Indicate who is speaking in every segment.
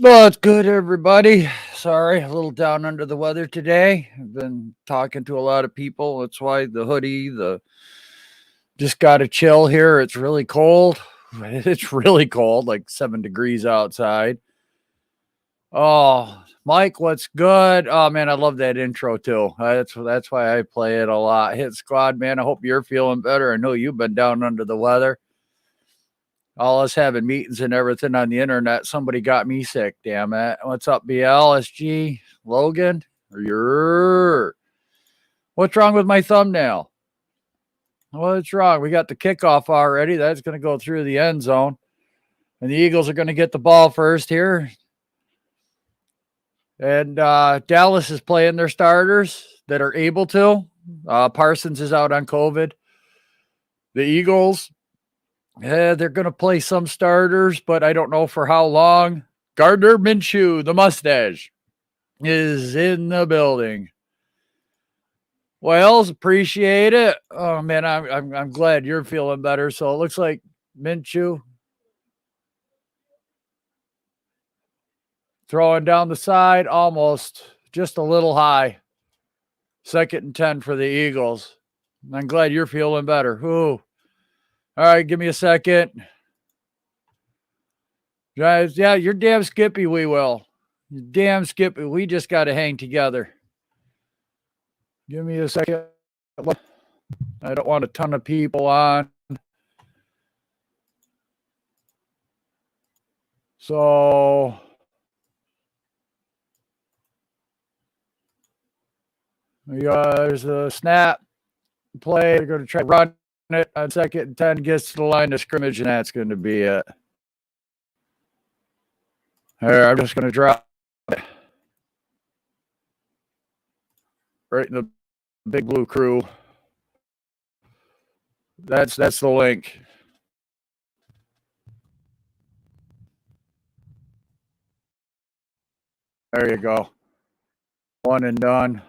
Speaker 1: Well, it's good, everybody. Sorry, a little down under the weather today. I've been talking to a lot of people. That's why the hoodie, the just got to chill here. It's really cold. It's really cold, like 7 degrees outside. Oh, Mike, what's good? Oh man, I love that intro too. That's why I play it a lot. Hit squad, man. I hope you're feeling better. I know you've been down under the weather. All us having meetings and everything on the internet. Somebody got me sick, damn it. What's up, BL, SG, Logan? What's wrong with my thumbnail? What's wrong? We got the kickoff already. That's going to go through the end zone. And the Eagles are going to get the ball first here. And Dallas is playing their starters that are able to. Parsons is out on COVID. The Eagles, they're going to play some starters, but I don't know for how long. Gardner Minshew, the mustache, is in the building. Wells, appreciate it. Oh man, I'm glad you're feeling better. So it looks like Minshew throwing down the side, almost just a little high. 2nd and 10 for the Eagles. I'm glad you're feeling better. Ooh. All right, give me a second. Guys, yeah, you're damn Skippy, we will. You're damn Skippy. We just got to hang together. Give me a second. I don't want a ton of people on. So there's a snap play. They're going to try to run it on 2nd and 10, gets to the line of scrimmage, and that's going to be it. Here, I'm just going to drop it right in the Big Blue Crew. That's the link. There you go. One and done.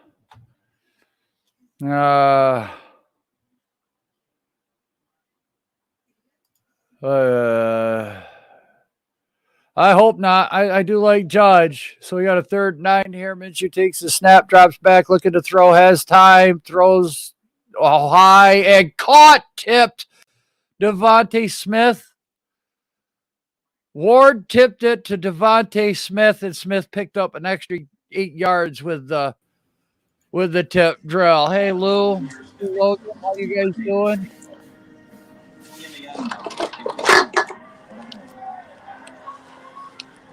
Speaker 1: I hope not. I do like Judge. So we got a 3rd and 9 here. Minshew takes the snap, drops back, looking to throw, has time, throws high and caught, tipped. Devontae Smith. Ward tipped it to Devontae Smith, and Smith picked up an extra 8 yards with the tip drill. Hey, Lou. Logan, how you guys doing?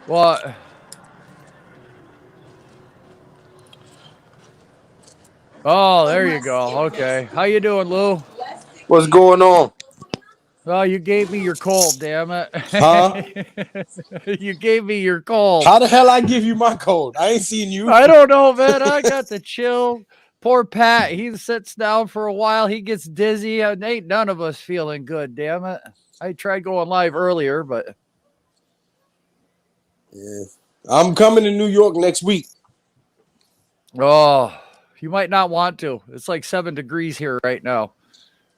Speaker 1: What? Oh, there you go. Okay. How you doing, Lou?
Speaker 2: What's going on?
Speaker 1: Oh, you gave me your cold, damn it.
Speaker 2: Huh?
Speaker 1: You gave me your cold.
Speaker 2: How the hell I give you my cold? I ain't seen you.
Speaker 1: I don't know, man. I got the chill. Poor Pat. He sits down for a while. He gets dizzy. Ain't none of us feeling good, damn it. I tried going live earlier, but.
Speaker 2: Yeah. I'm coming to New York next week.
Speaker 1: Oh, you might not want to. It's like 7 degrees here right now.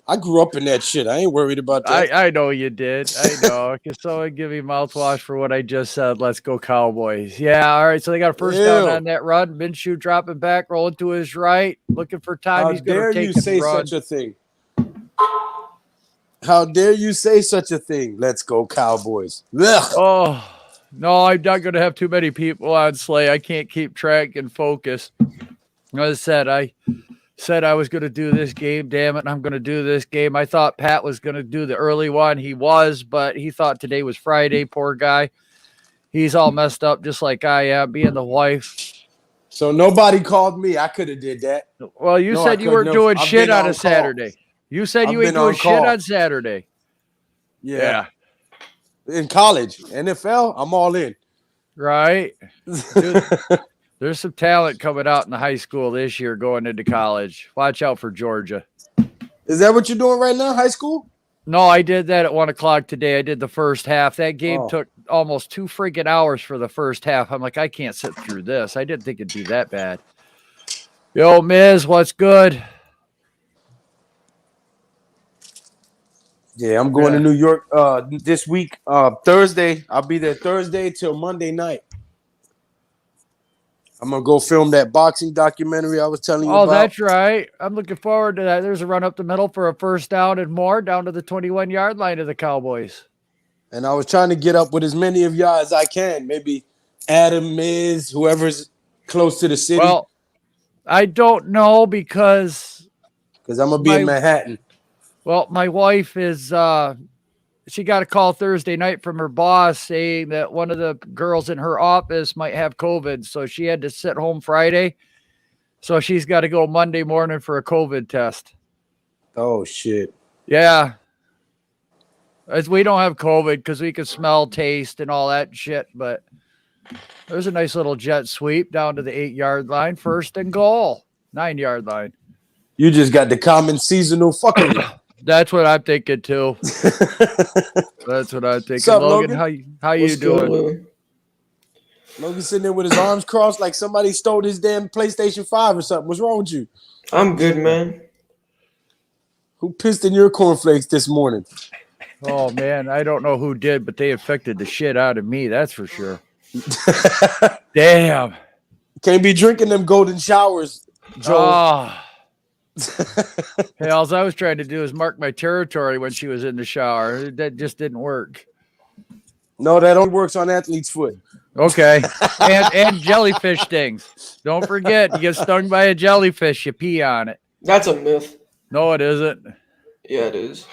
Speaker 2: I grew up in that shit. I ain't worried about that.
Speaker 1: I know you did. I know. Can someone give me mouthwash for what I just said? Let's go Cowboys. Yeah, all right. So they got a first down on that run. Minshew dropping back, rolling to his right, looking for time.
Speaker 2: How
Speaker 1: He's going
Speaker 2: dare
Speaker 1: to take
Speaker 2: you say
Speaker 1: run.
Speaker 2: such a thing? How dare you say such a thing? Let's go Cowboys. Ugh.
Speaker 1: Oh, no, I'm not going to have too many people on Slay. I can't keep track and focus. As I said I was going to do this game, damn it, and I'm going to do this game. I thought Pat was going to do the early one. He was, but he thought today was Friday, poor guy. He's all messed up just like I am, being the wife.
Speaker 2: So nobody called me. I could have did that.
Speaker 1: Well, you said you weren't doing shit on a Saturday. You said you ain't doing shit on Saturday.
Speaker 2: Yeah. In college, NFL, I'm all in.
Speaker 1: Right? Dude, there's some talent coming out in the high school this year going into college. Watch out for Georgia.
Speaker 2: Is that what you're doing right now, high school?
Speaker 1: No, I did that at 1 o'clock today. I did the first half. That game took almost 2 freaking hours for the first half. I'm like, I can't sit through this. I didn't think it'd be that bad. Yo, Miz, what's good?
Speaker 2: Yeah, I'm going to New York this week. Thursday. I'll be there Thursday till Monday night. I'm gonna go film that boxing documentary I was telling you
Speaker 1: Oh,
Speaker 2: about.
Speaker 1: that's right. I'm looking forward to that. There's a run up the middle for a first down and more down to the 21-yard line of the Cowboys.
Speaker 2: And I was trying to get up with as many of y'all as I can. Maybe Adam, Miz, whoever's close to the city.
Speaker 1: Well, I don't know because
Speaker 2: I'm gonna be in Manhattan.
Speaker 1: my wife is she got a call Thursday night from her boss saying that one of the girls in her office might have COVID. So she had to sit home Friday. So she's got to go Monday morning for a COVID test.
Speaker 2: Oh, shit.
Speaker 1: Yeah. As we don't have COVID because we can smell, taste, and all that shit. But there's a nice little jet sweep down to the 8-yard line. First and goal. 9-yard line.
Speaker 2: You just got the common seasonal fuckery.
Speaker 1: That's what I'm thinking too. That's what I'm thinking.
Speaker 2: What's up,
Speaker 1: Logan,
Speaker 2: Logan?
Speaker 1: how you doing?
Speaker 2: Logan sitting there with his arms crossed like somebody stole his damn PlayStation 5 or something. What's wrong with you?
Speaker 3: I'm good, man.
Speaker 2: Who pissed in your cornflakes this morning?
Speaker 1: Oh man, I don't know who did, but they affected the shit out of me. That's for sure. Damn.
Speaker 2: Can't be drinking them golden showers, Joe.
Speaker 1: Oh. Hey, all I was trying to do is mark my territory when she was in the shower. That just didn't work.
Speaker 2: No, that only works on athlete's foot.
Speaker 1: Okay. And jellyfish stings. Don't forget, you get stung by a jellyfish, you pee on it.
Speaker 3: That's a myth.
Speaker 1: No, it isn't.
Speaker 3: Yeah, it is.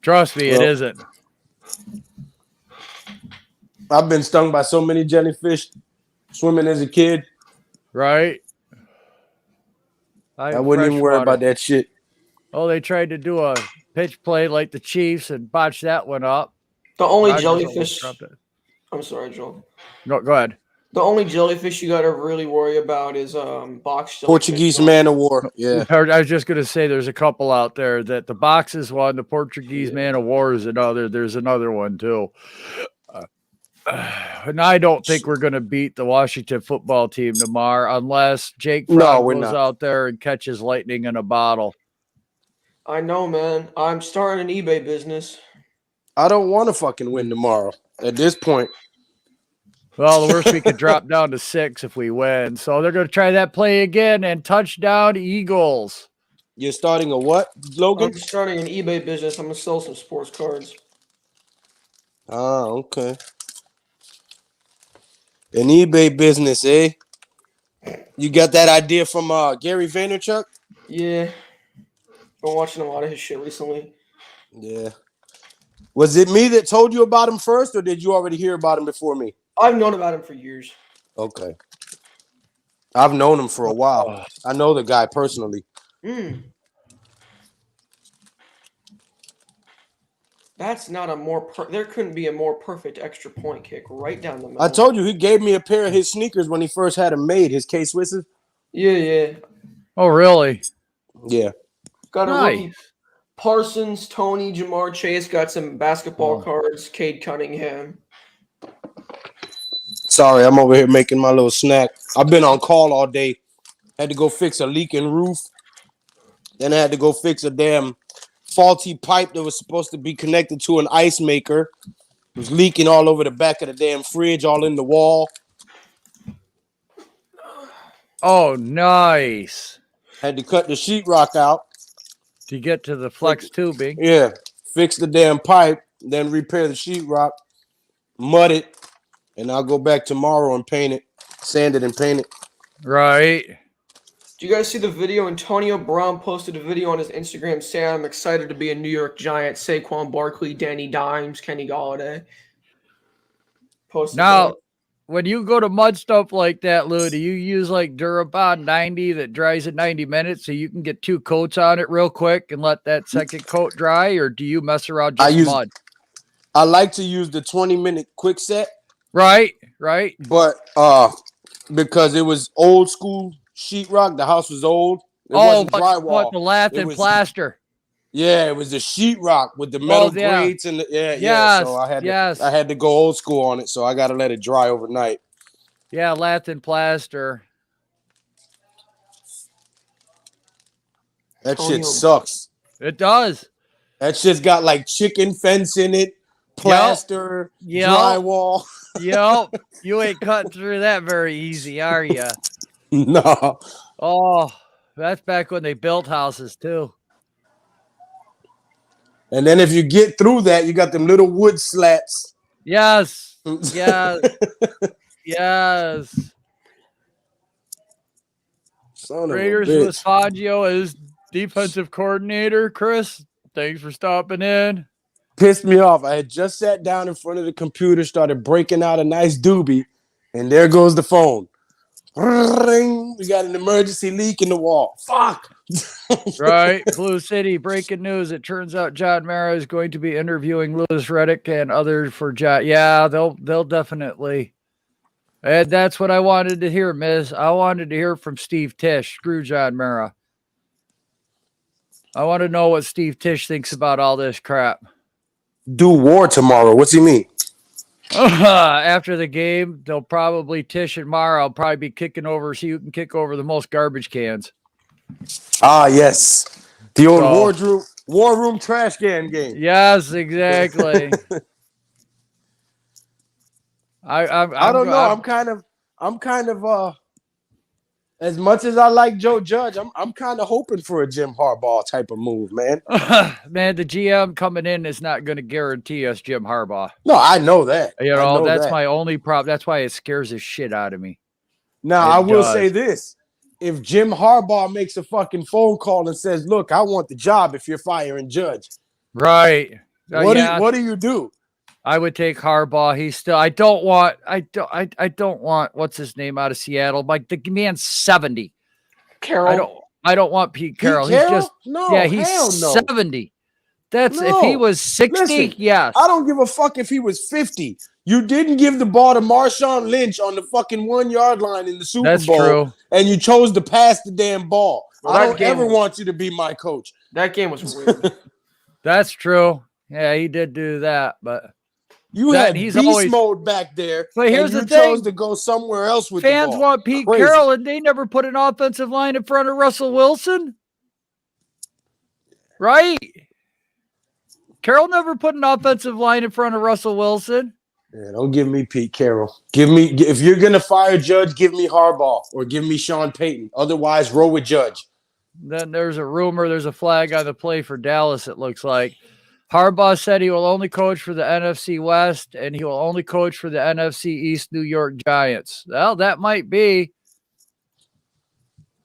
Speaker 1: Trust me, it isn't.
Speaker 2: I've been stung by so many jellyfish swimming as a kid.
Speaker 1: Right?
Speaker 2: I wouldn't even worry about that shit.
Speaker 1: Oh, they tried to do a pitch play like the Chiefs and botched that one up.
Speaker 3: The only jellyfish. I'm sorry, Joel.
Speaker 1: No, go ahead.
Speaker 3: The only jellyfish you got to really worry about is box jellyfish.
Speaker 2: Portuguese man of war. Yeah.
Speaker 1: I was just going to say there's a couple out there that the box is one, the Portuguese man of war is another. There's another one too. And I don't think we're going to beat the Washington football team tomorrow unless Jake Fromm goes out there and catches lightning in a bottle.
Speaker 3: I know, man. I'm starting an eBay business.
Speaker 2: I don't want to fucking win tomorrow at this point.
Speaker 1: Well, the worst we could drop down to 6 if we win. So they're going to try that play again and touchdown Eagles.
Speaker 2: You're starting a what, Logan?
Speaker 3: I'm starting an eBay business. I'm going to sell some sports cards.
Speaker 2: Ah, okay. An eBay business, eh? You got that idea from Gary Vaynerchuk?
Speaker 3: Yeah. Been watching a lot of his shit recently.
Speaker 2: Yeah. Was it me that told you about him first, or did you already hear about him before me?
Speaker 3: I've known about him for years.
Speaker 2: Okay. I've known him for a while. I know the guy personally.
Speaker 3: That's not a more there couldn't be a more perfect extra point kick right down the middle.
Speaker 2: I told you he gave me a pair of his sneakers when he first had them made, his K-Swisses.
Speaker 3: Yeah.
Speaker 1: Oh, really?
Speaker 2: Yeah.
Speaker 3: Got a rookie. Parsons, Tony, Jamar Chase, got some basketball cards, Cade Cunningham.
Speaker 2: Sorry, I'm over here making my little snack. I've been on call all day. Had to go fix a leaking roof. Then I had to go fix a damn faulty pipe that was supposed to be connected to an ice maker. It was leaking all over the back of the damn fridge, all in the wall.
Speaker 1: Oh, nice.
Speaker 2: Had to cut the sheetrock out.
Speaker 1: To get to the flex tubing.
Speaker 2: Yeah. Fix the damn pipe, then repair the sheetrock, mud it, and I'll go back tomorrow and paint it, sand it and paint it.
Speaker 1: Right.
Speaker 3: Do you guys see the video? Antonio Brown posted a video on his Instagram saying, I'm excited to be a New York Giant. Saquon Barkley, Danny Dimes, Kenny Galladay. Posted
Speaker 1: now,
Speaker 3: that.
Speaker 1: When you go to mud stuff like that, Lou, do you use like Durabond 90 that dries in 90 minutes so you can get 2 coats on it real quick and let that second coat dry, or do you mess around just mud?
Speaker 2: I like to use the 20-minute quick set.
Speaker 1: Right.
Speaker 2: But because it was old school sheetrock, the house was old. It wasn't drywall.
Speaker 1: What, the lath and plaster?
Speaker 2: Yeah, it was the sheetrock with the metal grates and So I had to go old school on it, so I got to let it dry overnight.
Speaker 1: Yeah, lath and plaster.
Speaker 2: That shit sucks.
Speaker 1: It does.
Speaker 2: That shit's got like chicken fence in it, plaster, drywall.
Speaker 1: Yep. You ain't cutting through that very easy, are you?
Speaker 2: No.
Speaker 1: Oh, that's back when they built houses too.
Speaker 2: And then if you get through that, you got them little wood slats.
Speaker 1: Yes. Yes. Yes.
Speaker 2: Son of a
Speaker 1: Raiders
Speaker 2: bitch.
Speaker 1: with Fangio as defensive coordinator. Chris, thanks for stopping in.
Speaker 2: Pissed me off. I had just sat down in front of the computer, started breaking out a nice doobie, and there goes the phone. Ring. We got an emergency leak in the wall. Fuck.
Speaker 1: Right. Blue City breaking news. It turns out John Mara is going to be interviewing Louis Riddick and others for John. Yeah, they'll definitely. And that's what I wanted to hear, Miz. I wanted to hear from Steve Tisch. Screw John Mara. I want to know what Steve Tisch thinks about all this crap.
Speaker 2: Do war tomorrow. What's he mean?
Speaker 1: After the game, they'll probably Tisch and Mara will probably be kicking over so you can kick over the most garbage cans.
Speaker 2: Ah, yes. The old war room trash can game.
Speaker 1: Yes, exactly.
Speaker 2: I don't know. I'm kind of as much as I like Joe Judge, I'm kind of hoping for a Jim Harbaugh type of move, man.
Speaker 1: Man, the GM coming in is not going to guarantee us Jim Harbaugh.
Speaker 2: No, I know that.
Speaker 1: You know, that's my only problem. That's why it scares the shit out of me.
Speaker 2: Now, I will say this. If Jim Harbaugh makes a fucking phone call and says, look, I want the job if you're firing Judge.
Speaker 1: Right.
Speaker 2: What do you do?
Speaker 1: I would take Harbaugh. He's still. I don't want. What's his name out of Seattle? Like the man's 70.
Speaker 3: Carroll.
Speaker 1: I don't want Pete Carroll.
Speaker 2: Pete Carroll?
Speaker 1: He's just he's 70. That's if he was 60.
Speaker 2: Listen,
Speaker 1: yes.
Speaker 2: I don't give a fuck if he was 50. You didn't give the ball to Marshawn Lynch on the fucking 1 yard line in the Super Bowl.
Speaker 1: True.
Speaker 2: And you chose to pass the damn ball.
Speaker 3: Well,
Speaker 2: I don't ever want you to be my coach.
Speaker 3: That game was weird.
Speaker 1: That's true. Yeah, he did do that, but
Speaker 2: you had beast mode back there.
Speaker 1: But here's the thing:
Speaker 2: chose to go somewhere else with
Speaker 1: fans
Speaker 2: the ball.
Speaker 1: want Pete Carroll, and they never put an offensive line in front of Russell Wilson, right? Carroll never put an offensive line in front of Russell Wilson.
Speaker 2: Yeah, don't give me Pete Carroll. If you're gonna fire Judge, give me Harbaugh or give me Sean Payton. Otherwise, roll with Judge.
Speaker 1: Then there's a flag on the play for Dallas. It looks like Harbaugh said he will only coach for the NFC West and he will only coach for the NFC East New York Giants. Well, that might be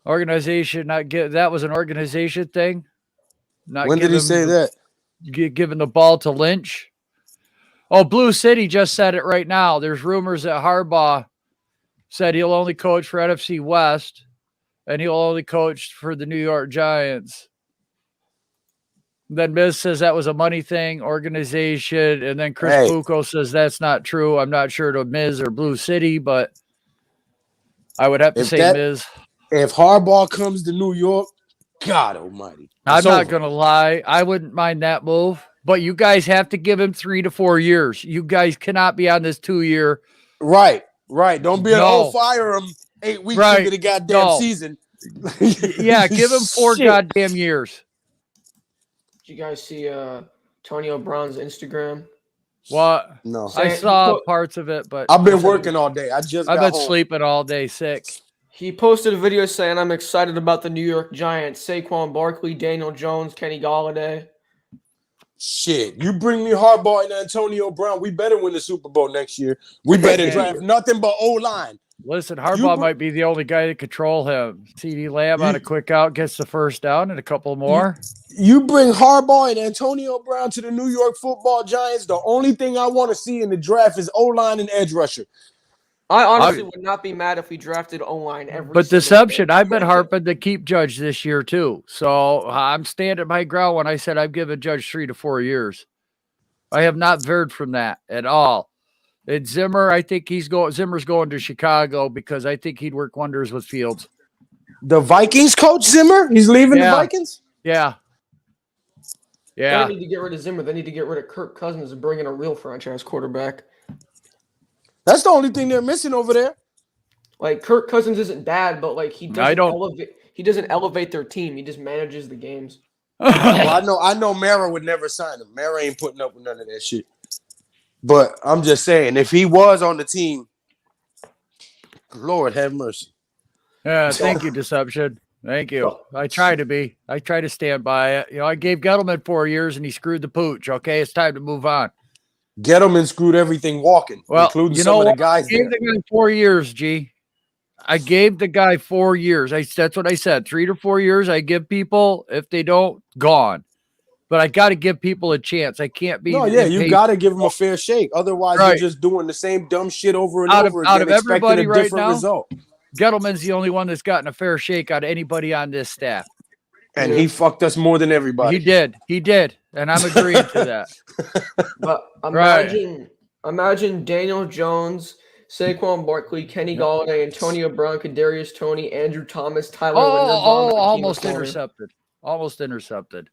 Speaker 1: organization. That was an organization thing.
Speaker 2: When did he say that?
Speaker 1: Giving the ball to Lynch. Oh, Blue City just said it right now. There's rumors that Harbaugh said he'll only coach for NFC West and he'll only coach for the New York Giants. Then Miz says that was a money thing, organization, and then Chris Bucco says that's not true. I'm not sure to Miz or Blue City, but I would have to say Miz.
Speaker 2: If Harbaugh comes to New York, God almighty.
Speaker 1: I'm not going to lie. I wouldn't mind that move, but you guys have to give him 3 to 4 years. You guys cannot be on this 2-year.
Speaker 2: Right. Don't be fire him 8 weeks into the goddamn season.
Speaker 1: Yeah, give him 4 goddamn years.
Speaker 3: Did you guys see Antonio Brown's Instagram?
Speaker 1: What?
Speaker 2: No.
Speaker 1: I saw parts of it, but
Speaker 2: I've been working all day. I've
Speaker 1: been sleeping all day sick.
Speaker 3: He posted a video saying, I'm excited about the New York Giants. Saquon Barkley, Daniel Jones, Kenny Golladay.
Speaker 2: Shit. You bring me Harbaugh and Antonio Brown, we better win the Super Bowl next year. We better draft nothing but O-line.
Speaker 1: Listen, Harbaugh might be the only guy that control him. CeeDee Lamb on a quick out gets the first down and a couple more.
Speaker 2: You bring Harbaugh and Antonio Brown to the New York Football Giants, the only thing I want to see in the draft is O-line and edge rusher.
Speaker 3: I honestly would not be mad if we drafted O-line every
Speaker 1: But deception, I've been harping to keep Judge this year too. So I'm standing my ground when I said I've given Judge 3 to 4 years. I have not veered from that at all. And Zimmer, I think Zimmer's going to Chicago because I think he'd work wonders with Fields.
Speaker 2: The Vikings coach Zimmer? He's leaving the Vikings?
Speaker 1: Yeah.
Speaker 3: They don't need to get rid of Zimmer. They need to get rid of Kirk Cousins and bring in a real franchise quarterback.
Speaker 2: That's the only thing they're missing over there.
Speaker 3: Like Kirk Cousins isn't bad, but like he doesn't elevate their team. He just manages the games.
Speaker 2: Well, I know Mara would never sign him. Mara ain't putting up with none of that shit. But I'm just saying, if he was on the team, Lord have mercy.
Speaker 1: Yeah, thank you, Deception. Thank you. I try to be. I try to stand by it. I gave Gettleman 4 years and he screwed the pooch. Okay, it's time to move on.
Speaker 2: Gettleman screwed everything walking,
Speaker 1: Well,
Speaker 2: including
Speaker 1: you
Speaker 2: some
Speaker 1: know
Speaker 2: of the
Speaker 1: what?
Speaker 2: guys
Speaker 1: I gave
Speaker 2: there.
Speaker 1: the guy 4 years, G. I gave the guy 4 years. That's what I said. 3 to 4 years. I give people. If they don't, gone. But I got to give people a chance. I can't be
Speaker 2: No, yeah, you
Speaker 1: impatient.
Speaker 2: got to give him a fair shake. Otherwise,
Speaker 1: Right.
Speaker 2: you're just doing the same dumb shit over and
Speaker 1: Out
Speaker 2: over
Speaker 1: of
Speaker 2: again, expecting
Speaker 1: everybody
Speaker 2: a
Speaker 1: right
Speaker 2: different
Speaker 1: now,
Speaker 2: result.
Speaker 1: Gettleman's the only one that's gotten a fair shake out of anybody on this staff.
Speaker 2: And he fucked us more than everybody.
Speaker 1: He did. And I'm agreeing to that.
Speaker 3: But
Speaker 1: Right.
Speaker 3: imagine Daniel Jones, Saquon Barkley, Kenny Galladay, Antonio Brown, Kadarius Toney, Andrew Thomas, Tyler Linderbaum, and
Speaker 1: Almost
Speaker 3: Hakeem Okoye.
Speaker 1: intercepted. Almost intercepted.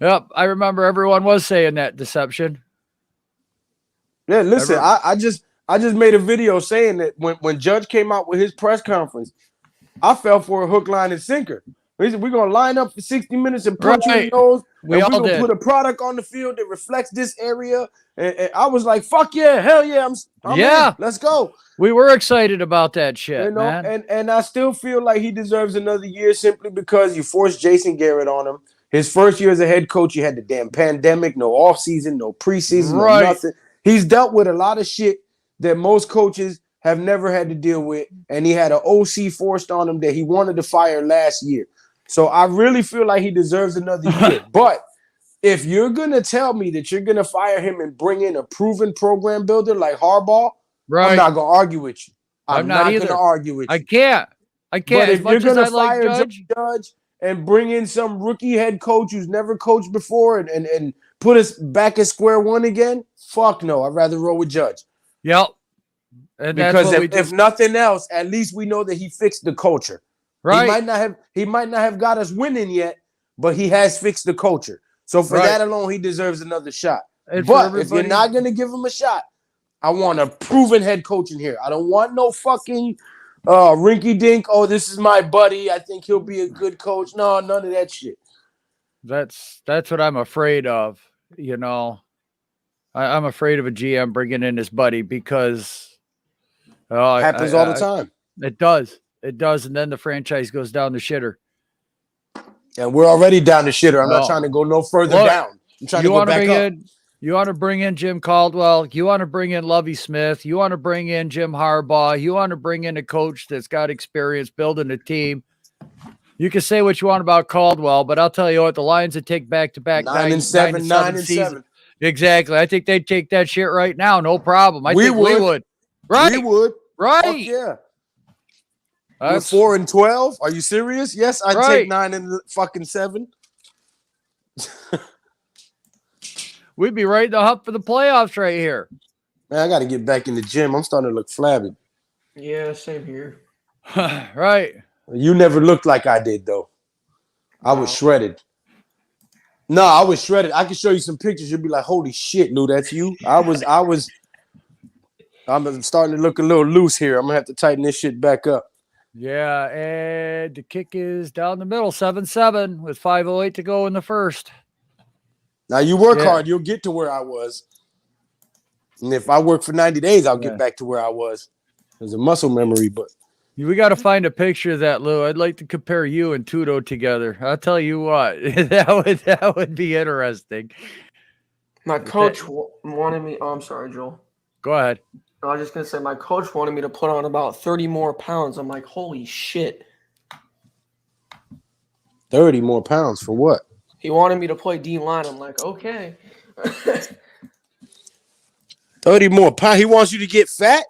Speaker 1: Yep, I remember everyone was saying that, Deception.
Speaker 2: Yeah, listen, I just made a video saying that when Judge came out with his press conference, I fell for a hook, line, and sinker. He said, we're going to line up for 60 minutes and punch you in
Speaker 1: Right.
Speaker 2: the nose.
Speaker 1: We
Speaker 2: and
Speaker 1: all
Speaker 2: we're going to
Speaker 1: did.
Speaker 2: put a product on the field that reflects this area. And I was like, fuck yeah, hell yeah. I'm
Speaker 1: Yeah.
Speaker 2: in. Let's go.
Speaker 1: We were excited about that shit,
Speaker 2: You know,
Speaker 1: man.
Speaker 2: and I still feel like he deserves another year simply because you forced Jason Garrett on him. His first year as a head coach, you had the damn pandemic, no offseason, no preseason,
Speaker 1: Right.
Speaker 2: no nothing. He's dealt with a lot of shit that most coaches have never had to deal with, and he had an OC forced on him that he wanted to fire last year. So I really feel like he deserves another year. But if you're going to tell me that you're going to fire him and bring in a proven program builder like Harbaugh,
Speaker 1: Right.
Speaker 2: I'm not going to argue with you.
Speaker 1: I'm not
Speaker 2: going
Speaker 1: either.
Speaker 2: to argue with you.
Speaker 1: I can't.
Speaker 2: But
Speaker 1: As
Speaker 2: if
Speaker 1: much
Speaker 2: you're
Speaker 1: as
Speaker 2: going
Speaker 1: I
Speaker 2: to
Speaker 1: like
Speaker 2: fire Judge and bring in some rookie head coach who's never coached before and put us back at square one again, fuck no. I'd rather roll with Judge.
Speaker 1: Yep. And
Speaker 2: Because
Speaker 1: that's what
Speaker 2: if nothing else, at least we know that he fixed the culture.
Speaker 1: Right.
Speaker 2: He might not have got us winning yet, but he has fixed the culture. So for that alone, he deserves another shot.
Speaker 1: And
Speaker 2: but if you're not going to give him a shot, I want a proven head coach in here. I don't want no fucking rinky dink. Oh, this is my buddy. I think he'll be a good coach. No, none of that shit.
Speaker 1: That's what I'm afraid of. You know, I'm afraid of a GM bringing in his buddy because
Speaker 2: happens all the time.
Speaker 1: It does. It does. And then the franchise goes down the shitter.
Speaker 2: And we're already down the shitter. I'm not trying to go no further down. I'm trying to go back up.
Speaker 1: You want to bring in Jim Caldwell. You want to bring in Lovie Smith. You want to bring in Jim Harbaugh. You want to bring in a coach that's got experience building a team. You can say what you want about Caldwell, but I'll tell you what, the Lions would take back-to-back
Speaker 2: 9-7
Speaker 1: Exactly. I think they'd take that shit right now. No problem.
Speaker 2: We would.
Speaker 1: Right.
Speaker 2: We would.
Speaker 1: Right.
Speaker 2: Fuck yeah. We're 4-12. Are you serious? Yes, I'd take 9-7.
Speaker 1: We'd be right in the hunt for the playoffs right here.
Speaker 2: Man, I got to get back in the gym. I'm starting to look flabby.
Speaker 3: Yeah, same here.
Speaker 1: Right.
Speaker 2: You never looked like I did, though. I was shredded. No, I was shredded. I can show you some pictures. You'll be like, holy shit, Lou, that's you? I'm starting to look a little loose here. I'm going to have to tighten this shit back up.
Speaker 1: Yeah, and the kick is down the middle, 7-7 with 5:08 to go in the first.
Speaker 2: Now, you work hard, you'll get to where I was. And if I work for 90 days, I'll get back to where I was. There's a muscle memory, but.
Speaker 1: We got to find a picture of that, Lou. I'd like to compare you and Tudo together. I'll tell you what, that would be interesting.
Speaker 3: My coach wanted me. Oh, I'm sorry, Joel.
Speaker 1: Go ahead.
Speaker 3: I was just gonna say my coach wanted me to put on about 30 more pounds. I'm like, holy shit.
Speaker 2: 30 more pounds for what?
Speaker 3: He wanted me to play D line. I'm like, okay.
Speaker 2: 30 more pounds. He wants you to get fat?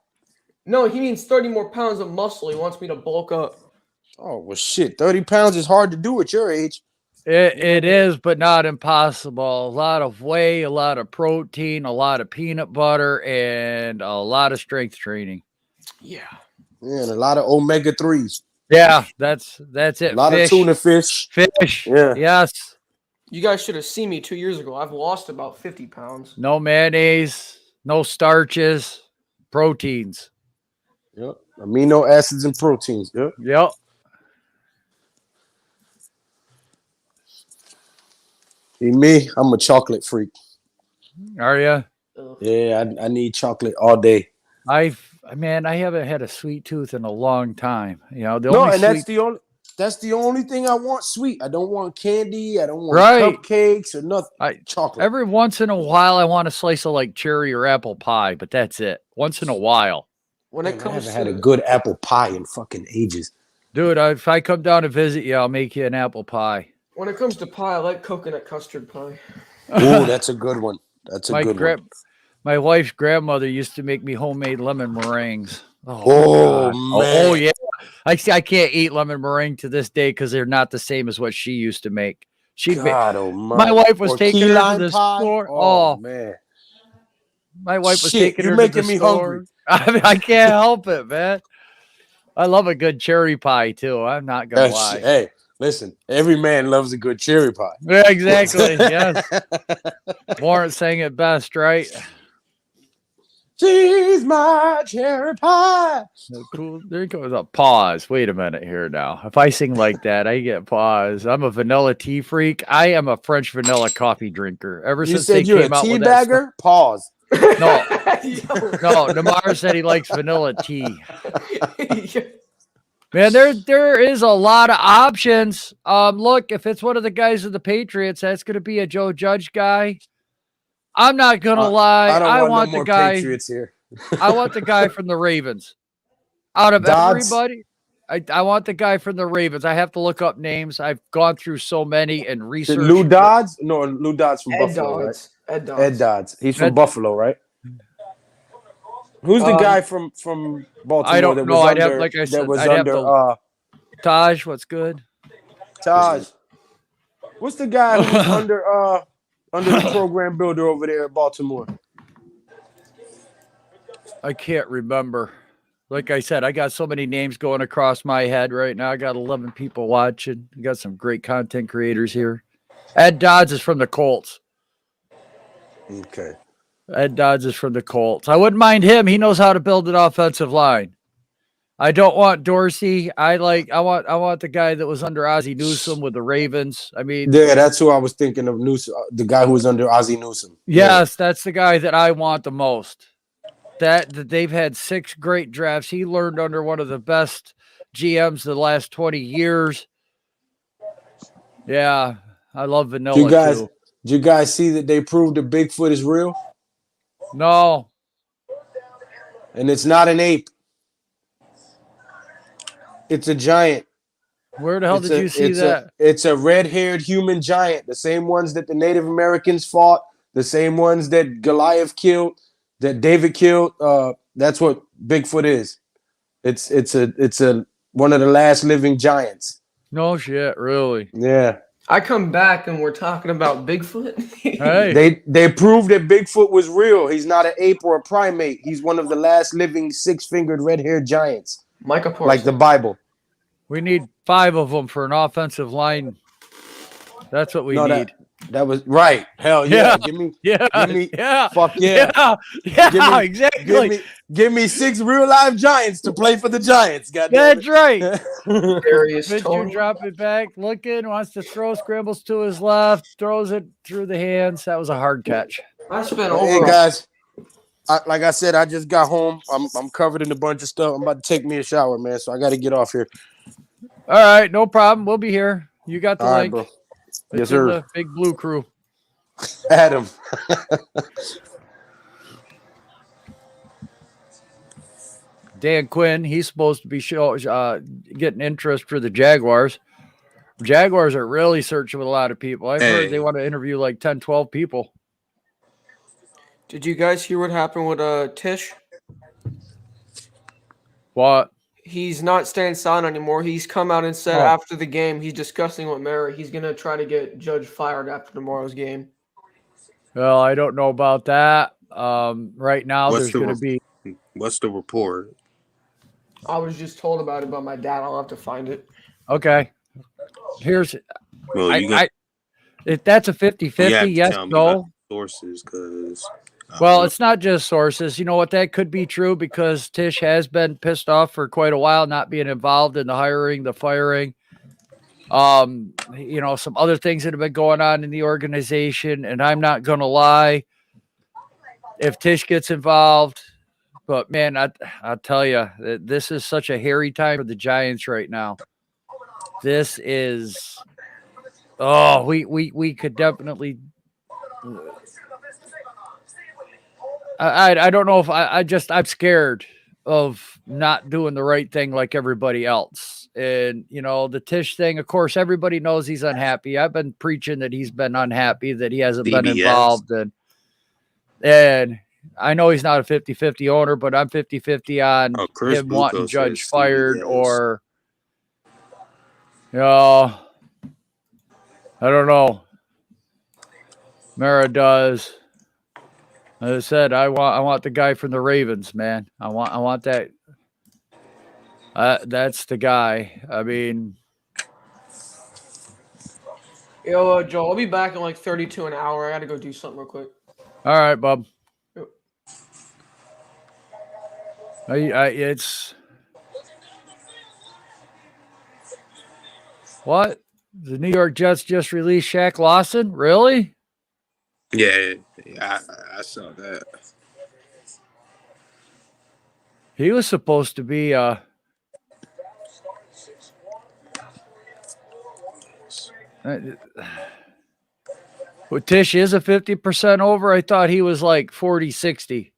Speaker 3: No, he means 30 more pounds of muscle. He wants me to bulk up.
Speaker 2: Oh, well, shit. 30 pounds is hard to do at your age.
Speaker 1: It is, but not impossible. A lot of whey, a lot of protein, a lot of peanut butter, and a lot of strength training.
Speaker 3: Yeah.
Speaker 2: Yeah, and a lot of omega-3s.
Speaker 1: Yeah, that's it.
Speaker 2: A lot of tuna fish.
Speaker 1: Fish.
Speaker 2: Yeah.
Speaker 1: Yes.
Speaker 3: You guys should have seen me 2 years ago. I've lost about 50 pounds.
Speaker 1: No mayonnaise, no starches, proteins.
Speaker 2: Yep. Amino acids and proteins. Yep.
Speaker 1: Yep.
Speaker 2: See me, I'm a chocolate freak.
Speaker 1: Are you?
Speaker 3: Ugh.
Speaker 2: Yeah, I need chocolate all day.
Speaker 1: I haven't had a sweet tooth in a long time. You know, the
Speaker 2: No,
Speaker 1: only
Speaker 2: and
Speaker 1: sweet
Speaker 2: that's the only thing I want sweet. I don't want candy. I don't want
Speaker 1: Right.
Speaker 2: cupcakes or nothing.
Speaker 1: I
Speaker 2: Chocolate.
Speaker 1: every once in a while I want a slice of like cherry or apple pie, but that's it. Once in a while.
Speaker 3: When
Speaker 2: Man,
Speaker 3: it
Speaker 2: I
Speaker 3: comes
Speaker 2: haven't had a
Speaker 3: to
Speaker 2: good apple pie in fucking ages.
Speaker 1: Dude, if I come down to visit you, I'll make you an apple pie.
Speaker 3: pie, I like coconut custard pie.
Speaker 2: Oh, that's a good one. That's a good one.
Speaker 1: My wife's grandmother used to make me homemade lemon meringues.
Speaker 2: Oh,
Speaker 1: God.
Speaker 2: man.
Speaker 1: Oh yeah. I can't eat lemon meringue to this day because they're not the same as what she used to make.
Speaker 2: God almighty.
Speaker 1: My wife was
Speaker 2: Or
Speaker 1: taking
Speaker 2: key
Speaker 1: her to
Speaker 2: lime
Speaker 1: the
Speaker 2: pie?
Speaker 1: store.
Speaker 2: Oh, man.
Speaker 1: My wife was
Speaker 2: Shit,
Speaker 1: taking
Speaker 2: you're
Speaker 1: her to
Speaker 2: making
Speaker 1: the
Speaker 2: me
Speaker 1: store.
Speaker 2: hungry.
Speaker 1: I mean, I can't help it, man. I love a good cherry pie too. I'm not gonna lie.
Speaker 2: Hey, listen, every man loves a good cherry pie.
Speaker 1: Yeah, exactly. Yes. Lawrence sang it best, right?
Speaker 2: She's my cherry pie.
Speaker 1: Cool. There goes a pause. Wait a minute here now. If I sing like that, I get pause. I'm a vanilla tea freak. I am a French vanilla coffee drinker. Ever
Speaker 2: You
Speaker 1: since they
Speaker 2: said you're a
Speaker 1: came out
Speaker 2: tea
Speaker 1: with that stuff.
Speaker 2: bagger? Pause.
Speaker 1: No,
Speaker 3: Yo.
Speaker 1: Namar said he likes vanilla tea. Man, there is a lot of options. Look, if it's one of the guys of the Patriots, that's going to be a Joe Judge guy. I'm not gonna lie.
Speaker 2: I don't
Speaker 1: want
Speaker 2: no
Speaker 1: the
Speaker 2: more
Speaker 1: guy.
Speaker 2: Patriots here.
Speaker 1: I want the guy from the Ravens. Out of
Speaker 2: Dodds?
Speaker 1: everybody, I want the guy from the Ravens. I have to look up names. I've gone through so many and
Speaker 2: Is it
Speaker 1: researched.
Speaker 2: Lou Dodds? No, Lou Dodds from
Speaker 3: Ed
Speaker 2: Buffalo,
Speaker 3: Dodds.
Speaker 2: right?
Speaker 3: Ed Dodds.
Speaker 2: Ed Dodds. He's from
Speaker 1: Ed-
Speaker 2: Buffalo, right? Who's the guy from Baltimore
Speaker 1: I don't
Speaker 2: that
Speaker 1: know.
Speaker 2: was
Speaker 1: I'd have,
Speaker 2: under
Speaker 1: like I
Speaker 2: that
Speaker 1: said,
Speaker 2: was
Speaker 1: I'd have
Speaker 2: under
Speaker 1: to. Taj, what's good?
Speaker 2: Taj? What's the guy who was under the program builder over there at Baltimore?
Speaker 1: I can't remember. Like I said, I got so many names going across my head right now. I got 11 people watching. I got some great content creators here. Ed Dodds is from the Colts.
Speaker 2: Okay.
Speaker 1: Ed Dodds is from the Colts. I wouldn't mind him. He knows how to build an offensive line. I don't want Dorsey. I want the guy that was under Ozzie Newsome with the Ravens. I mean,
Speaker 2: Yeah, that's who I was thinking of. Newsome, the guy who was under Ozzie Newsome.
Speaker 1: yes, that's the guy that I want the most. That they've had 6 great drafts. He learned under one of the best GMs the last 20 years. Yeah, I love vanilla too.
Speaker 2: Did you guys see that they proved that Bigfoot is real?
Speaker 1: No.
Speaker 2: And it's not an ape. It's a giant.
Speaker 1: Where the hell did you see that?
Speaker 2: It's a red-haired human giant. The same ones that the Native Americans fought, the same ones that Goliath killed, that David killed. That's what Bigfoot is. It's a one of the last living giants.
Speaker 1: No shit, really.
Speaker 2: Yeah.
Speaker 3: I come back and we're talking about Bigfoot.
Speaker 1: Hey.
Speaker 2: They proved that Bigfoot was real. He's not an ape or a primate. He's one of the last living 6-fingered red-haired giants.
Speaker 3: Micah Parsons.
Speaker 2: Like the Bible.
Speaker 1: We need 5 of them for an offensive line. That's what we need.
Speaker 2: That was right. Hell yeah.
Speaker 1: Yeah.
Speaker 2: Give me
Speaker 1: Yeah.
Speaker 2: fuck yeah.
Speaker 1: Yeah, exactly.
Speaker 2: Give me 6 real life giants to play for the Giants. Goddamn
Speaker 1: That's right.
Speaker 3: Darius
Speaker 1: Pitcher
Speaker 3: Tony.
Speaker 1: drop it back, looking, wants to throw, scrambles to his left, throws it through the hands. That was a hard catch.
Speaker 3: I spent
Speaker 2: Hey
Speaker 3: over.
Speaker 2: guys, like I said, I just got home. I'm covered in a bunch of stuff. I'm about to take me a shower, man. So I got to get off here.
Speaker 1: All right, no problem. We'll be here. You got the
Speaker 2: All right,
Speaker 1: link.
Speaker 2: bro.
Speaker 1: It's
Speaker 2: Yes,
Speaker 1: in
Speaker 2: sir.
Speaker 1: the Big Blue Crew.
Speaker 2: Adam.
Speaker 1: Dan Quinn, he's supposed to be getting interest for the Jaguars. Jaguars are really searching with a lot of people. I've heard they want to interview like 10, 12 people.
Speaker 3: Did you guys hear what happened with Tish?
Speaker 1: What?
Speaker 3: He's not staying silent anymore. He's come out and said after the game he's discussing with Mary. He's gonna try to get Judge fired after tomorrow's game.
Speaker 1: Well, I don't know about that. Right now, there's going to be.
Speaker 4: What's the report?
Speaker 3: I was just told about it by my dad. I'll have to find it.
Speaker 1: Okay. Here's.
Speaker 4: Well, you got,
Speaker 1: if that's a 50-50,
Speaker 4: you have to
Speaker 1: yes,
Speaker 4: tell me about
Speaker 1: no.
Speaker 4: the sources, because
Speaker 1: Well, it's not just sources. You know what? That could be true because Tish has been pissed off for quite a while, not being involved in the hiring, the firing. You know, some other things that have been going on in the organization. And I'm not going to lie. if Tish gets involved. But man, I'll tell you, this is such a hairy time for the Giants right now. This is we could definitely. I don't know if I'm scared of not doing the right thing like everybody else. And the Tish thing, of course, everybody knows he's unhappy. I've been preaching that he's been unhappy, that he hasn't been
Speaker 4: CBS.
Speaker 1: involved, and I know he's not a 50-50 owner, but I'm 50-50 on
Speaker 4: Chris
Speaker 1: him wanting
Speaker 4: Bucco
Speaker 1: Judge
Speaker 4: says
Speaker 1: fired
Speaker 4: CBS.
Speaker 1: or I don't know. Mara does. As I said, I want the guy from the Ravens, man. I want that. That's the guy. I mean,
Speaker 3: Yo, Joe, I'll be back in like 32 an hour. I gotta go do something real quick.
Speaker 1: all right, bub.
Speaker 3: Yep.
Speaker 1: It's what? The New York Jets just released Shaq Lawson? Really?
Speaker 4: Yeah, I saw that.
Speaker 1: He was supposed to be well, Tish is a 50% over. I thought he was like 40-60.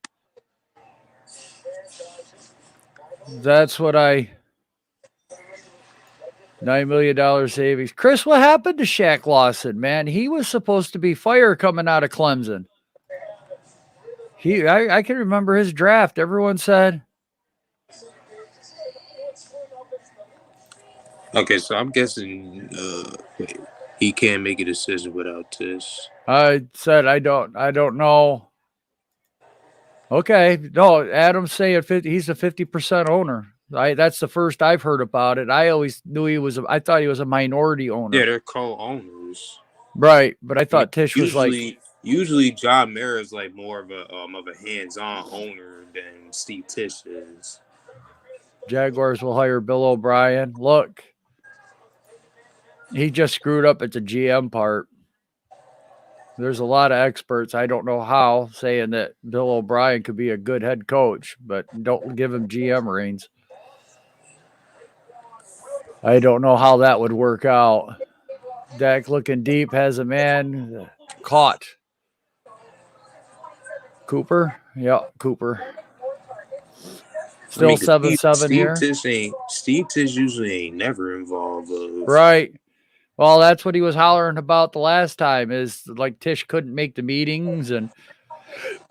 Speaker 1: That's what $9 million savings. Chris, what happened to Shaq Lawson, man? He was supposed to be fire coming out of Clemson. I can remember his draft. Everyone said.
Speaker 4: Okay, so I'm guessing he can't make a decision without Tish.
Speaker 1: I said I don't know. Okay, no, Adam's saying 50. He's a 50% owner. That's the first I've heard about it. I always knew I thought he was a minority owner.
Speaker 4: Yeah, they're co-owners.
Speaker 1: Right, but I thought Tish was like.
Speaker 4: Usually John Mara is like more of a hands-on owner than Steve Tish is.
Speaker 1: Jaguars will hire Bill O'Brien. Look, he just screwed up at the GM part. There's a lot of experts, I don't know how, saying that Bill O'Brien could be a good head coach, but don't give him GM reins. I don't know how that would work out. Dak looking deep, has a man caught. Cooper? Yeah, Cooper. Still 7-7 here.
Speaker 4: Steve Tish usually ain't never involved.
Speaker 1: Right. Well, that's what he was hollering about the last time, is like Tish couldn't make the meetings and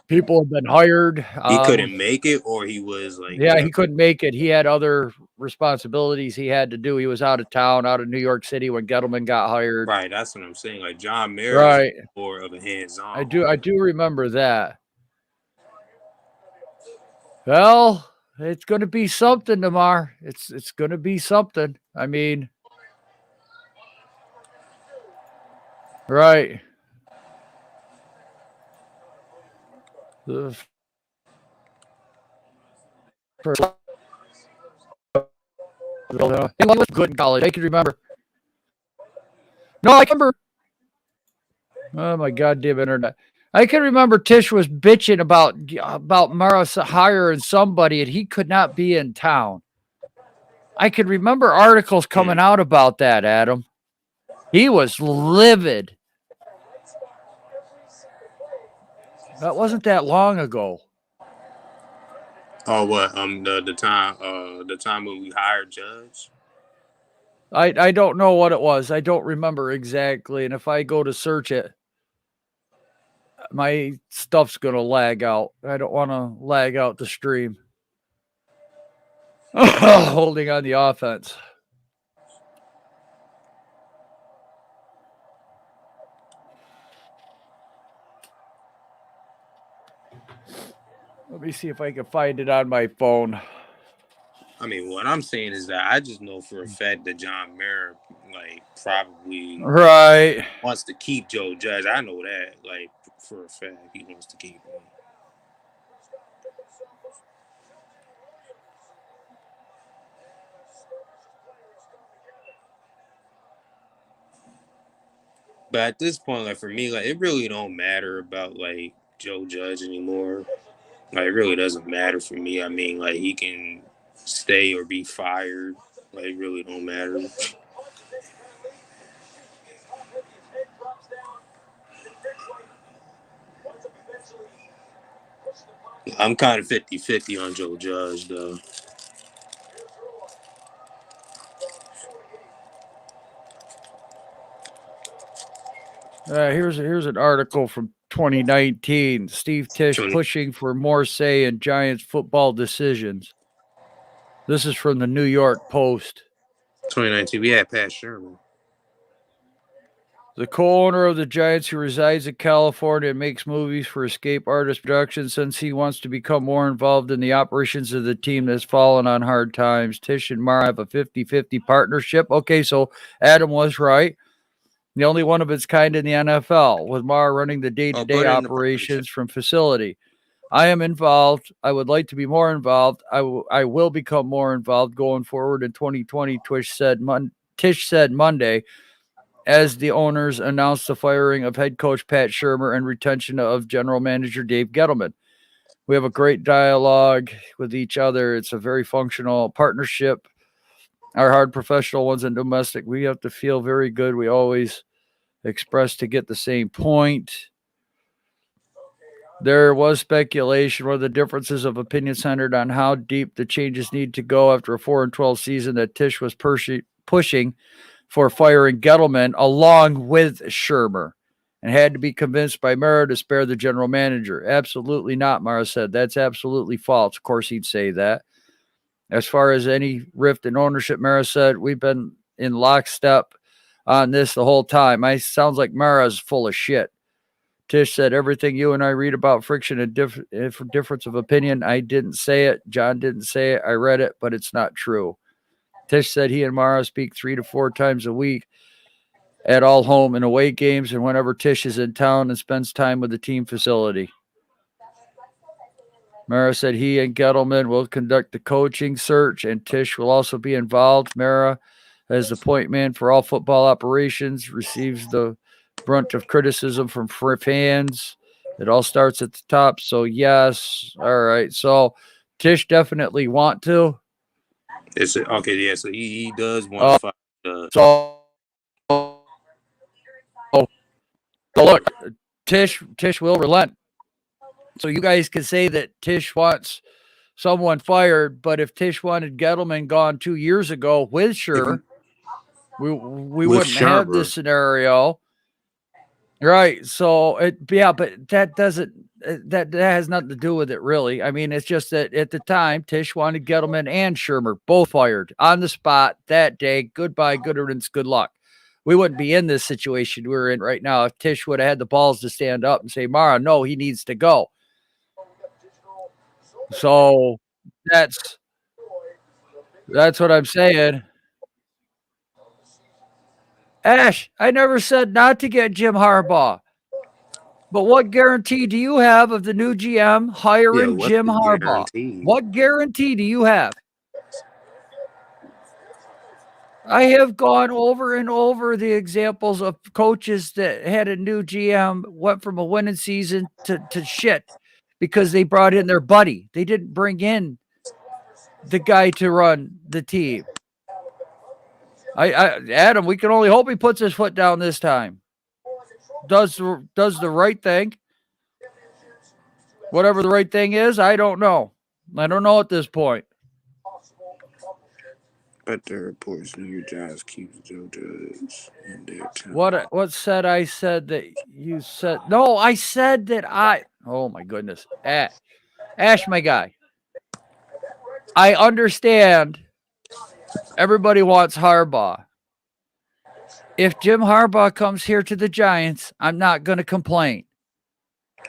Speaker 1: people have been hired.
Speaker 4: He couldn't make it, or he was like...
Speaker 1: Yeah, he couldn't make it. He had other responsibilities he had to do. He was out of town, out of New York City when Gettleman got hired.
Speaker 4: Right, that's what I'm saying. Like John Mara is more of a hands-on.
Speaker 1: I do remember that. Well, it's going to be something tomorrow. It's going to be something. I mean... Right. He was good in college. I can remember. No, I remember. Oh my goddamn internet! I can remember Tish was bitching about Mara hiring somebody, and he could not be in town. I can remember articles coming out about that, Adam. He was livid. That wasn't that long ago.
Speaker 4: Oh, what? The time when we hired Judge.
Speaker 1: I don't know what it was. I don't remember exactly. And if I go to search it, my stuff's gonna lag out. I don't want to lag out the stream. Holding on the offense. Let me see if I can find it on my phone.
Speaker 4: I mean, what I'm saying is that I just know for a fact that John Mara, like, probably wants to keep Joe Judge. I know that, like, for a fact, he wants to keep him. But at this point, like, for me, like, it really don't matter about, like, Joe Judge anymore. Like, it really doesn't matter for me. I mean, like, he can stay or be fired. Like, it really don't matter. I'm kind of 50-50 on Joe Judge, though.
Speaker 1: Here's an article from 2019. Steve Tisch pushing for more say in Giants football decisions. This is from the New York Post.
Speaker 4: 2019, we had Pat Shermer.
Speaker 1: The co-owner of the Giants, who resides in California and makes movies for Escape Artist Productions, since he wants to become more involved in the operations of the team that's fallen on hard times. Tisch and Mara have a 50-50 partnership. Okay, so Adam was right. The only one of its kind in the NFL, with Mara running the day-to-day operations from facility. I am involved. I would like to be more involved. I will become more involved going forward in 2020, Tisch said Monday, as the owners announced the firing of head coach Pat Shermer and retention of general manager Dave Gettleman. We have a great dialogue with each other. It's a very functional partnership. Our hard professional ones and domestic, we have to feel very good. We always express to get the same point. There was speculation where the differences of opinion centered on how deep the changes need to go after a 4-12 season that Tisch was pushing for firing Gettleman along with Shermer and had to be convinced by Mara to spare the general manager. Absolutely not, Mara said. That's absolutely false. Of course, he'd say that. As far as any rift in ownership, Mara said, we've been in lockstep on this the whole time. Sounds like Mara's full of shit. Tisch said, everything you and I read about friction and difference of opinion, I didn't say it. John didn't say it. I read it, but it's not true. Tisch said he and Mara speak 3 to 4 times a week at all home and away games and whenever Tisch is in town and spends time with the team facility. Mara said he and Gettleman will conduct the coaching search and Tisch will also be involved. Mara, as the point man for all football operations, receives the brunt of criticism from fans. It all starts at the top. So, yes. All right. So, Tisch definitely want to.
Speaker 4: Okay, yeah, so he does want to fight.
Speaker 1: So look, Tisch will relent. So you guys can say that Tisch wants someone fired, but if Tisch wanted Gettleman gone 2 years ago with Shermer, we wouldn't have this scenario. Right. So but that doesn't that has nothing to do with it, really. I mean, it's just that at the time, Tisch wanted Gettleman and Shermer both fired on the spot that day. Goodbye, good riddance, good luck. We wouldn't be in this situation we're in right now if Tisch would have had the balls to stand up and say, Mara, no, he needs to go. So that's what I'm saying. Ash, I never said not to get Jim Harbaugh. But what guarantee do you have of the new GM hiring Jim Harbaugh? Guarantee? What guarantee do you have? I have gone over and over the examples of coaches that had a new GM, went from a winning season to shit because they brought in their buddy. They didn't bring in the guy to run the team. Adam, we can only hope he puts his foot down this time. Does the right thing. Whatever the right thing is, I don't know. I don't know at this point.
Speaker 4: But the reports New York Giants keeps Joe Judge in their town.
Speaker 1: What said I said that you said? No, I said that oh my goodness. Ash, my guy. I understand everybody wants Harbaugh. If Jim Harbaugh comes here to the Giants, I'm not going to complain.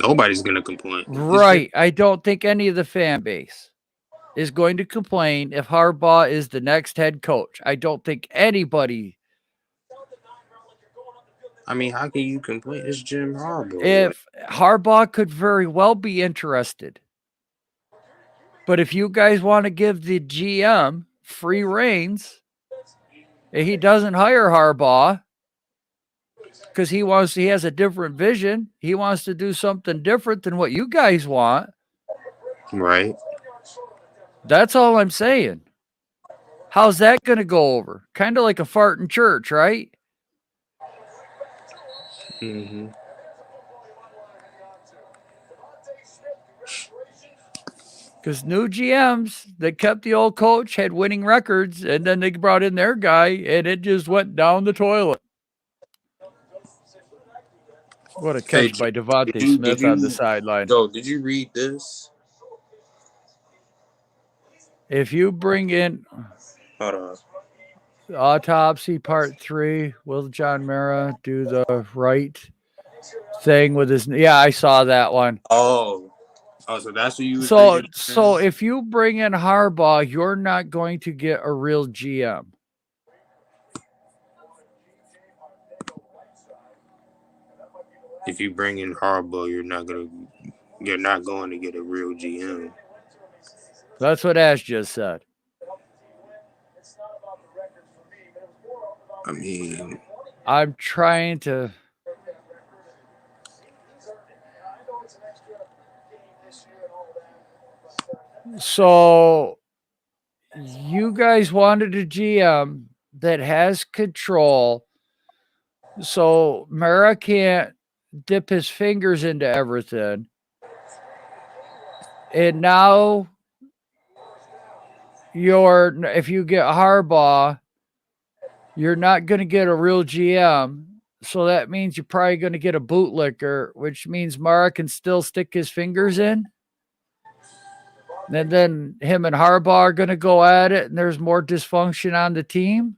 Speaker 4: Nobody's going to complain.
Speaker 1: Right. I don't think any of the fan base is going to complain if Harbaugh is the next head coach. I don't think anybody.
Speaker 4: I mean, how can you complain? It's Jim Harbaugh.
Speaker 1: If Harbaugh could very well be interested. But if you guys want to give the GM free reins, and he doesn't hire Harbaugh, because he has a different vision. He wants to do something different than what you guys want.
Speaker 4: Right.
Speaker 1: That's all I'm saying. How's that going to go over? Kind of like a fart in church, right?
Speaker 4: Mm-hmm.
Speaker 1: Because new GMs that kept the old coach had winning records, and then they brought in their guy, and it just went down the toilet. What a catch by Devontae Smith on the sideline.
Speaker 4: Joe, did you read this?
Speaker 1: If you bring in
Speaker 4: Hold on.
Speaker 1: autopsy part 3, will John Mara do the right thing with his? Yeah, I saw that one.
Speaker 4: Oh, so that's what you.
Speaker 1: So if you bring in Harbaugh, you're not going to get a real GM.
Speaker 4: If you bring in Harbaugh, you're not going to get a real GM.
Speaker 1: That's what Ash just said.
Speaker 4: I mean,
Speaker 1: I'm trying to. So you guys wanted a GM that has control, so Mara can't dip his fingers into everything. And now if you get Harbaugh, you're not going to get a real GM. So that means you're probably going to get a bootlicker, which means Mara can still stick his fingers in. And then him and Harbaugh are going to go at it, and there's more dysfunction on the team.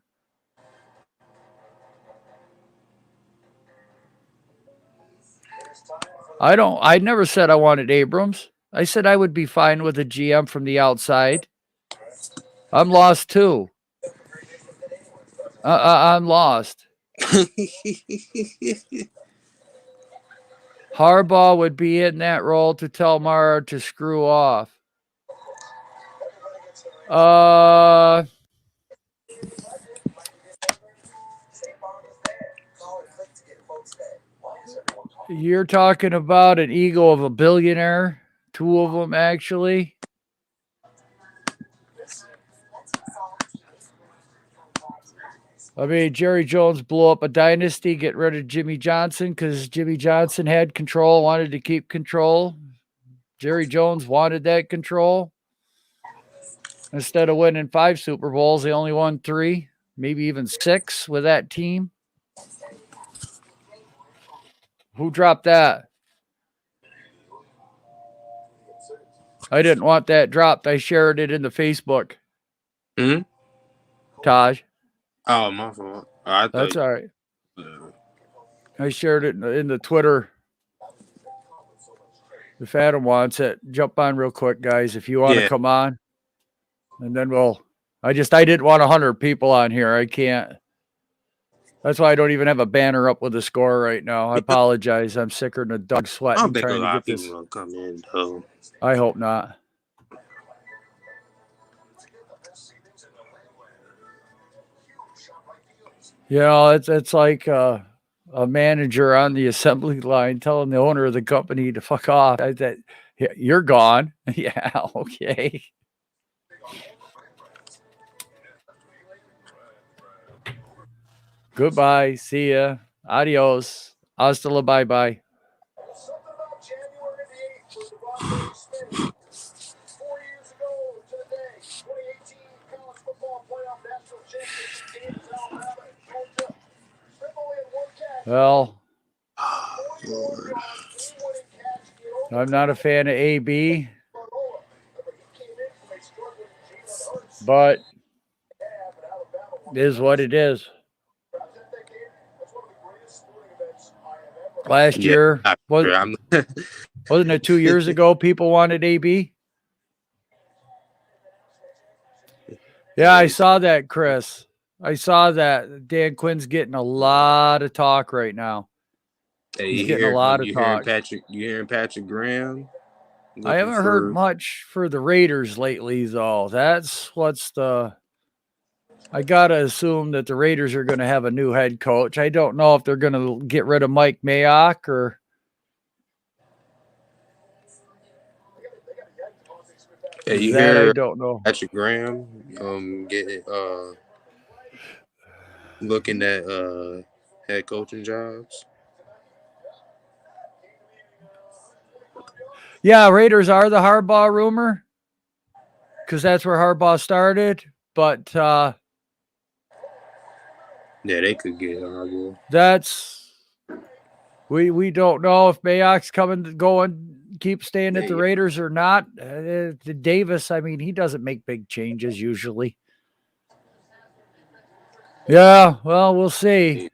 Speaker 1: I never said I wanted Abrams. I said I would be fine with a GM from the outside. I'm lost too. I'm lost. Harbaugh would be in that role to tell Mara to screw off. You're talking about an ego of a billionaire. 2 of them, actually. I mean, Jerry Jones blew up a dynasty, get rid of Jimmy Johnson because Jimmy Johnson had control, wanted to keep control. Jerry Jones wanted that control. Instead of winning 5 Super Bowls, they only won 3, maybe even 6 with that team. Who dropped that? I didn't want that dropped. I shared it in the Facebook.
Speaker 4: Hmm?
Speaker 1: Taj.
Speaker 4: Oh, my fault.
Speaker 1: That's all right. I shared it in the Twitter. If Adam wants it, jump on real quick, guys, if you want to come on. And then I didn't want 100 people on here. I can't. That's why I don't even have a banner up with the score right now. I apologize. I'm sicker than a dog sweating.
Speaker 4: I don't think a lot of people will come in, though.
Speaker 1: I hope not. You know, it's like a manager on the assembly line telling the owner of the company to fuck off. You're gone. Yeah, okay. Goodbye. See ya. Adios. Hasta la bye-bye. Well, I'm not a fan of AB, but it is what it is. Last year, wasn't it 2 years ago people wanted AB? Yeah, I saw that, Chris. I saw that. Dan Quinn's getting a lot of talk right now.
Speaker 4: Hey,
Speaker 1: he's getting a lot of talk.
Speaker 4: You hearing Patrick Graham?
Speaker 1: I haven't heard much for the Raiders lately, though. That's what's the I gotta assume that the Raiders are going to have a new head coach. I don't know if they're going to get rid of Mike Mayock or.
Speaker 4: Yeah, you
Speaker 1: that
Speaker 4: hear
Speaker 1: I don't know.
Speaker 4: Patrick Graham getting looking at head coaching jobs.
Speaker 1: Yeah, Raiders are the Harbaugh rumor because that's where Harbaugh started. But
Speaker 4: Yeah, they could get Harbaugh.
Speaker 1: that's we don't know if Mayock's keep staying at the Raiders or not. Davis, I mean, he doesn't make big changes usually. Yeah, well, we'll see.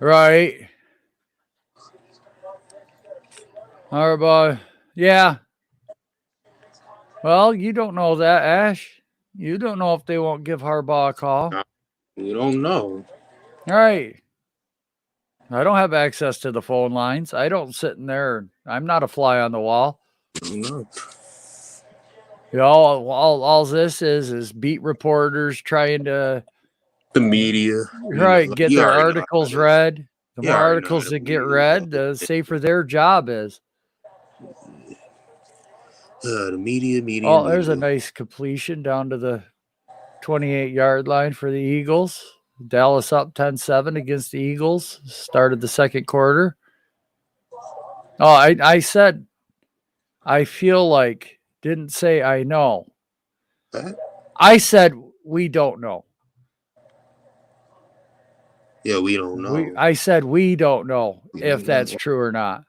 Speaker 1: Right. Harbaugh. Yeah. Well, you don't know that, Ash. You don't know if they won't give Harbaugh a call.
Speaker 4: You don't know.
Speaker 1: All right. I don't have access to the phone lines. I don't sit in there. I'm not a fly on the wall.
Speaker 4: No.
Speaker 1: You know, all this is beat reporters trying to
Speaker 4: The media,
Speaker 1: right, get their articles read. The more articles that get read, the safer their job is.
Speaker 4: The media.
Speaker 1: Oh, there's a nice completion down to the 28-yard line for the Eagles. Dallas up 10-7 against the Eagles. Started the second quarter. Oh, I said, I feel like, didn't say I know. I said we don't know.
Speaker 4: Yeah, we don't know.
Speaker 1: I said we don't know if that's true or not.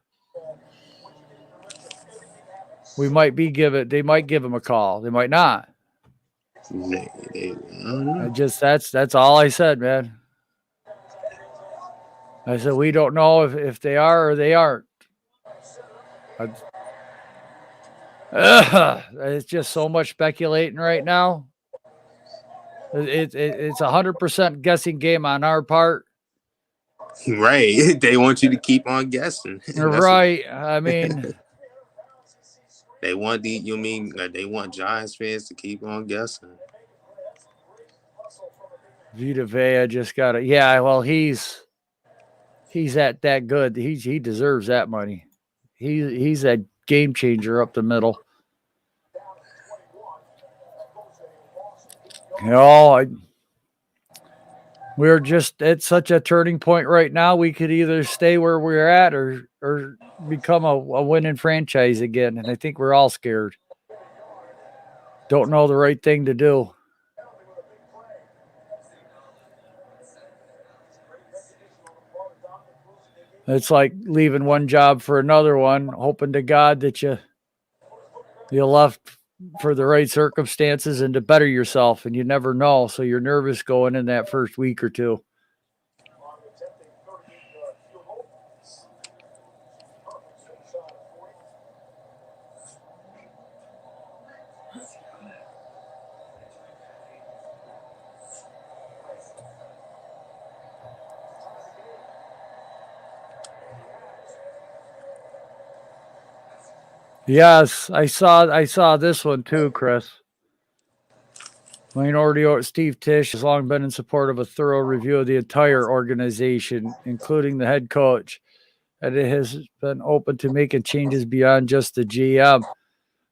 Speaker 1: They might give him a call. They might not. That's all I said, man. I said we don't know if they are or they aren't. It's just so much speculating right now. It's 100% guessing game on our part.
Speaker 4: Right. They want you to keep on guessing.
Speaker 1: Right. I mean,
Speaker 4: they want they want Giants fans to keep on guessing.
Speaker 1: Vita Vea just got it. Yeah, well, he's that good. He deserves that money. He's a game changer up the middle. You know, we're just at such a turning point right now. We could either stay where we're at or become a winning franchise again. And I think we're all scared. Don't know the right thing to do. It's like leaving one job for another one, hoping to God that you left for the right circumstances and to better yourself, and you never know. So you're nervous going in that first week or two. Yes, I saw this one too, Chris. Minority Steve Tisch has long been in support of a thorough review of the entire organization, including the head coach, and it has been open to making changes beyond just the GM.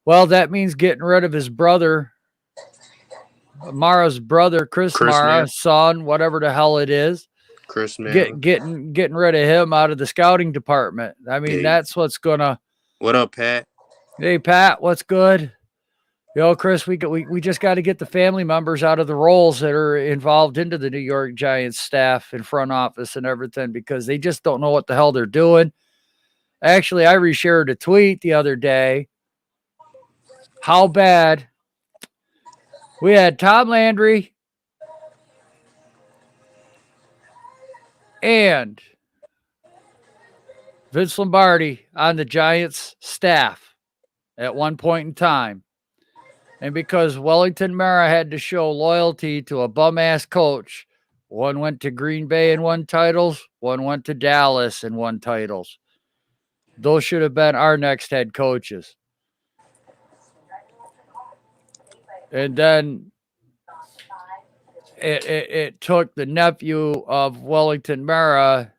Speaker 1: Well, that means getting rid of his brother, Mara's brother, Chris Mara, son, whatever the hell it is.
Speaker 4: Chris Mara.
Speaker 1: Getting rid of him out of the scouting department. I mean, that's what's gonna.
Speaker 4: What up, Pat?
Speaker 1: Hey, Pat, what's good? Yo, Chris, we just got to get the family members out of the roles that are involved into the New York Giants staff and front office and everything, because they just don't know what the hell they're doing. Actually, I reshared a tweet the other day. How bad we had Tom Landry and Vince Lombardi on the Giants staff at one point in time. And because Wellington Mara had to show loyalty to a bum-ass coach, one went to Green Bay and won titles, one went to Dallas and won titles. Those should have been our next head coaches. And then it took the nephew of Wellington Mara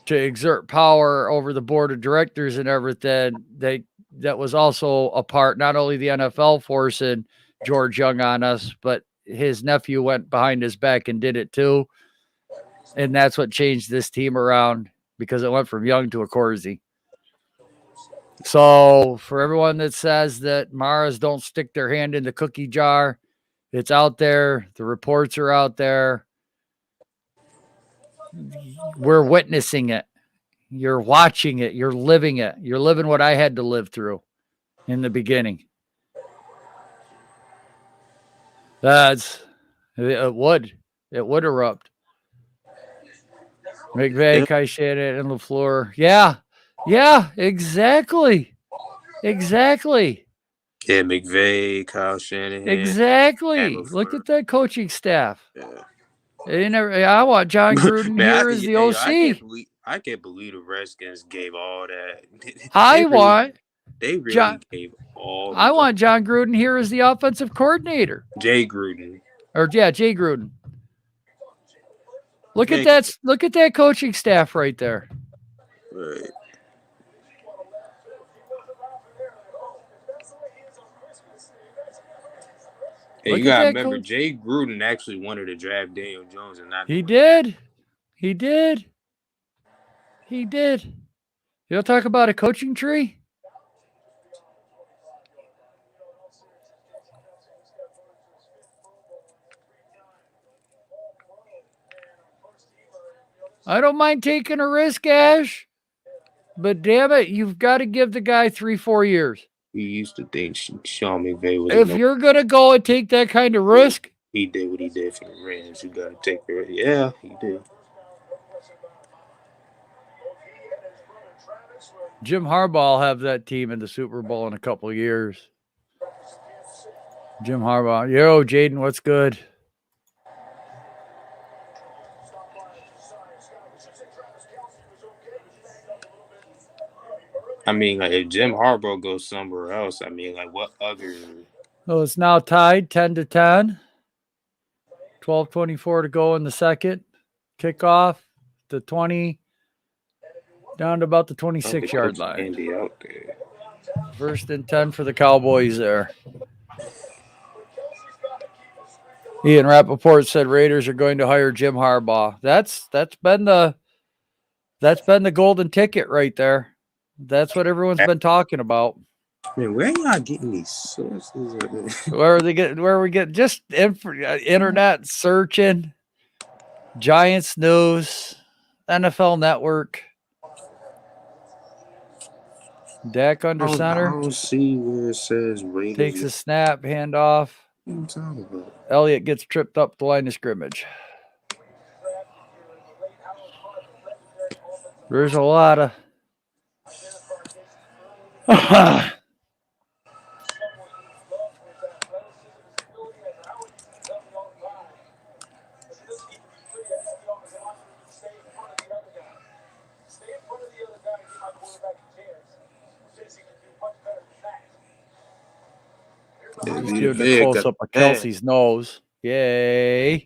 Speaker 1: to exert power over the board of directors and everything. That was also a part, not only the NFL forcing George Young on us, but his nephew went behind his back and did it too. And that's what changed this team around, because it went from Young to Accorsi. So for everyone that says that Maras don't stick their hand in the cookie jar, it's out there. The reports are out there. We're witnessing it. You're watching it. You're living it. You're living what I had to live through in the beginning. It would erupt. McVay, Kai Shannon, and LaFleur. Yeah, exactly.
Speaker 4: Yeah, McVay, Kyle Shanahan.
Speaker 1: Exactly. Look at that coaching staff.
Speaker 4: Yeah.
Speaker 1: I want John Gruden here as the OC.
Speaker 4: I can't believe the Redskins gave all that.
Speaker 1: I want
Speaker 4: John
Speaker 1: Gruden here as the offensive coordinator.
Speaker 4: Jay Gruden.
Speaker 1: Jay Gruden. Look at that coaching staff right there.
Speaker 4: Right. Hey, you gotta remember, Jay Gruden actually wanted to draft Daniel Jones, and not.
Speaker 1: He did. You'll talk about a coaching tree? I don't mind taking a risk, Ash. But damn it, you've got to give the guy 3-4 years.
Speaker 4: We used to think Sean McVay was.
Speaker 1: If you're going to go and take that kind of risk.
Speaker 4: He did what he did for the Rams. You got to take the risk. Yeah, he did.
Speaker 1: Jim Harbaugh will have that team in the Super Bowl in a couple of years. Jim Harbaugh. Yo, Jaden, what's good?
Speaker 4: I mean, like, if Jim Harbaugh goes somewhere else, I mean, like, what other...
Speaker 1: Oh, it's now tied 10-10. 12:24 to go in the second. Kickoff, the 20, down to about the 26-yard line.
Speaker 4: Andy out there.
Speaker 1: 1st and 10 for the Cowboys there. Ian Rappaport said Raiders are going to hire Jim Harbaugh. That's been the golden ticket right there. That's what everyone's been talking about.
Speaker 4: Man, where y'all getting these sources?
Speaker 1: Where we get just internet searching, Giants news, NFL Network. Dak under center.
Speaker 4: I don't see where it says Raiders.
Speaker 1: Takes a snap, handoff.
Speaker 4: What are you talking about?
Speaker 1: Elliott gets tripped up the line of scrimmage. There's a lot of Just give a close up of Kelsey's nose. Yay.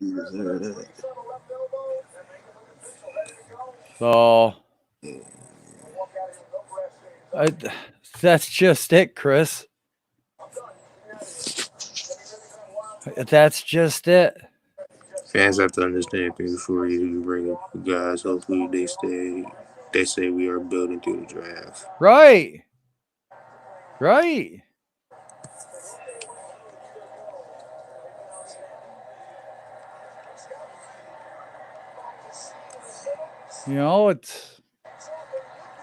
Speaker 1: So that's just it, Chris. That's just it.
Speaker 4: Fans have to understand before you bring up the guys. Hopefully they say we are building through the draft.
Speaker 1: Right. You know, it's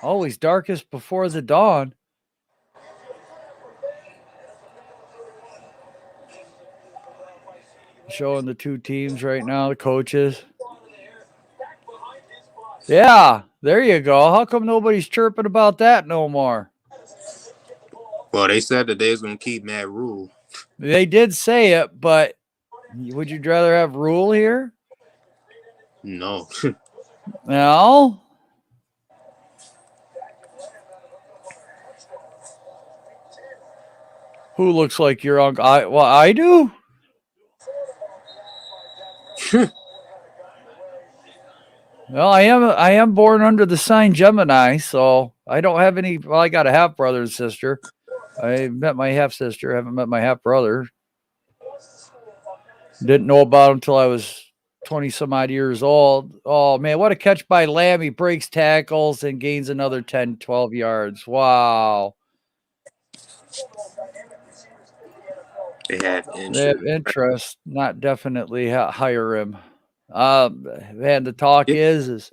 Speaker 1: always darkest before the dawn. Showing the two teams right now, the coaches. Yeah, there you go. How come nobody's chirping about that no more?
Speaker 4: Well, they said that they was going to keep Matt Rule.
Speaker 1: They did say it, but would you rather have Rule here?
Speaker 4: No.
Speaker 1: No? Who looks like your uncle? I do. Well, I am born under the sign Gemini, so I don't have any. Well, I got a half brother and sister. I met my half sister. Haven't met my half brother. Didn't know about him until I was 20 some odd years old. Oh man, what a catch by Lamb. He breaks tackles and gains another 10, 12 yards. Wow.
Speaker 4: They have
Speaker 1: interest. Not definitely hire him. Man, the talk is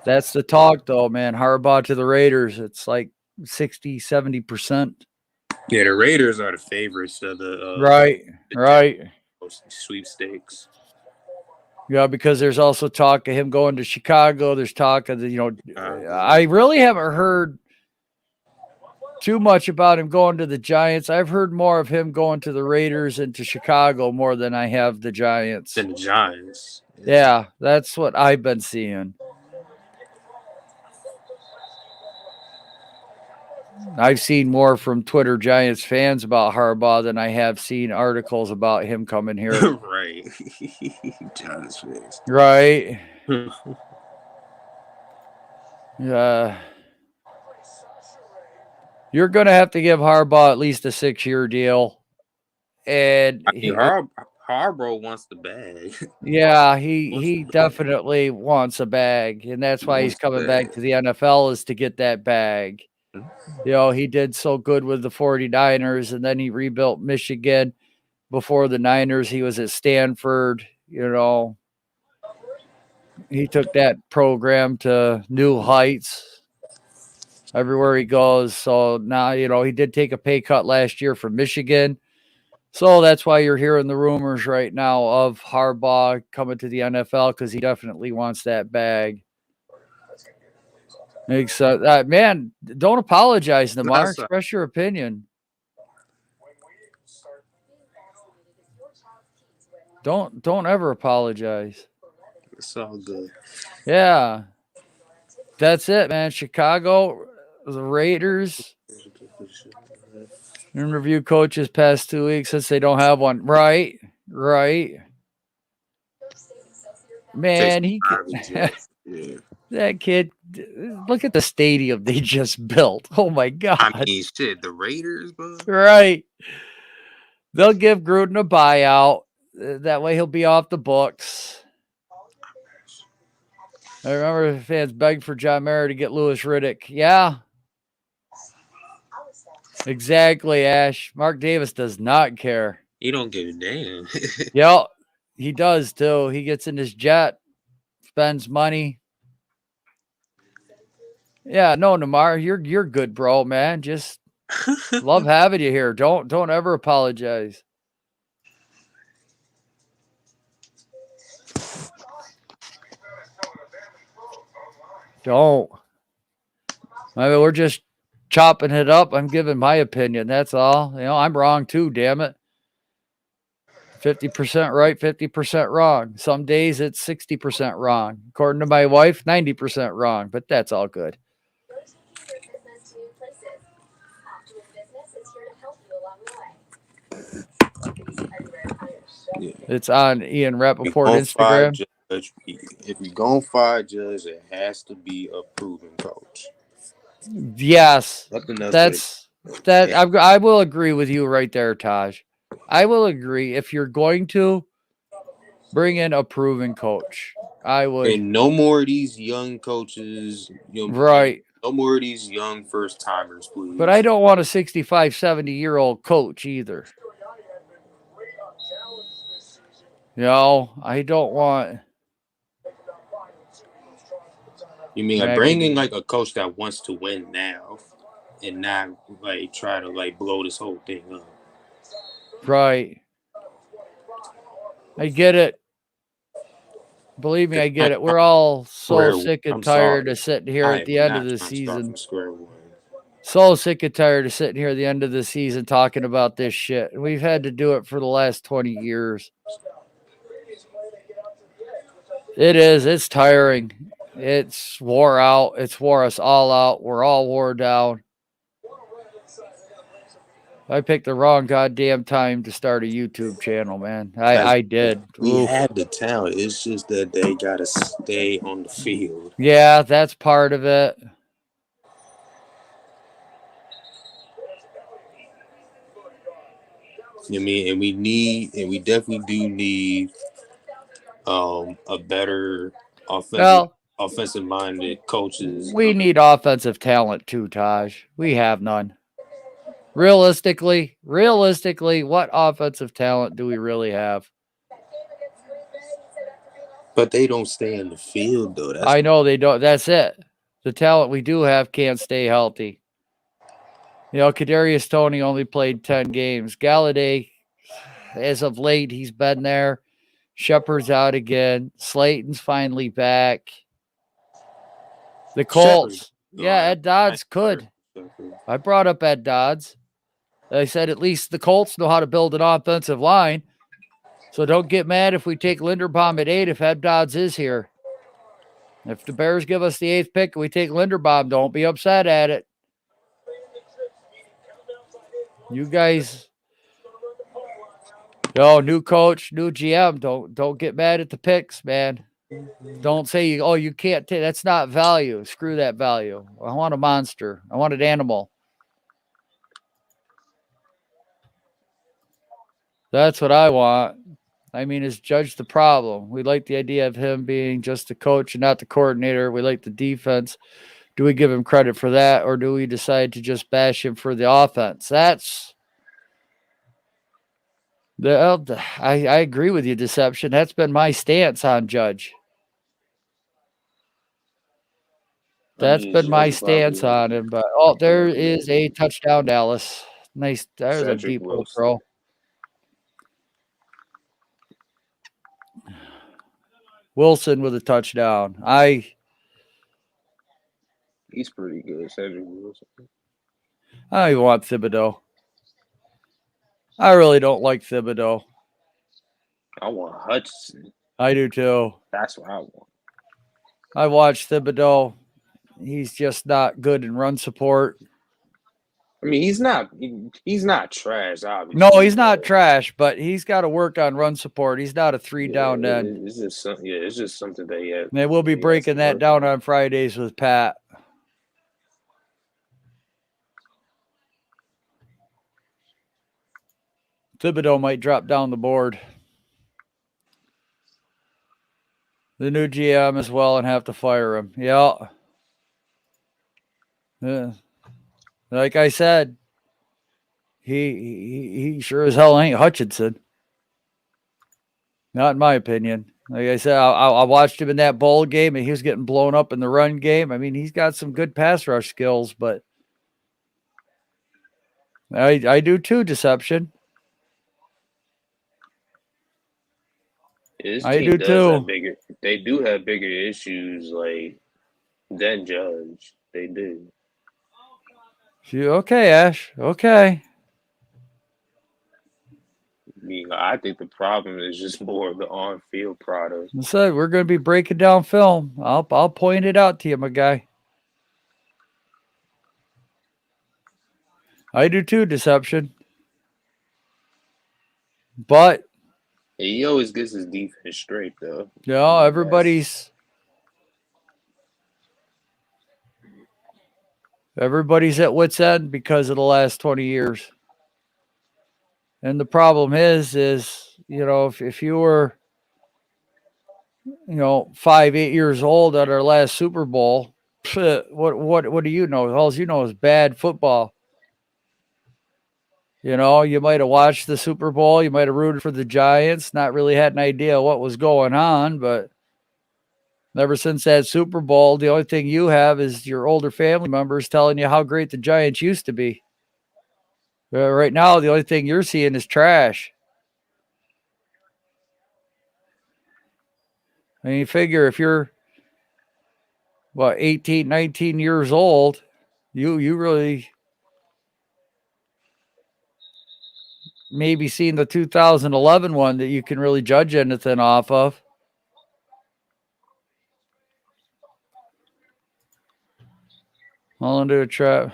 Speaker 1: that's the talk though, man. Harbaugh to the Raiders. It's like 60, 70%.
Speaker 4: Yeah, the Raiders are the favorites of the
Speaker 1: right.
Speaker 4: Sweepstakes.
Speaker 1: Yeah, because there's also talk of him going to Chicago. There's talk of I really haven't heard too much about him going to the Giants. I've heard more of him going to the Raiders and to Chicago more than I have the Giants.
Speaker 4: Than the Giants.
Speaker 1: Yeah, that's what I've been seeing. I've seen more from Twitter Giants fans about Harbaugh than I have seen articles about him coming here.
Speaker 4: Right. Giants fans.
Speaker 1: Right. Yeah. You're going to have to give Harbaugh at least a 6-year deal. And
Speaker 4: Harbaugh wants the bag.
Speaker 1: Yeah, he definitely wants a bag. And that's why he's coming back to the NFL, is to get that bag. He did so good with the 49ers, and then he rebuilt Michigan. Before the Niners, he was at Stanford. He took that program to new heights everywhere he goes. So now, he did take a pay cut last year from Michigan. So that's why you're hearing the rumors right now of Harbaugh coming to the NFL, because he definitely wants that bag. Makes man, don't apologize, Namar. Express your opinion. Don't ever apologize.
Speaker 4: It's all good.
Speaker 1: Yeah. That's it, man. Chicago, the Raiders. Interview coaches past 2 weeks since they don't have one. Right. Man, that kid, look at the stadium they just built. Oh my God.
Speaker 4: I mean, shit, the Raiders, bro.
Speaker 1: Right. They'll give Gruden a buyout. That way he'll be off the books. I remember the fans begged for John Mara to get Louis Riddick. Yeah. Exactly, Ash. Mark Davis does not care.
Speaker 4: He don't give a damn.
Speaker 1: Yep. He does too. He gets in his jet, spends money. Yeah, no, Namar, you're good, bro, man. Just love having you here. Don't ever apologize. Don't. I mean, we're just chopping it up. I'm giving my opinion. That's all. I'm wrong too, damn it. 50% right, 50% wrong. Some days it's 60% wrong. According to my wife, 90% wrong, but that's all good. Yeah. It's on Ian Rappaport Instagram.
Speaker 4: If you're going to fire a judge, it has to be a proven coach.
Speaker 1: Yes. I will agree with you right there, Taj. I will agree. If you're going to bring in a proven coach, I would.
Speaker 4: And no more of these young coaches.
Speaker 1: Right.
Speaker 4: No more of these young first timers, please.
Speaker 1: But I don't want a 65, 70-year-old coach either. I don't want.
Speaker 4: You mean like bringing like a coach that wants to win now and not like try to like blow this whole thing up?
Speaker 1: Right. I get it. Believe me, I get it. We're all so sick and tired of sitting here at the end of the season. So sick and tired of sitting here at the end of the season talking about this shit. And we've had to do it for the last 20 years. It is. It's tiring. It's wore out. It's wore us all out. We're all wore down. I picked the wrong goddamn time to start a YouTube channel, man. I did.
Speaker 4: We
Speaker 1: Oof.
Speaker 4: have the talent. It's just that they gotta stay on the field.
Speaker 1: Yeah, that's part of it.
Speaker 4: You know what I mean? And we definitely do need a better offensive minded coaches.
Speaker 1: We need offensive talent too, Taj. We have none. Realistically, what offensive talent do we really have?
Speaker 4: But they don't stay in the field though.
Speaker 1: I know they don't. That's it. The talent we do have can't stay healthy. You know, Kadarius Toney only played 10 games. Galladay, as of late, he's been there. Shepard's out again. Slayton's finally back. The Colts. Yeah, Ed Dodds could. I brought up Ed Dodds. I said at least the Colts know how to build an offensive line. So don't get mad if we take Linderbaum at 8 if Ed Dodds is here. If the Bears give us the 8th pick and we take Linderbaum, don't be upset at it. You guys, new coach, new GM. Don't get mad at the picks, man. Don't say you can't take. That's not value. Screw that value. I want a monster. I want an animal. That's what I want. I mean, is Judge the problem? We like the idea of him being just the coach and not the coordinator. We like the defense. Do we give him credit for that, or do we decide to just bash him for the offense? I agree with you, Deception. That's been my stance on Judge. That's been my stance on him. But there is a touchdown, Dallas. Nice. There's a deep throw. Wilson with a touchdown.
Speaker 5: He's pretty good, Cedric Wilson.
Speaker 1: I want Thibodeau. I really don't like Thibodeau.
Speaker 5: I want Hutchinson.
Speaker 1: I do too.
Speaker 5: That's what I want.
Speaker 1: I watched Thibodeau. He's just not good in run support.
Speaker 5: I mean, he's not trash, obviously.
Speaker 1: No, he's not trash, but he's got to work on run support. He's not a 3-down end.
Speaker 5: It's just something that he has.
Speaker 1: And we'll be breaking that down on Fridays with Pat. Thibodeau might drop down the board. The new GM as well and have to fire him. Yeah. Like I said, he sure as hell ain't Hutchinson. Not in my opinion. Like I said, I watched him in that bowl game, and he was getting blown up in the run game. I mean, he's got some good pass rush skills, but I do too, Deception. I do too.
Speaker 5: They do have bigger issues than Judge. They do.
Speaker 1: Okay, Ash. Okay.
Speaker 5: I think the problem is just more of the on-field product.
Speaker 1: I said we're going to be breaking down film. I'll point it out to you, my guy. I do too, Deception. But
Speaker 5: he always gets his defense straight, though.
Speaker 1: Yeah, everybody's at wit's end because of the last 20 years. And the problem is if you were 5, 8 years old at our last Super Bowl, what do you know? All you know is bad football. You might have watched the Super Bowl, you might have rooted for the Giants, not really had an idea what was going on, but ever since that Super Bowl, the only thing you have is your older family members telling you how great the Giants used to be. Right now, the only thing you're seeing is trash. I mean, you figure if you're 18, 19 years old, you really maybe seen the 2011 one that you can really judge anything off of. All into a trap.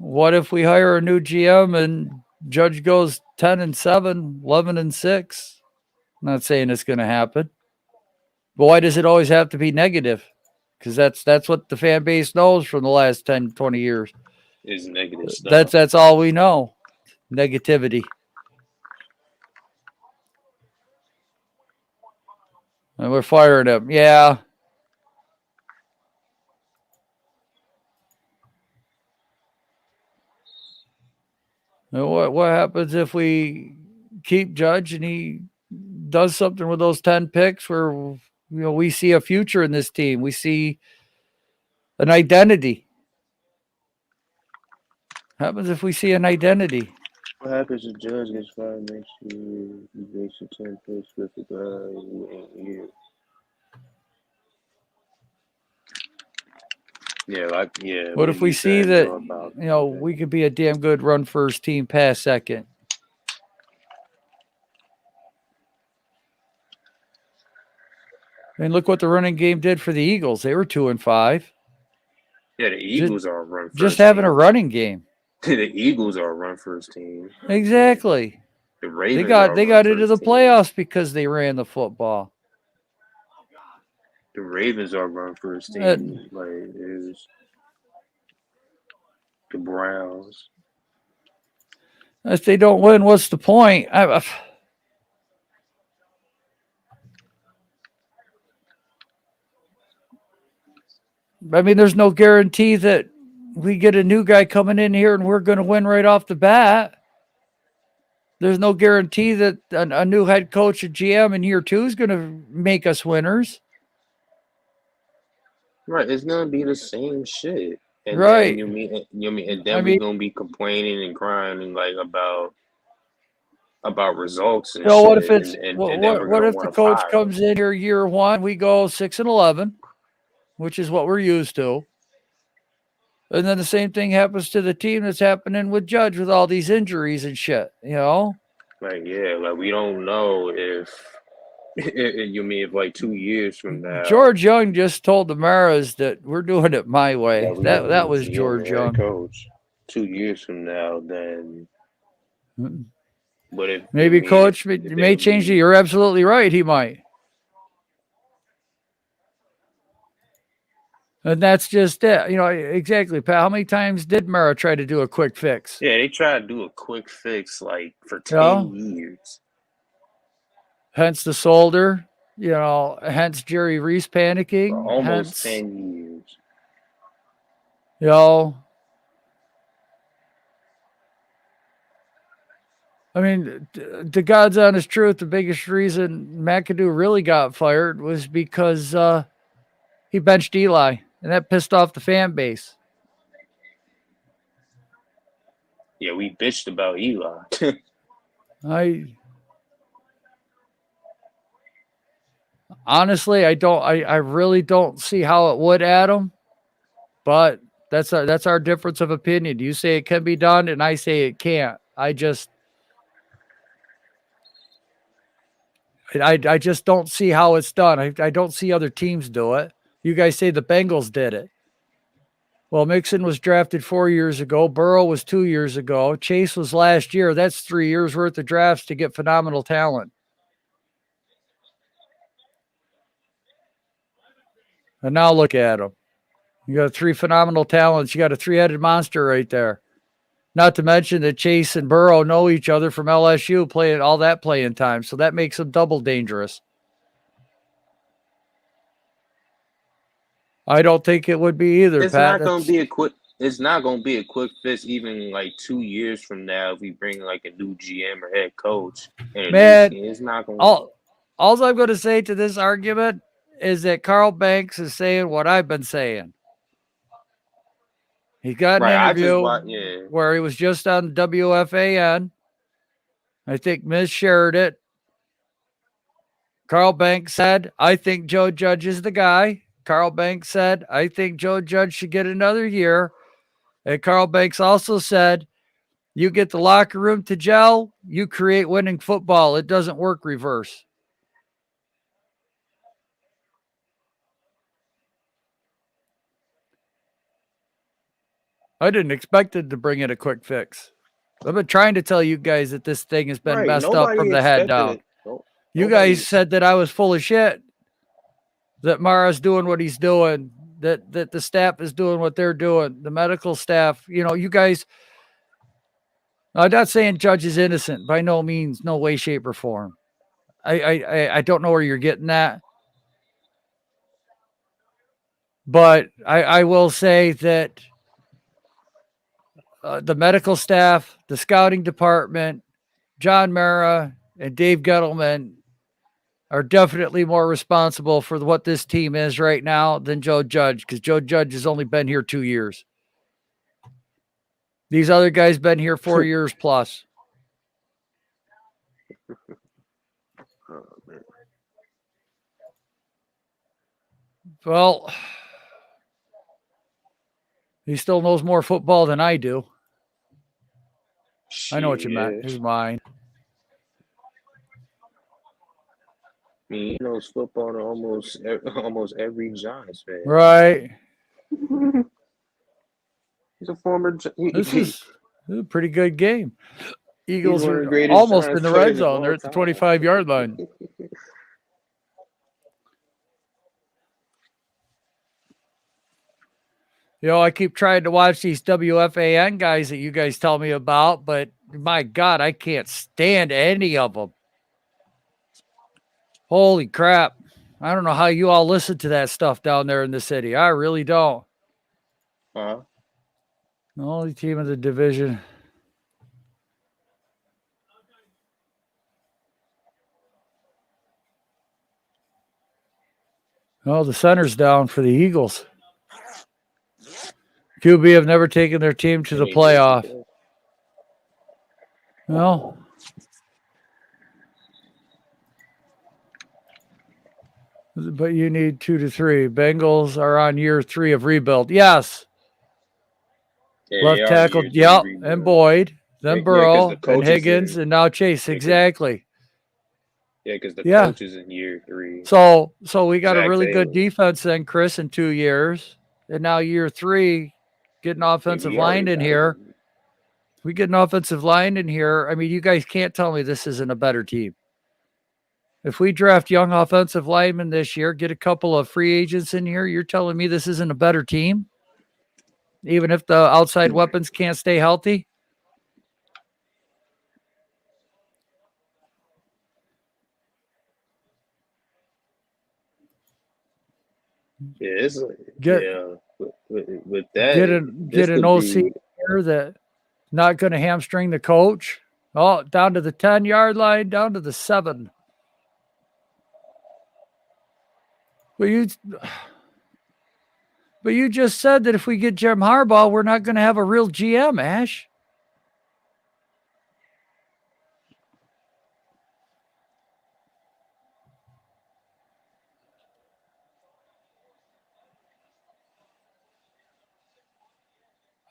Speaker 1: what if we hire a new GM and Judge goes 10-7, 11-6? I'm not saying it's going to happen. But why does it always have to be negative? Because that's what the fan base knows from the last 10, 20 years.
Speaker 5: It's negative stuff.
Speaker 1: That's all we know. Negativity. And we're firing him. Yeah. And what happens if we keep Judge and he does something with those 10 picks where we see a future in this team? We see an identity. What happens if we see an identity?
Speaker 5: What happens if Judge gets fired next year? You waste your 10 picks with the guy who ain't here. Yeah.
Speaker 1: What if we see that, we could be a damn good run first team, pass second? And look what the running game did for the Eagles. They were 2-5.
Speaker 5: Yeah, the Eagles are a run first
Speaker 1: just having
Speaker 5: team.
Speaker 1: a running game.
Speaker 5: The Eagles are a run first team.
Speaker 1: Exactly.
Speaker 5: The Ravens
Speaker 1: they got into the playoffs because they ran the football.
Speaker 5: The Ravens are a run first team. Is the Browns.
Speaker 1: If they don't win, what's the point? I mean, there's no guarantee that we get a new guy coming in here and we're going to win right off the bat. There's no guarantee that a new head coach or GM in year 2 is going to make us winners.
Speaker 5: Right, it's going to be the same shit. And
Speaker 1: right.
Speaker 5: Then we're going to be complaining and crying and about results and shit.
Speaker 1: What if it's
Speaker 5: what
Speaker 1: if the coach comes in here year 1, we go 6-11, which is what we're used to. And then the same thing happens to the team that's happening with Judge with all these injuries and shit,
Speaker 5: we don't know if if 2 years from now.
Speaker 1: George Young just told the Maras that we're doing it my way. That was George Young.
Speaker 5: Coach. 2 years from now, then. But if
Speaker 1: maybe coach may change it. You're absolutely right. He might. And that's just it. Exactly, pal. How many times did Mara try to do a quick fix?
Speaker 5: Yeah, they tried to do a quick fix for 10 years.
Speaker 1: Hence the Solder, hence Jerry Reese panicking.
Speaker 5: For almost 10 years.
Speaker 1: I mean, the God's honest truth, the biggest reason McAdoo really got fired was because he benched Eli. And that pissed off the fan base.
Speaker 5: Yeah, we bitched about Eli.
Speaker 1: Honestly, I really don't see how it would, Adam. But that's our difference of opinion. You say it can be done, and I say it can't. I just don't see how it's done. I don't see other teams do it. You guys say the Bengals did it. Well, Mixon was drafted 4 years ago. Burrow was 2 years ago. Chase was last year. That's 3 years worth of drafts to get phenomenal talent. And now look at them. You got 3 phenomenal talents. You got a 3-headed monster right there. Not to mention that Chase and Burrow know each other from LSU, playing all that playing time. So that makes them double dangerous. I don't think it would be either,
Speaker 5: It's
Speaker 1: Pat.
Speaker 5: Not going to be a quick. It's not going to be a quick fix even 2 years from now if we bring a new GM or head coach.
Speaker 1: Man,
Speaker 5: it's not going.
Speaker 1: All I'm going to say to this argument is that Carl Banks is saying what I've been saying. He got an interview where he was just on WFAN. I think Miz shared it. Carl Banks said, "I think Joe Judge is the guy." Carl Banks said, "I think Joe Judge should get another year." And Carl Banks also said, "You get the locker room to gel, you create winning football. It doesn't work reverse." I didn't expect it to bring in a quick fix. I've been trying to tell you guys that this thing has been messed up from the head down. You guys said that I was full of shit, that Mara's doing what he's doing, that the staff is doing what they're doing, the medical staff. You guys, I'm not saying Judge is innocent, by no means, no way, shape, or form. I don't know where you're getting that. But I will say that the medical staff, the scouting department, John Mara and Dave Gettleman are definitely more responsible for what this team is right now than Joe Judge, because Joe Judge has only been here 2 years. These other guys been here 4 years plus. Well, he still knows more football than I do. I know what you meant. It's mine.
Speaker 5: I mean, he knows football to almost every Giants fan.
Speaker 1: Right.
Speaker 5: He's a former.
Speaker 1: This is a pretty good game. Eagles are almost in the red zone. They're at the 25-yard line. I keep trying to watch these WFAN guys that you guys tell me about, but my God, I can't stand any of them. Holy crap. I don't know how you all listen to that stuff down there in the city. I really don't. The only team in the division. Oh, the center's down for the Eagles. QB have never taken their team to the playoff. Well, but you need 2 to 3. Bengals are on year 3 of rebuild. Yes. Left tackle, and Boyd, then Burrow, and Higgins, and now Chase. Exactly.
Speaker 5: Yeah, because the coach is in year 3.
Speaker 1: So we got a really good defense then, Chris, in 2 years. And now year 3, getting offensive line in here. We get an offensive line in here. I mean, you guys can't tell me this isn't a better team. If we draft young offensive linemen this year, get a couple of free agents in here, you're telling me this isn't a better team? Even if the outside weapons can't stay healthy?
Speaker 5: With that,
Speaker 1: get an OC here that not going to hamstring the coach. Oh, down to the 10-yard line, down to the 7. But you just said that if we get Jim Harbaugh, we're not going to have a real GM, Ash.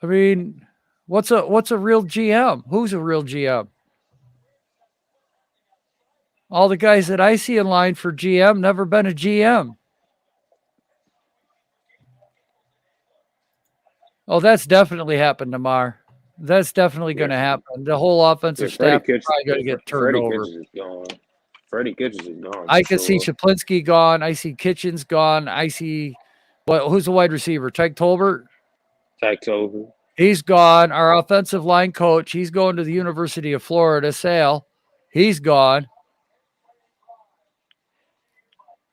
Speaker 1: I mean, what's a real GM? Who's a real GM? All the guys that I see in line for GM never been a GM. Oh, that's definitely happened, Namar. That's definitely going to happen. The whole offensive staff is probably going to get turned over.
Speaker 5: Freddie Kitchens is gone.
Speaker 1: I can see Shaplinski gone. I see Kitchens gone. I see who's the wide receiver? Tyke Tolbert?
Speaker 5: Tyke Tolbert.
Speaker 1: He's gone. Our offensive line coach, he's going to the University of Florida, Sale. He's gone.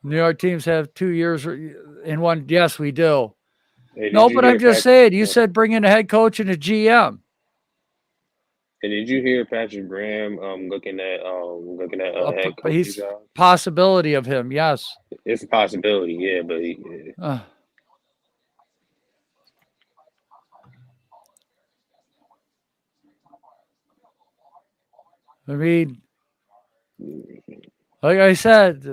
Speaker 1: New York teams have 2 years in one. Yes, we do.
Speaker 5: Hey,
Speaker 1: no, but I'm just saying, you said bring in a head coach and a GM.
Speaker 5: And did you hear Patrick Graham looking at head coach job?
Speaker 1: Possibility of him, yes.
Speaker 5: It's a possibility, yeah, but
Speaker 1: I mean, like I said,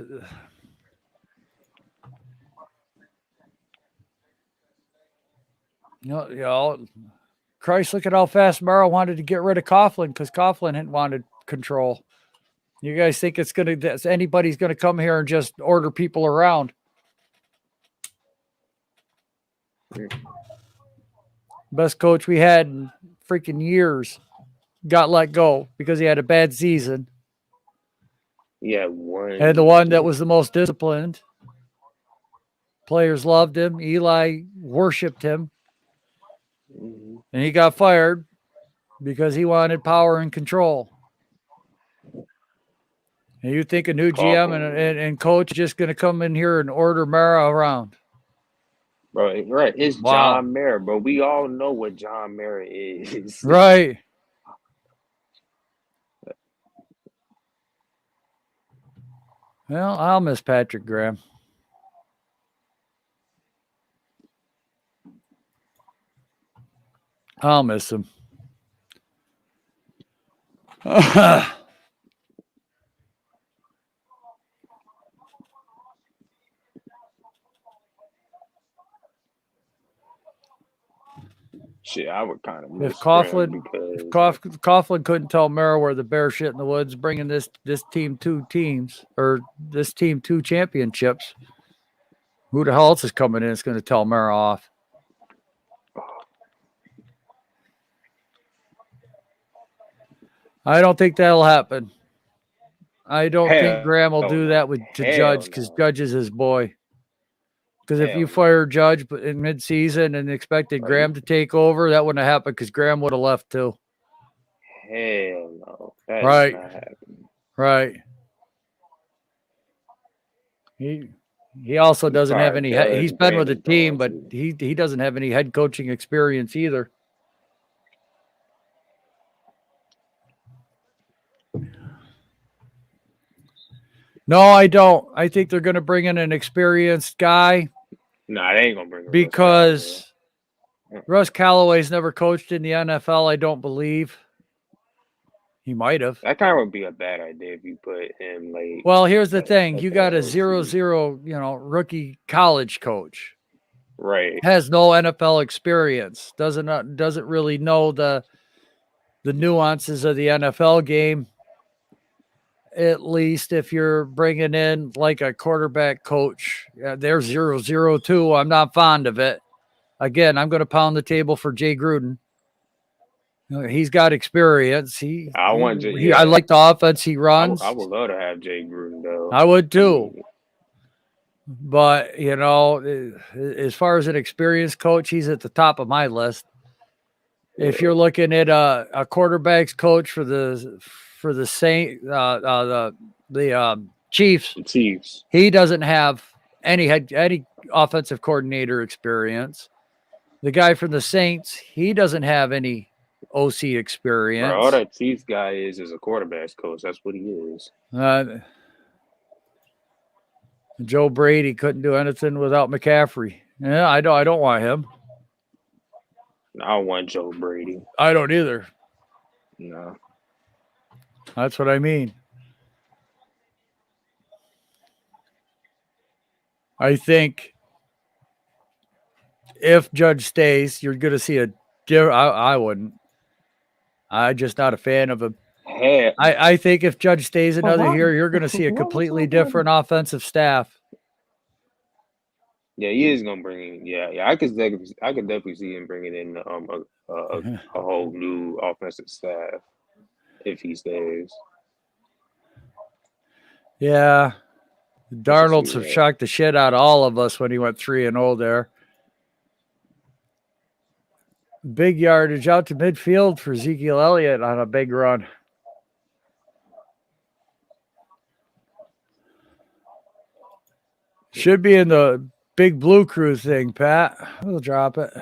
Speaker 1: Christ, look at how fast Morrow wanted to get rid of Coughlin because Coughlin hadn't wanted control. You guys think anybody's going to come here and just order people around? Best coach we had in freaking years got let go because he had a bad season.
Speaker 5: Yeah, one.
Speaker 1: And the one that was the most disciplined. Players loved him. Eli worshipped him.
Speaker 5: Mm-hmm.
Speaker 1: And he got fired because he wanted power and control. And you think a new GM and coach just going to come in here and order Mara around?
Speaker 5: Bro, right. It's
Speaker 1: Wow.
Speaker 5: John Mara, bro. We all know what John Mara is.
Speaker 1: Right. Well, I'll miss Patrick Graham. I'll miss him.
Speaker 5: Shit, I would kind of miss
Speaker 1: If Coughlin,
Speaker 5: because
Speaker 1: Coughlin couldn't tell Mara where the bear shit in the woods, bringing this team 2 teams or this team 2 championships, who the hell else is coming in? It's going to tell Mara off. I don't think that'll happen. I don't think Graham will do that to Judge because Judge is his boy. Because if you fire Judge in midseason and expected Graham to take over, that wouldn't have happened because Graham would have left too.
Speaker 5: Hell no. That's
Speaker 1: Right.
Speaker 5: not happening.
Speaker 1: Right. He also doesn't have any. He's been with the team, but he doesn't have any head coaching experience either. No, I don't. I think they're going to bring in an experienced guy.
Speaker 5: No, they ain't gonna bring him
Speaker 1: because Russ Callaway's never coached in the NFL. I don't believe he might have.
Speaker 5: That kind of would be a bad idea if you put him like.
Speaker 1: Well, here's the thing: you got a 0-0, rookie college coach,
Speaker 5: right?
Speaker 1: Has no NFL experience. Doesn't really know the nuances of the NFL game. At least if you're bringing in like a quarterback coach, they're 0-0 too. I'm not fond of it. Again, I'm going to pound the table for Jay Gruden. He's got experience. I like the offense he runs.
Speaker 5: I would love to have Jay Gruden though.
Speaker 1: I would too. But as far as an experienced coach, he's at the top of my list. If you're looking at a quarterback's coach for the Chiefs, he doesn't have any offensive coordinator experience. The guy from the Saints, he doesn't have any OC experience.
Speaker 5: Bro, all that Chiefs guy is a quarterback's coach. That's what he is.
Speaker 1: Joe Brady couldn't do anything without McCaffrey. Yeah, I don't want him.
Speaker 5: I don't want Joe Brady.
Speaker 1: I don't either.
Speaker 5: No.
Speaker 1: That's what I mean. I think if Judge stays, you're going to see I wouldn't. I'm just not a fan of him.
Speaker 5: Hey.
Speaker 1: I think if Judge stays another year, you're going to see a completely different offensive staff.
Speaker 5: Yeah, he is gonna bring in. Yeah. I could definitely see him bringing in a whole new offensive staff if he stays.
Speaker 1: Yeah, Darnold's have shocked the shit out of all of us when he went 3-0 there. Big yardage out to midfield for Ezekiel Elliott on a big run. Should be in the Big Blue Crew thing, Pat. We'll drop it.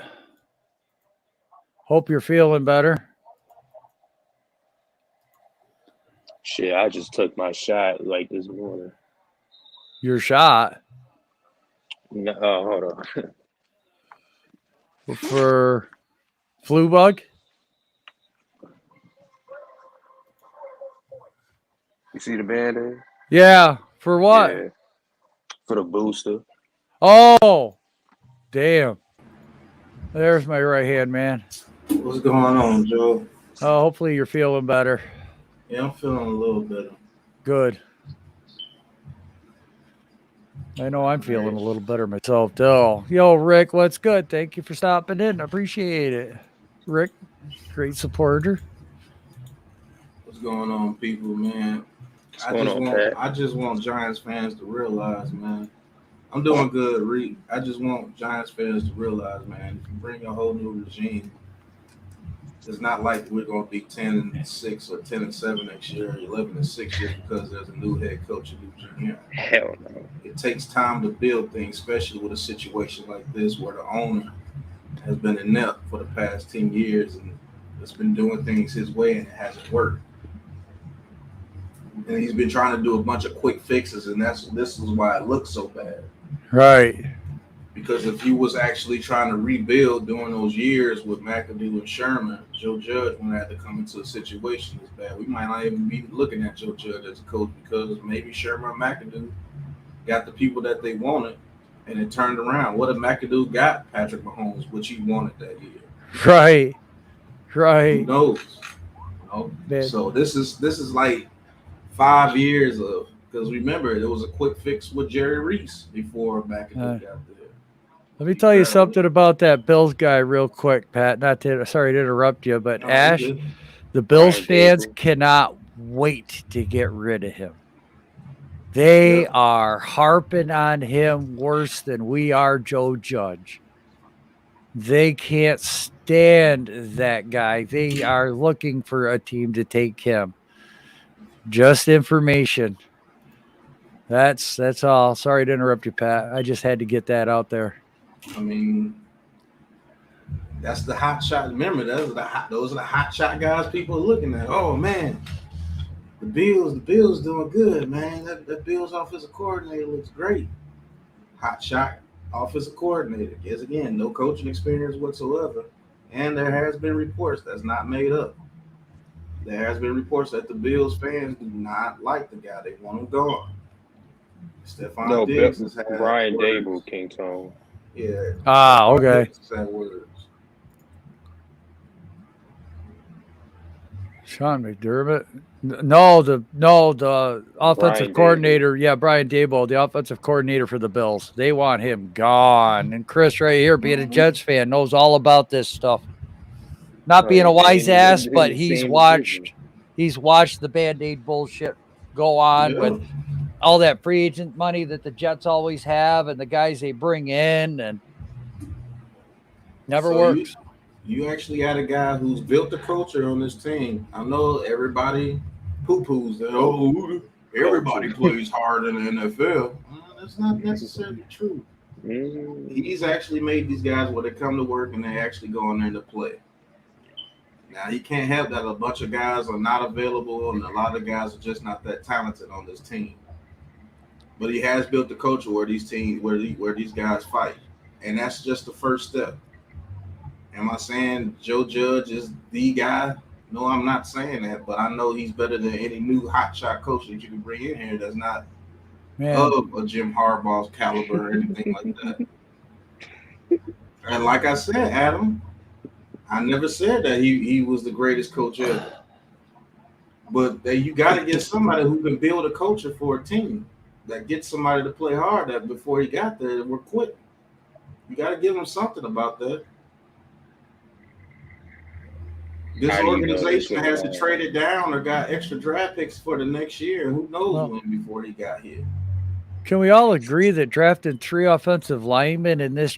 Speaker 1: Hope you're feeling better.
Speaker 5: Shit, I just took my shot like this morning.
Speaker 1: Your shot?
Speaker 5: No, hold on.
Speaker 1: For flu bug?
Speaker 5: You see the band-aid?
Speaker 1: Yeah. For what?
Speaker 5: Yeah. For the booster.
Speaker 1: Oh, damn. There's my right hand, man.
Speaker 6: What's going on, Joe?
Speaker 1: Oh, hopefully you're feeling better.
Speaker 6: Yeah, I'm feeling a little better.
Speaker 1: Good. I know I'm feeling a little better myself, though. Yo, Rick, what's good? Thank you for stopping in. I appreciate it. Rick, great supporter.
Speaker 6: What's going on, people, man?
Speaker 5: What's going on, Pat?
Speaker 6: I just want Giants fans to realize, man. I'm doing good, Reed. I just want Giants fans to realize, man, if you bring a whole new regime, it's not like we're gonna be 10-6 or 10-7 next year, 11-6 just because there's a new head coach and new GM.
Speaker 5: Hell no.
Speaker 6: It takes time to build things, especially with a situation like this where the owner has been inept for the past 10 years and has been doing things his way and it hasn't worked. And he's been trying to do a bunch of quick fixes, and this is why it looks so bad.
Speaker 1: Right.
Speaker 6: Because if he was actually trying to rebuild during those years with McAdoo and Sherman, Joe Judge wouldn't have to come into a situation this bad. We might not even be looking at Joe Judge as a coach because maybe Sherman and McAdoo got the people that they wanted, and it turned around. What if McAdoo got Patrick Mahomes, which he wanted that year?
Speaker 1: Right. Right.
Speaker 6: Who knows? You know? So this is like 5 years of, because remember there was a quick fix with Jerry Reese before McAdoo got there.
Speaker 1: Let me tell you something about that Bills guy real quick, Pat. Sorry to interrupt you, but Ash, the Bills fans cannot wait to get rid of him. They are harping on him worse than we are Joe Judge. They can't stand that guy. They are looking for a team to take him. Just information. That's all. Sorry to interrupt you, Pat. I just had to get that out there.
Speaker 6: I mean, that's the hot shot. Remember, those are the hot shot guys people are looking at. Oh man, the Bills doing good, man. That Bills offensive coordinator looks great. Hot shot offensive coordinator. Yes, again, no coaching experience whatsoever. And there has been reports that's not made up. There has been reports that the Bills fans do not like the guy. They want him gone. Stephon Diggs has had
Speaker 5: Brian Dable, King Tone.
Speaker 6: Yeah.
Speaker 1: Okay. Sean McDermott. No, the offensive coordinator. Dable. Yeah, Brian Dable, the offensive coordinator for the Bills. They want him gone. And Chris right here, being a Jets fan, knows all about this stuff. Not being a wise ass, but he's watched the Band-Aid bullshit go on with all that free agent money that the Jets always have and the guys they bring in, and never works.
Speaker 6: You actually had a guy who's built the culture on this team. I know everybody poo-poos that, everybody plays hard in the NFL. That's not necessarily true. He's actually made these guys where they come to work and they actually go in there to play. Now, he can't help that a bunch of guys are not available and a lot of guys are just not that talented on this team. But he has built the culture where these guys fight. And that's just the first step. Am I saying Joe Judge is the guy? No, I'm not saying that, but I know he's better than any new hotshot coach that you can bring in here that's not of a Jim Harbaugh's caliber or anything like that. And like I said, Adam, I never said that he was the greatest coach ever. But you got to get somebody who can build a culture for a team that gets somebody to play hard that before he got there were quick. You got to give him something about that. This organization has to trade it down or got extra draft picks for the next year. Who knows when before he got here.
Speaker 1: Can we all agree that drafting 3 offensive linemen in this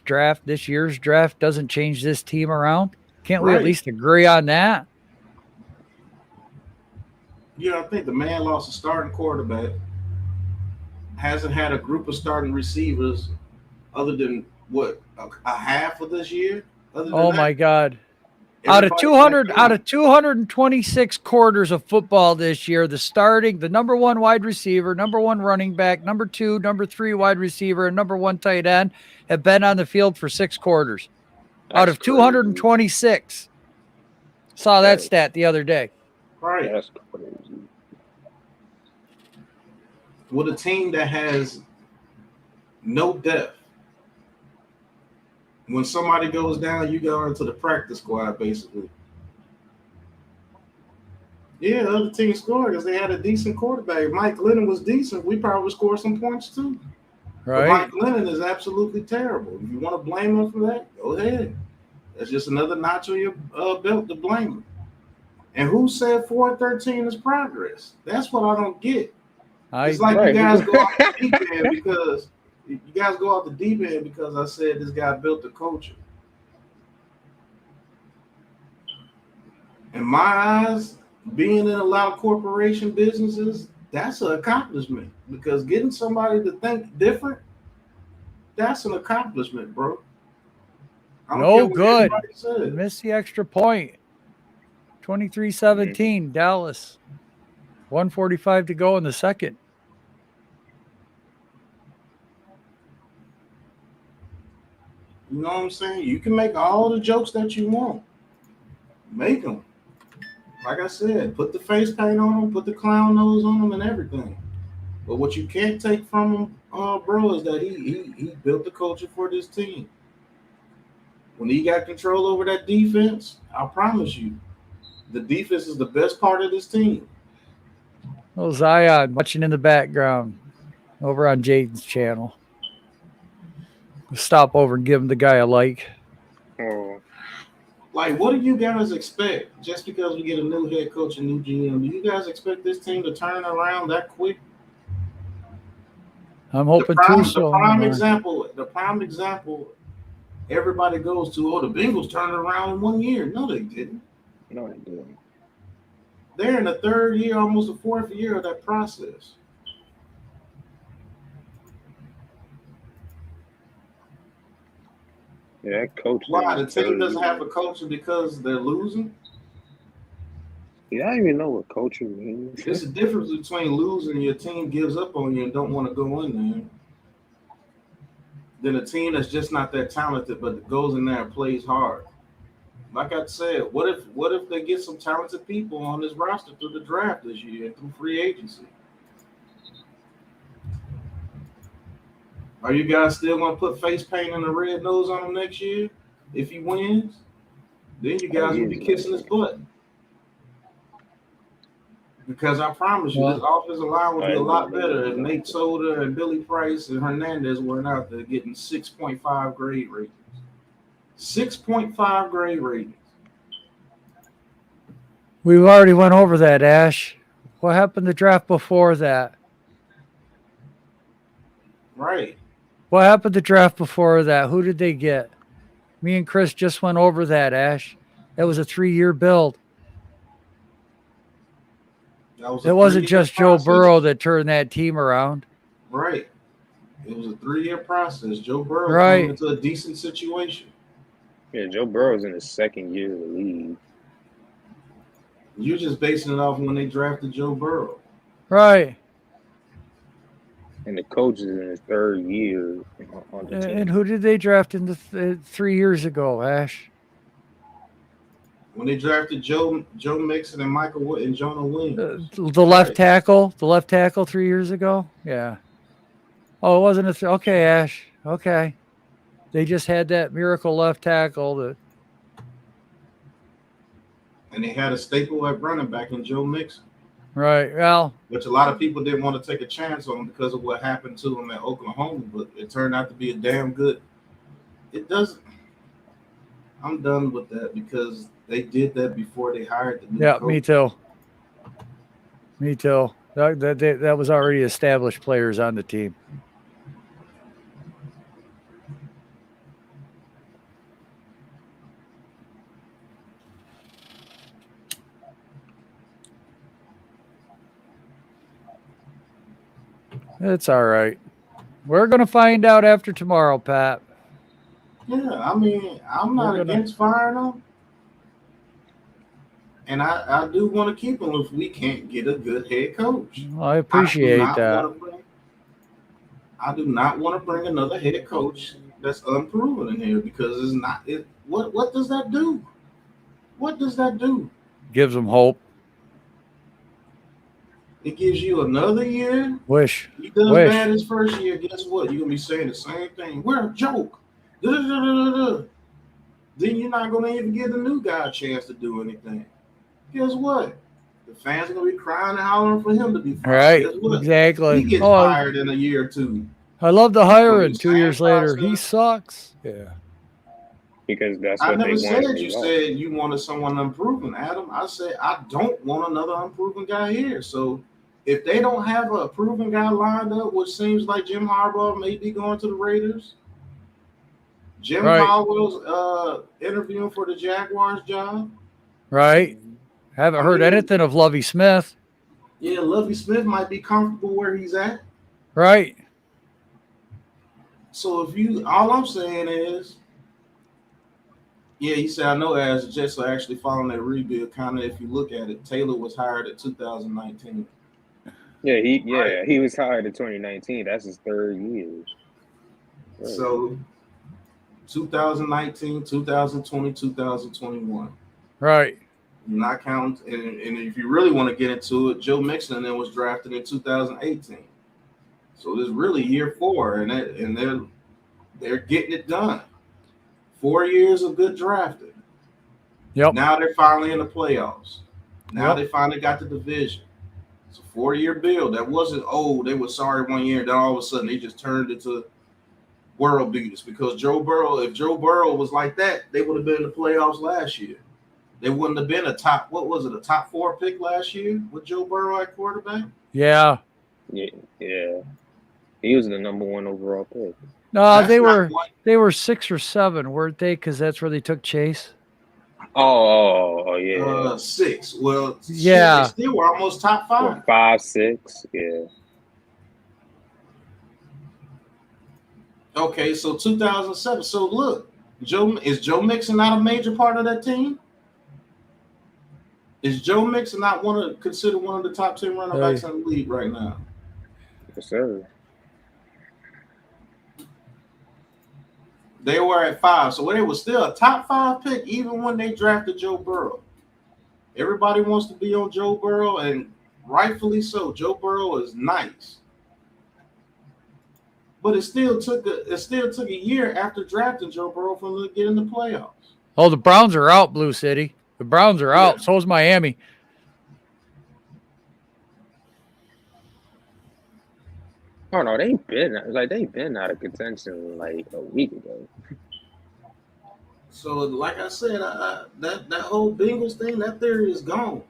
Speaker 1: year's draft, doesn't change this team around? Can't we at least agree on that?
Speaker 6: Yeah, I think the man lost a starting quarterback. Hasn't had a group of starting receivers other than a half of this year?
Speaker 1: My God. Out of 226 quarters of football this year, the number 1 wide receiver, number 1 running back, number 2, number 3 wide receiver, and number 1 tight end have been on the field for 6 quarters. Out of 226. Saw that stat the other day.
Speaker 6: Right. That's crazy. With a team that has no depth, when somebody goes down, you go into the practice squad, basically. Yeah, the other team scored because they had a decent quarterback. If Mike Glennon was decent, we probably scored some points too.
Speaker 2: Right.
Speaker 6: But Mike Glennon is absolutely terrible. If you want to blame him for that, go ahead. That's just another notch on your belt to blame him. And who said 4-13 is progress? That's what I don't get. It's like you guys go off the deep end because I said this guy built the culture. In my eyes, being in a lot of corporation businesses, that's an accomplishment. Because getting somebody to think different, that's an accomplishment, bro.
Speaker 1: No good. Missed the extra point. 23-17, Dallas. 1:45 to go in the second.
Speaker 6: You know what I'm saying? You can make all the jokes that you want. Make them. Like I said, put the face paint on them, put the clown nose on them and everything. But what you can't take from him, bro, is that he built the culture for this team. When he got control over that defense, I promise you, the defense is the best part of this team.
Speaker 1: Oh, Zion watching in the background over on Jaden's channel. Stop over and give him the guy a like.
Speaker 5: Oh.
Speaker 6: Like, what do you guys expect just because we get a new head coach and new GM? Do you guys expect this team to turn around that quick?
Speaker 1: I'm hoping
Speaker 6: the prime example, everybody goes to, the Bengals turned around in 1 year. No, they didn't.
Speaker 5: No, they didn't.
Speaker 6: They're in the third year, almost the fourth year of that process.
Speaker 5: Yeah, that coach.
Speaker 6: Why? The team doesn't have a culture because they're losing?
Speaker 5: Yeah, I don't even know what culture means.
Speaker 6: There's a difference between losing, your team gives up on you and don't want to go in there, than a team that's just not that talented but goes in there and plays hard. Like I said, what if they get some talented people on this roster through the draft this year and through free agency? Are you guys still going to put face paint and a red nose on him next year if he wins? Then you guys will be kissing his butt. Because I promise you, this offensive line would be a lot better if Nate Solder and Billy Price and Hernandez weren't out there getting 6.5 grade ratings. 6.5 grade ratings.
Speaker 1: We've already went over that, Ash. What happened the draft before that?
Speaker 6: Right.
Speaker 1: What happened the draft before that? Who did they get? Me and Chris just went over that, Ash. That was a 3-year build. It wasn't just Joe Burrow that turned that team around.
Speaker 6: Right. It was a 3-year process. Joe Burrow came into a decent situation.
Speaker 5: Yeah, Joe Burrow's in his second year of the league.
Speaker 6: You're just basing it off when they drafted Joe Burrow.
Speaker 1: Right.
Speaker 5: And the coach is in his third year on the team.
Speaker 1: And who did they draft in 3 years ago, Ash?
Speaker 6: When they drafted Joe Mixon and Michael Wood and Jonah Williams.
Speaker 1: The left tackle 3 years ago? Yeah. Oh, it wasn't okay, Ash. Okay. They just had that miracle left tackle.
Speaker 6: And they had a staple at running back in Joe Mixon.
Speaker 1: Right. Well,
Speaker 6: which a lot of people didn't want to take a chance on because of what happened to him at Oklahoma, but it turned out to be a damn good. It doesn't. I'm done with that because they did that before they hired the new coach.
Speaker 1: Me too. Me too. That was already established players on the team. It's all right. We're going to find out after tomorrow, Pat.
Speaker 6: Yeah, I mean, I'm not against firing them. And I do want to keep them if we can't get a good head coach.
Speaker 1: I appreciate that.
Speaker 6: I do not want to bring another head coach that's unproven in here because it's not it. What does that do? What does that do?
Speaker 1: Gives them hope.
Speaker 6: It gives you another year.
Speaker 1: Wish.
Speaker 6: He does bad his first year. Guess what? You're going to be saying the same thing. We're a joke. Then you're not going to even give the new guy a chance to do anything. Guess what? The fans are going to be crying and hollering for him to be fired.
Speaker 1: Right. Exactly.
Speaker 6: He gets fired in a year or two.
Speaker 1: I love the hiring.
Speaker 6: So
Speaker 1: 2 years later, he
Speaker 6: process.
Speaker 1: sucks. Yeah.
Speaker 5: Because that's
Speaker 6: I
Speaker 5: what they
Speaker 6: never
Speaker 5: wanted.
Speaker 6: said you said you wanted someone unproven, Adam. I said I don't want another unproven guy here. So if they don't have a proven guy lined up, which seems like Jim Harbaugh may be going to the Raiders. Jim
Speaker 1: Right.
Speaker 6: Caldwell's interviewing for the Jaguars job.
Speaker 1: Right. Haven't heard anything of Lovie Smith.
Speaker 6: Yeah, Lovie Smith might be comfortable where he's at.
Speaker 1: Right.
Speaker 6: So if you, all I'm saying is, yeah, he said, I know as the Jets are actually following that rebuild. Kind of, if you look at it, Taylor was hired in 2019.
Speaker 5: Yeah, he was hired in 2019. That's his third year. Right.
Speaker 6: So 2019, 2020, 2021.
Speaker 1: Right.
Speaker 6: Not counting, and if you really want to get into it, Joe Mixon then was drafted in 2018. So this is really year 4, and they're getting it done. 4 years of good drafting.
Speaker 1: Yep.
Speaker 6: Now they're finally in the playoffs. Now
Speaker 1: Yep.
Speaker 6: they finally got the division. It's a 4-year build. That wasn't, they were sorry 1 year, then all of a sudden they just turned into world beaters. Because if Joe Burrow was like that, they would have been in the playoffs last year. They wouldn't have been a top 4 pick last year with Joe Burrow at quarterback?
Speaker 1: Yeah.
Speaker 5: Yeah. He was the number 1 overall pick.
Speaker 1: No, they were 6 or 7, weren't they? Because that's where they took Chase.
Speaker 5: Oh, yeah.
Speaker 6: 6. Well,
Speaker 1: yeah.
Speaker 6: They still were almost top 5.
Speaker 5: Well, 5, 6, yeah.
Speaker 6: Okay, so 2007. So look, is Joe Mixon not a major part of that team? Is Joe Mixon not considered one of the top 10 running backs in the league right now?
Speaker 5: Yes, sir.
Speaker 6: They were at 5, so they were still a top 5 pick even when they drafted Joe Burrow. Everybody wants to be on Joe Burrow, and rightfully so. Joe Burrow is nice, but it still took a year after drafting Joe Burrow for them to get in the playoffs.
Speaker 1: Oh, the Browns are out, Blue City. The Browns are out. So is Miami.
Speaker 5: Oh no, they've been out of contention like a week ago.
Speaker 6: So, like I said, that whole Bengals thing, that theory is gone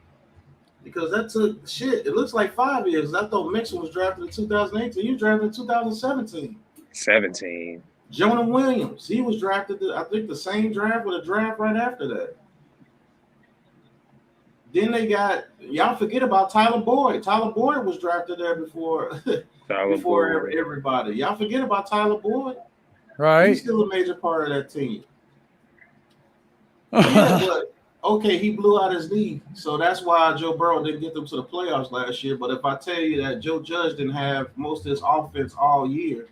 Speaker 6: because that took shit. It looks like 5 years. I thought Mixon was drafted in 2018. He was drafted in 2017.
Speaker 5: 17.
Speaker 6: Jonah Williams, he was drafted. I think the same draft with a draft right after that. Then they got y'all forget about Tyler Boyd. Tyler Boyd was drafted there before everybody. Y'all forget about Tyler Boyd.
Speaker 1: Right.
Speaker 6: He's still a major part of that team. Yeah, but okay, he blew out his knee, so that's why Joe Burrow didn't get them to the playoffs last year. But if I tell you that Joe Judge didn't have most of his offense all year,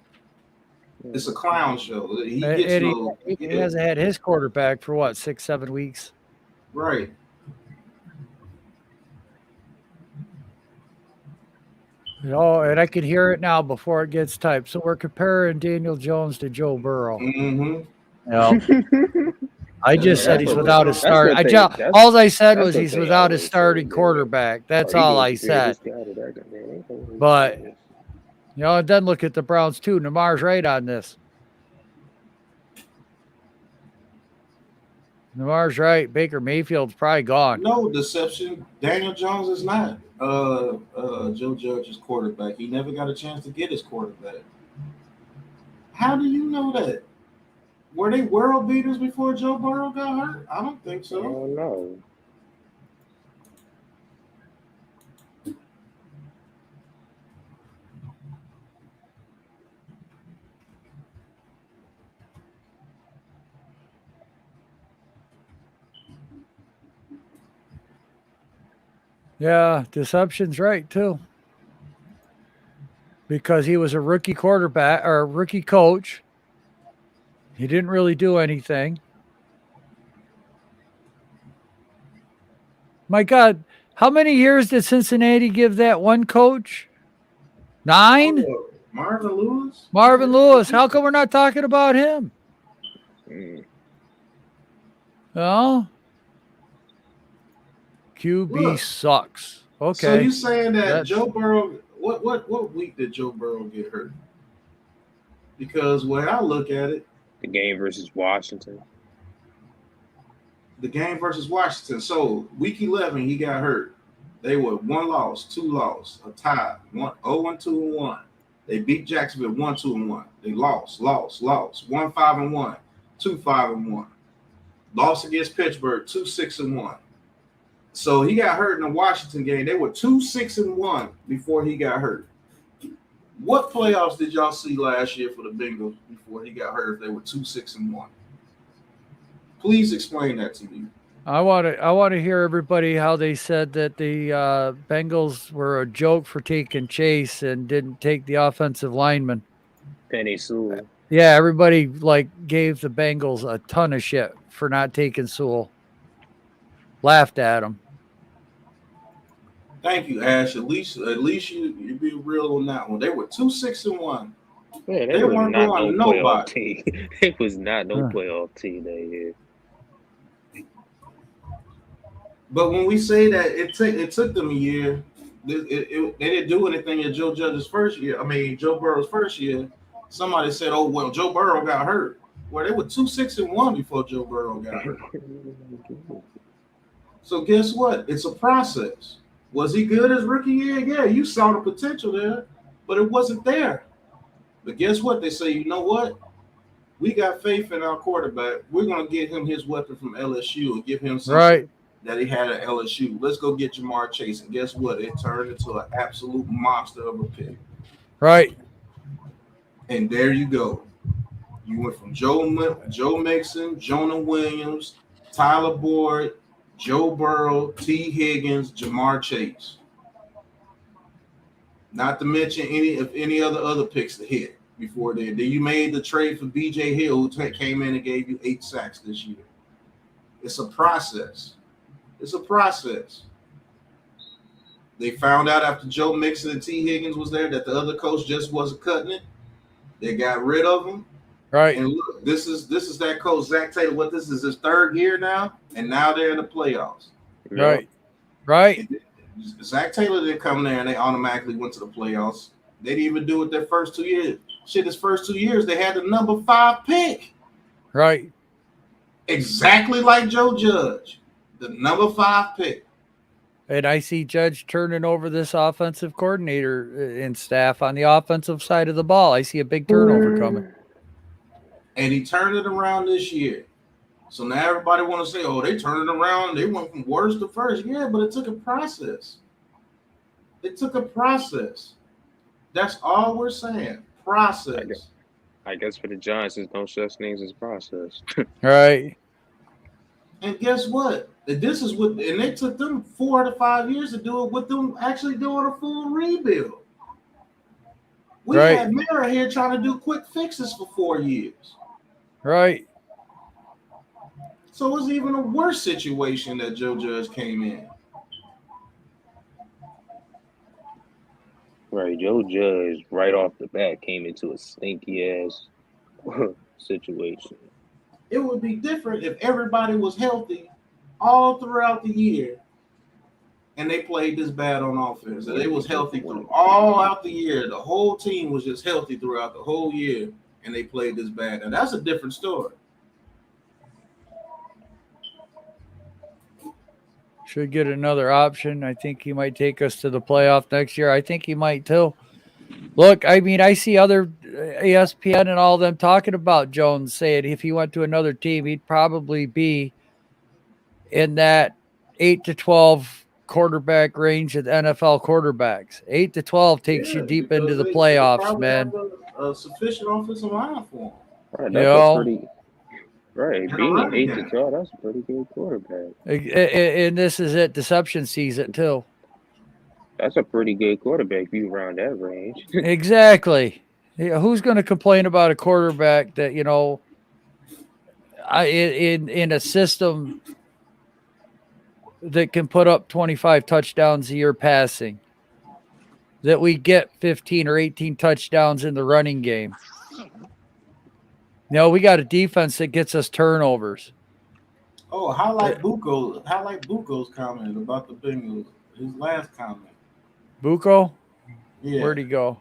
Speaker 6: it's a clown show. He
Speaker 1: hasn't had his quarterback for what, 6-7 weeks?
Speaker 6: Right.
Speaker 1: Oh, and I could hear it now before it gets typed. So we're comparing Daniel Jones to Joe Burrow.
Speaker 6: Mm-hmm.
Speaker 1: Yep. I just said he's without his start. All I said was he's without his starting quarterback. That's all I said. But and then look at the Browns too. Lamar's right on this. Lamar's right. Baker Mayfield's probably gone.
Speaker 6: No deception. Daniel Jones is not Joe Judge's quarterback. He never got a chance to get his quarterback. How do you know that? Were they world beaters before Joe Burrow got hurt? I don't think so.
Speaker 5: Oh no.
Speaker 1: Yeah, deception's right too. Because he was a rookie quarterback or a rookie coach. He didn't really do anything. My God, how many years did Cincinnati give that one coach? 9?
Speaker 6: Oh, Marvin Lewis?
Speaker 1: Marvin Lewis. How come we're not talking about him? Oh? QB sucks. Okay.
Speaker 6: So you saying that Joe Burrow, what week did Joe Burrow get hurt? Because when I look at it,
Speaker 5: The game versus Washington.
Speaker 6: the game versus Washington. So week 11, he got hurt. They were 1 loss, 2 loss, a tie, 0-2-1. They beat Jacksonville 1-2-1. They lost, 1-5-1, 2-5-1. Lost against Pittsburgh 2-6-1. So he got hurt in the Washington game. They were 2-6-1 before he got hurt. What playoffs did y'all see last year for the Bengals before he got hurt if they were 2-6-1? Please explain that to me.
Speaker 1: I want to hear everybody how they said that the Bengals were a joke for taking Chase and didn't take the offensive lineman.
Speaker 5: Penny Sewell.
Speaker 1: Yeah, everybody gave the Bengals a ton of shit for not taking Sewell. Laughed at him.
Speaker 6: Thank you, Ash. At least you be real on that one. They were 2-6-1.
Speaker 5: Yeah,
Speaker 6: They weren't going to nobody.
Speaker 5: Team. It was not no playoff team that year.
Speaker 6: But when we say that it took them a year, they didn't do anything in Joe Burrow's first year. Somebody said, "Oh well, Joe Burrow got hurt." Well, they were 2-6-1 before Joe Burrow got hurt. So guess what? It's a process. Was he good his rookie year? Yeah, you saw the potential there, but it wasn't there. But guess what? They say, you know what? We got faith in our quarterback. We're going to get him his weapon from LSU and give him something that he had at LSU. Let's go get Jamar Chase. And guess what? It turned into an absolute monster of a pick.
Speaker 1: Right.
Speaker 6: And there you go. You went from Joe Mixon, Jonah Williams, Tyler Boyd, Joe Burrow, T. Higgins, Jamar Chase. Not to mention any other picks to hit before then. Then you made the trade for B.J. Hill, who came in and gave you 8 sacks this year. It's a process. It's a process. They found out after Joe Mixon and T. Higgins was there that the other coach just wasn't cutting it. They got rid of him.
Speaker 1: Right.
Speaker 6: And look, this is that coach, Zach Taylor. What, this is his 3rd year now, and now they're in the playoffs.
Speaker 1: Right. Right.
Speaker 6: And Zach Taylor didn't come there and they automatically went to the playoffs. They didn't even do it their first 2 years. His first 2 years, they had the number 5 pick.
Speaker 1: Right.
Speaker 6: Exactly like Joe Judge, the number 5 pick.
Speaker 1: And I see Judge turning over this offensive coordinator and staff on the offensive side of the ball. I see a big turnover coming.
Speaker 6: And he turned it around this year. So now everybody want to say, oh, they turned it around. They went from worst to first. Yeah, but it took a process. It took a process. That's all we're saying. Process.
Speaker 5: I guess for the Giants, there's no such things as process.
Speaker 1: Right.
Speaker 6: And guess what? This is what, and they took them 4 to 5 years to do it with them actually doing a full rebuild. We had Mara here trying to do quick fixes for 4 years.
Speaker 1: Right.
Speaker 6: So it was even a worse situation that Joe Judge came in.
Speaker 5: Right, Joe Judge right off the bat came into a stinky ass situation.
Speaker 6: It would be different if everybody was healthy all throughout the year and they played this bad on offense. And they was healthy through all out the year. The whole team was just healthy throughout the whole year and they played this bad. And that's a different story.
Speaker 1: Should get another option. I think he might take us to the playoff next year. I think he might too. Look, I mean, I see other ESPN and all them talking about Jones, saying if he went to another team, he'd probably be in that 8 to 12 quarterback range of NFL quarterbacks. 8 to 12 takes you deep into the playoffs, man.
Speaker 6: A sufficient offensive line for him.
Speaker 5: Right, that's pretty. Right, being 8 to 12, that's a pretty good quarterback.
Speaker 1: And this is it, deception season too.
Speaker 5: That's a pretty good quarterback view around that range.
Speaker 1: Exactly. Yeah, who's going to complain about a quarterback that, you know, in a system that can put up 25 touchdowns a year passing, that we get 15 or 18 touchdowns in the running game? No, we got a defense that gets us turnovers.
Speaker 6: Oh, highlight Buko's comment about the Bengals. His last comment.
Speaker 1: Buko?
Speaker 6: Yeah.
Speaker 1: Where'd he go?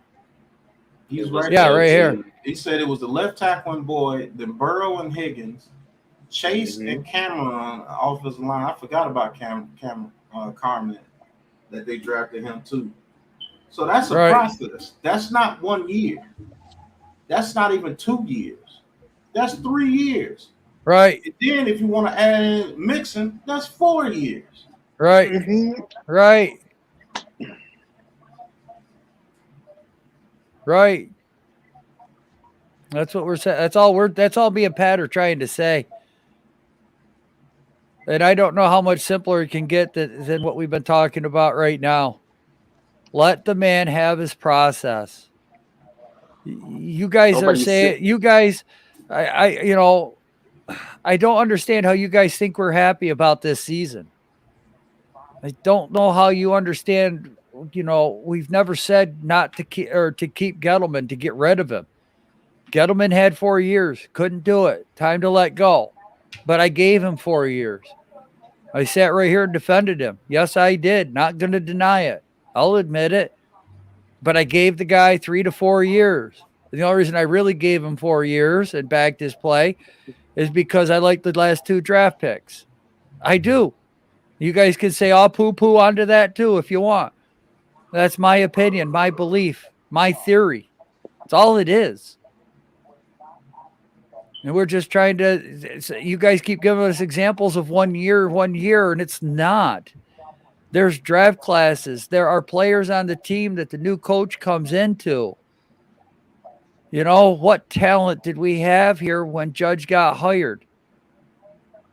Speaker 6: He's right
Speaker 1: Yeah,
Speaker 6: there.
Speaker 1: right here.
Speaker 6: He said it was the left tackle and Boyd, then Burrow and Higgins, Chase and Cameron offensive line. I forgot about Carmen that they drafted him too. So that's a process. That's not 1 year. That's not even 2 years. That's 3 years.
Speaker 1: Right.
Speaker 6: And then if you want to add in Mixon, that's 4 years.
Speaker 1: Right. Right. Right. That's what we're saying. That's all me and Pat are trying to say. And I don't know how much simpler it can get than what we've been talking about right now. Let the man have his process. You guys are saying, you guys, I don't understand how you guys think we're happy about this season. I don't know how you understand, we've never said not to keep Gettleman, to get rid of him. Gettleman had 4 years, couldn't do it. Time to let go. But I gave him 4 years. I sat right here and defended him. Yes, I did. Not going to deny it. I'll admit it. But I gave the guy 3 to 4 years. The only reason I really gave him 4 years and backed his play is because I like the last 2 draft picks. I do. You guys can say, I'll poo-poo onto that too if you want. That's my opinion, my belief, my theory. That's all it is. And we're just trying to, you guys keep giving us examples of 1 year, and it's not. There's draft classes. There are players on the team that the new coach comes into. What talent did we have here when Judge got hired?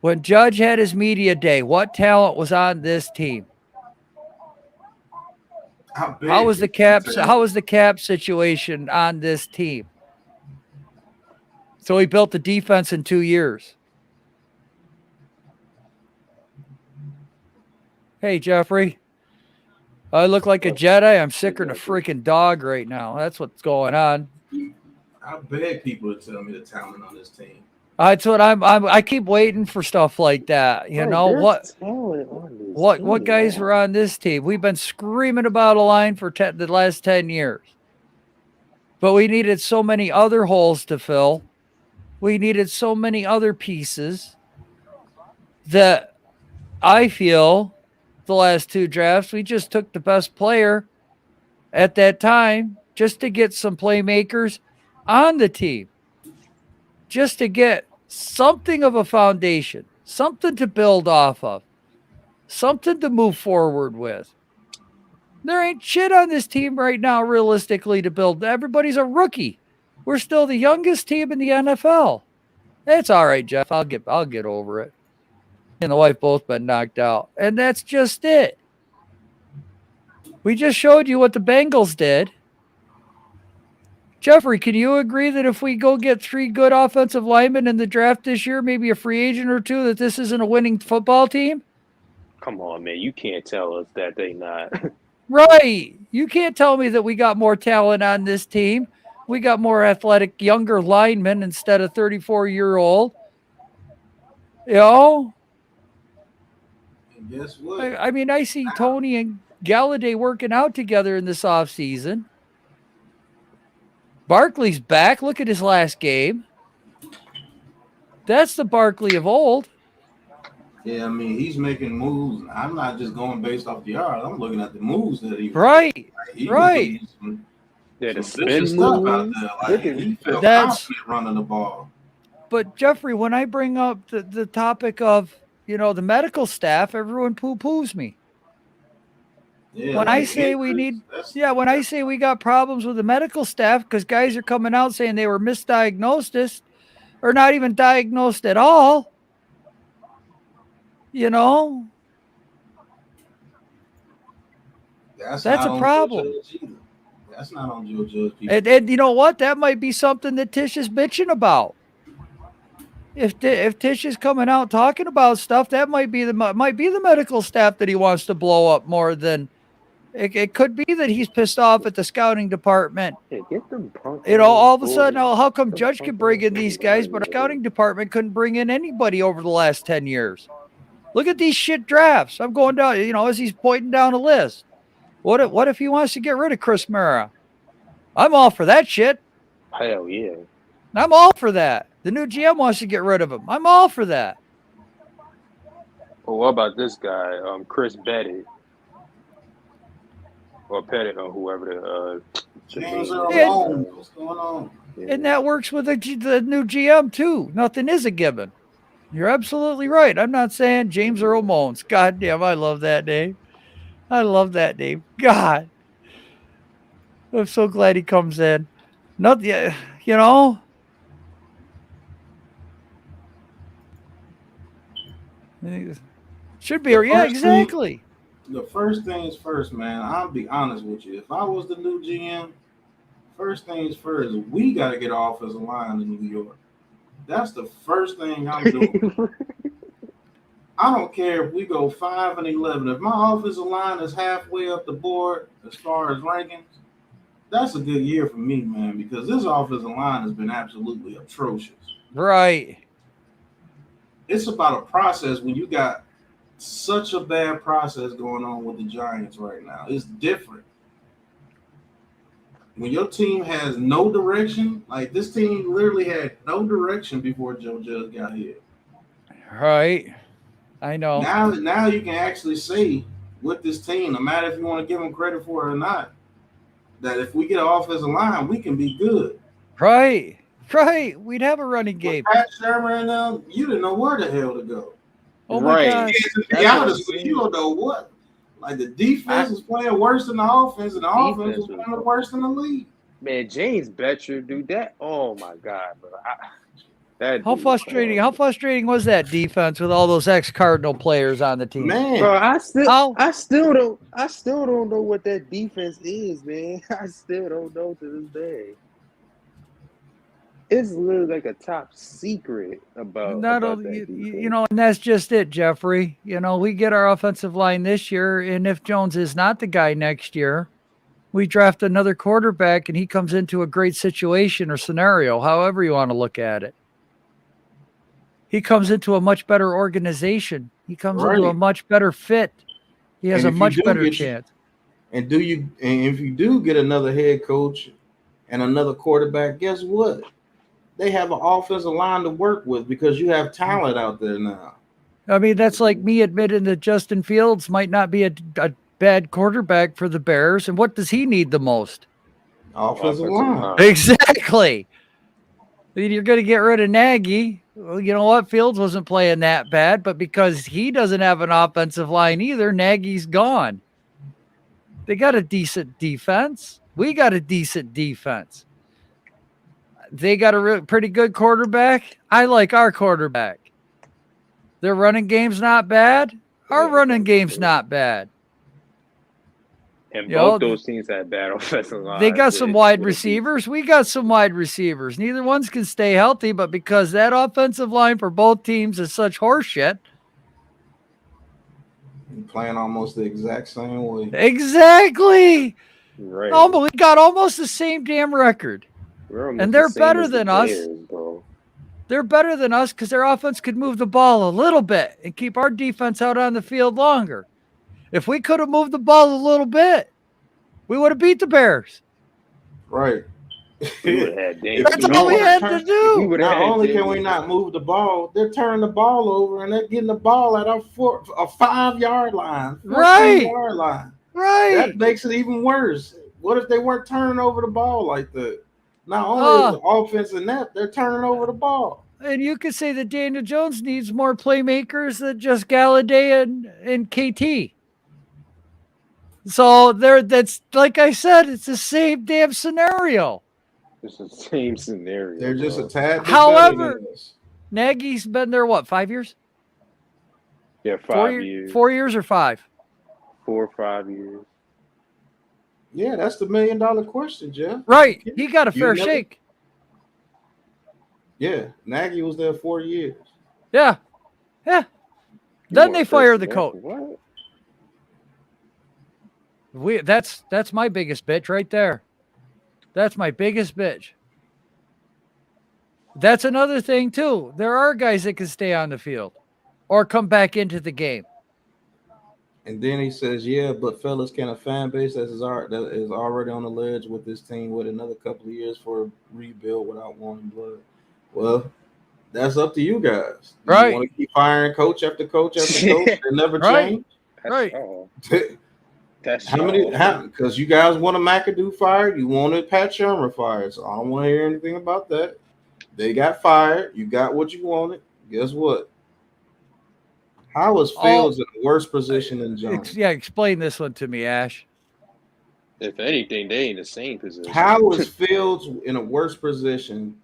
Speaker 1: When Judge had his media day, what talent was on this team? How was the cap situation on this team? So he built the defense in 2 years. Hey, Jeffrey. I look like a Jedi. I'm sicker than a freaking dog right now. That's what's going on.
Speaker 6: I beg people to tell me the talent on this team.
Speaker 1: That's what I keep waiting for stuff like that. What guys were on this team? We've been screaming about a line for the last 10 years. But we needed so many other holes to fill. We needed so many other pieces that I feel the last 2 drafts, we just took the best player at that time just to get some playmakers on the team, just to get something of a foundation, something to build off of, something to move forward with. There ain't shit on this team right now, realistically, to build. Everybody's a rookie. We're still the youngest team in the NFL. It's all right, Jeff. I'll get over it. And the wife both been knocked out. And that's just it. We just showed you what the Bengals did. Jeffrey, can you agree that if we go get 3 good offensive linemen in the draft this year, maybe a free agent or 2, that this isn't a winning football team?
Speaker 5: Come on, man. You can't tell us that they not.
Speaker 1: Right. You can't tell me that we got more talent on this team. We got more athletic, younger linemen instead of 34-year-old.
Speaker 6: And guess what?
Speaker 1: I mean, I see Tony and Galladay working out together in this offseason. Barkley's back. Look at his last game. That's the Barkley of old.
Speaker 6: Yeah, I mean, he's making moves. I'm not just going based off the yard. I'm looking at the moves that he
Speaker 1: right.
Speaker 5: The
Speaker 6: spin stuff out there. He felt confident running the ball.
Speaker 1: But Jeffrey, when I bring up the topic of the medical staff, everyone poo-poos me.
Speaker 6: Yeah,
Speaker 1: when I say when I say we got problems with the medical staff because guys are coming out saying they were misdiagnosed or not even diagnosed at all, that's a problem.
Speaker 6: That's not on Joe Judge.
Speaker 1: And you know what? That might be something that Tish is bitching about. If Tish is coming out talking about stuff, that might be the medical staff that he wants to blow up more than. It could be that he's pissed off at the scouting department.
Speaker 5: Get them
Speaker 1: all of a sudden, how come Judge can bring in these guys, but our scouting department couldn't bring in anybody over the last 10 years? Look at these shit drafts. I'm going down, as he's pointing down a list. What if he wants to get rid of Chris Mara? I'm all for that shit.
Speaker 5: Hell yeah.
Speaker 1: I'm all for that. The new GM wants to get rid of him. I'm all for that.
Speaker 5: Well, what about this guy, Chris Pettit? Or Pettit, or whoever the
Speaker 6: James
Speaker 5: name
Speaker 6: Earl
Speaker 5: is.
Speaker 6: Jones, what's going on?
Speaker 5: Yeah.
Speaker 1: And that works with the new GM too. Nothing is a given. You're absolutely right. I'm not saying James Earl Moans. God damn, I love that name. I love that name. God. I'm so glad he comes in. Not you know. Should be, yeah, exactly.
Speaker 6: The first things first, man. I'll be honest with you. If I was the new GM, first things first, we got to get an offensive line in New York. That's the first thing I'm doing. I don't care if we go 5-11. If my offensive line is halfway up the board as far as rankings, that's a good year for me, man, because this offensive line has been absolutely atrocious.
Speaker 1: Right.
Speaker 6: It's about a process when you got such a bad process going on with the Giants right now. It's different. When your team has no direction, like this team literally had no direction before Joe Judge got here.
Speaker 1: Right. I know.
Speaker 6: Now you can actually say with this team, no matter if you want to give them credit for it or not, that if we get an offensive line, we can be good.
Speaker 1: Right. Right. We'd have a running game.
Speaker 6: With Pat Shermer and them, you didn't know where the hell to go.
Speaker 1: Oh my God.
Speaker 6: To be honest with you, don't know what. Like the defense was playing worse than the offense, and the offense was playing worse than the league.
Speaker 5: Man, James Betcher, dude, that, oh my God, bro.
Speaker 1: How frustrating was that defense with all those ex-Cardinal players on the team?
Speaker 6: Man,
Speaker 5: bro, I still don't know what that defense is, man. I still don't know to this day. It's literally like a top secret about
Speaker 1: only, you know, and that's just it, Jeffrey. You know, we get our offensive line this year, and if Jones is not the guy next year, we draft another quarterback and he comes into a great situation or scenario, however you want to look at it. He comes into a much better organization. He comes into a much better fit. He has a much better chance.
Speaker 6: And if you do get another head coach and another quarterback, guess what? They have an offensive line to work with because you have talent out there now.
Speaker 1: I mean, that's like me admitting that Justin Fields might not be a bad quarterback for the Bears. And what does he need the most?
Speaker 6: Offensive line.
Speaker 1: Exactly. You're going to get rid of Nagy. Well, you know what? Fields wasn't playing that bad, but because he doesn't have an offensive line either, Nagy's gone. They got a decent defense. We got a decent defense. They got a pretty good quarterback. I like our quarterback. Their running game's not bad. Our running game's not bad.
Speaker 5: And both those teams had bad offensive lines.
Speaker 1: They got some wide receivers. We got some wide receivers. Neither one's can stay healthy, but because that offensive line for both teams is such horseshit.
Speaker 6: Playing almost the exact same way.
Speaker 1: Exactly.
Speaker 5: Right.
Speaker 1: We got almost the same damn record. And they're better than us. They're better than us because their offense could move the ball a little bit and keep our defense out on the field longer. If we could have moved the ball a little bit, we would have beat the Bears.
Speaker 6: Right.
Speaker 1: That's all we had to do.
Speaker 6: Not only can we not move the ball, they're turning the ball over and they're getting the ball at a 5-yard line.
Speaker 1: Right.
Speaker 6: 4-yard line.
Speaker 1: Right.
Speaker 6: That makes it even worse. What if they weren't turning over the ball like that? Not only is the offense in that, they're turning over the ball.
Speaker 1: And you could say that Daniel Jones needs more playmakers than just Galladay and KT. So that's like I said, it's the same damn scenario.
Speaker 5: It's the same scenario.
Speaker 6: They're just a tad bit
Speaker 1: However, Nagy's been there, 5 years?
Speaker 5: Yeah, 5 years.
Speaker 1: 4 years or 5?
Speaker 5: 4 or 5 years.
Speaker 6: Yeah, that's the $1 million question, Jeff.
Speaker 1: Right. He got a fair shake.
Speaker 6: Yeah. Nagy was there 4 years.
Speaker 1: Yeah. Yeah. Then they fire the coach.
Speaker 5: What?
Speaker 1: That's my biggest bitch right there. That's my biggest bitch. That's another thing, too. There are guys that can stay on the field or come back into the game.
Speaker 6: And then he says, "Yeah, but fellas, can a fan base that is already on the ledge with this team with another couple of years for a rebuild without wanting blood?" Well, that's up to you guys. Do you want to keep firing coach after coach after coach and never change?
Speaker 5: That's all. That's
Speaker 6: how many? Because you guys want a McAdoo fired, you wanted Pat Shermer fired, so I don't want to hear anything about that. They got fired. You got what you wanted. Guess what? How is Fields in a worse position than Jones?
Speaker 1: Yeah, explain this one to me, Ash.
Speaker 5: If anything, they in the same position.
Speaker 6: How is Fields in a worse position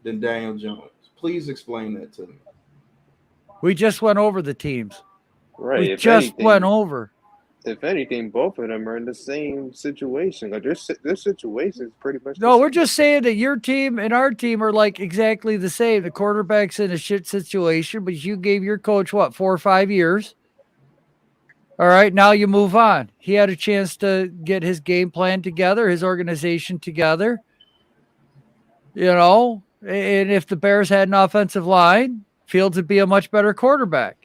Speaker 6: than Daniel Jones? Please explain that to me.
Speaker 1: We just went over the teams.
Speaker 5: Right.
Speaker 1: We just went over.
Speaker 5: If anything, both of them are in the same situation. Like their situation is pretty much.
Speaker 1: No, we're just saying that your team and our team are like exactly the same. The quarterback's in a shit situation, but you gave your coach, 4 or 5 years. All right, now you move on. He had a chance to get his game plan together, his organization together. And if the Bears had an offensive line, Fields would be a much better quarterback.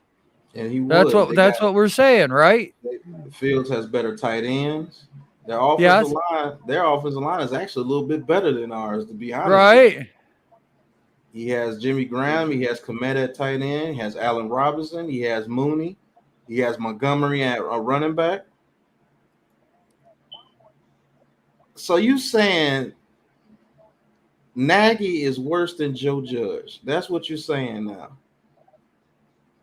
Speaker 6: And he
Speaker 1: that's
Speaker 6: would.
Speaker 1: That's what we're saying, right?
Speaker 6: Fields has better tight ends. Their offensive line is actually a little bit better than ours, to be honest.
Speaker 1: Right.
Speaker 6: He has Jimmy Graham. He has Kmet at tight end. He has Allen Robinson. He has Mooney. He has Montgomery at a running back. So you saying Nagy is worse than Joe Judge? That's what you're saying now.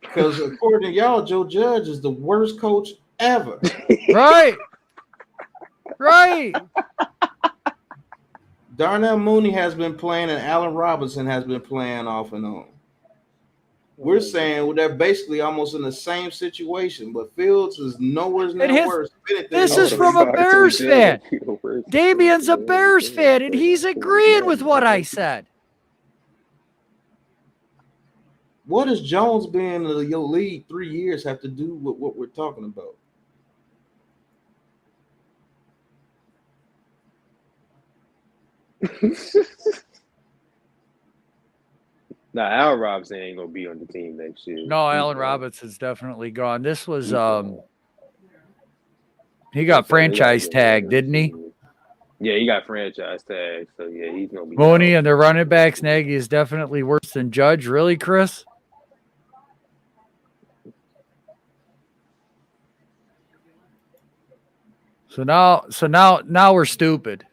Speaker 6: Because according to y'all, Joe Judge is the worst coach ever.
Speaker 1: Right. Right.
Speaker 6: Darnell Mooney has been playing and Allen Robinson has been playing off and on. We're saying they're basically almost in the same situation, but Fields is nowhere near worse.
Speaker 1: This is from a Bears fan. Damian's a Bears fan, and he's agreeing with what I said.
Speaker 6: What does Jones being in the league 3 years have to do with what we're talking about?
Speaker 5: Now, Allen Robinson ain't gonna be on the team next year.
Speaker 1: No, Allen Robinson's definitely gone. This was he got franchise tagged, didn't he?
Speaker 5: Yeah, he got franchise tagged. So yeah, he's gonna be
Speaker 1: Mooney and the running backs. Nagy is definitely worse than Judge. Really, Chris? So now we're stupid.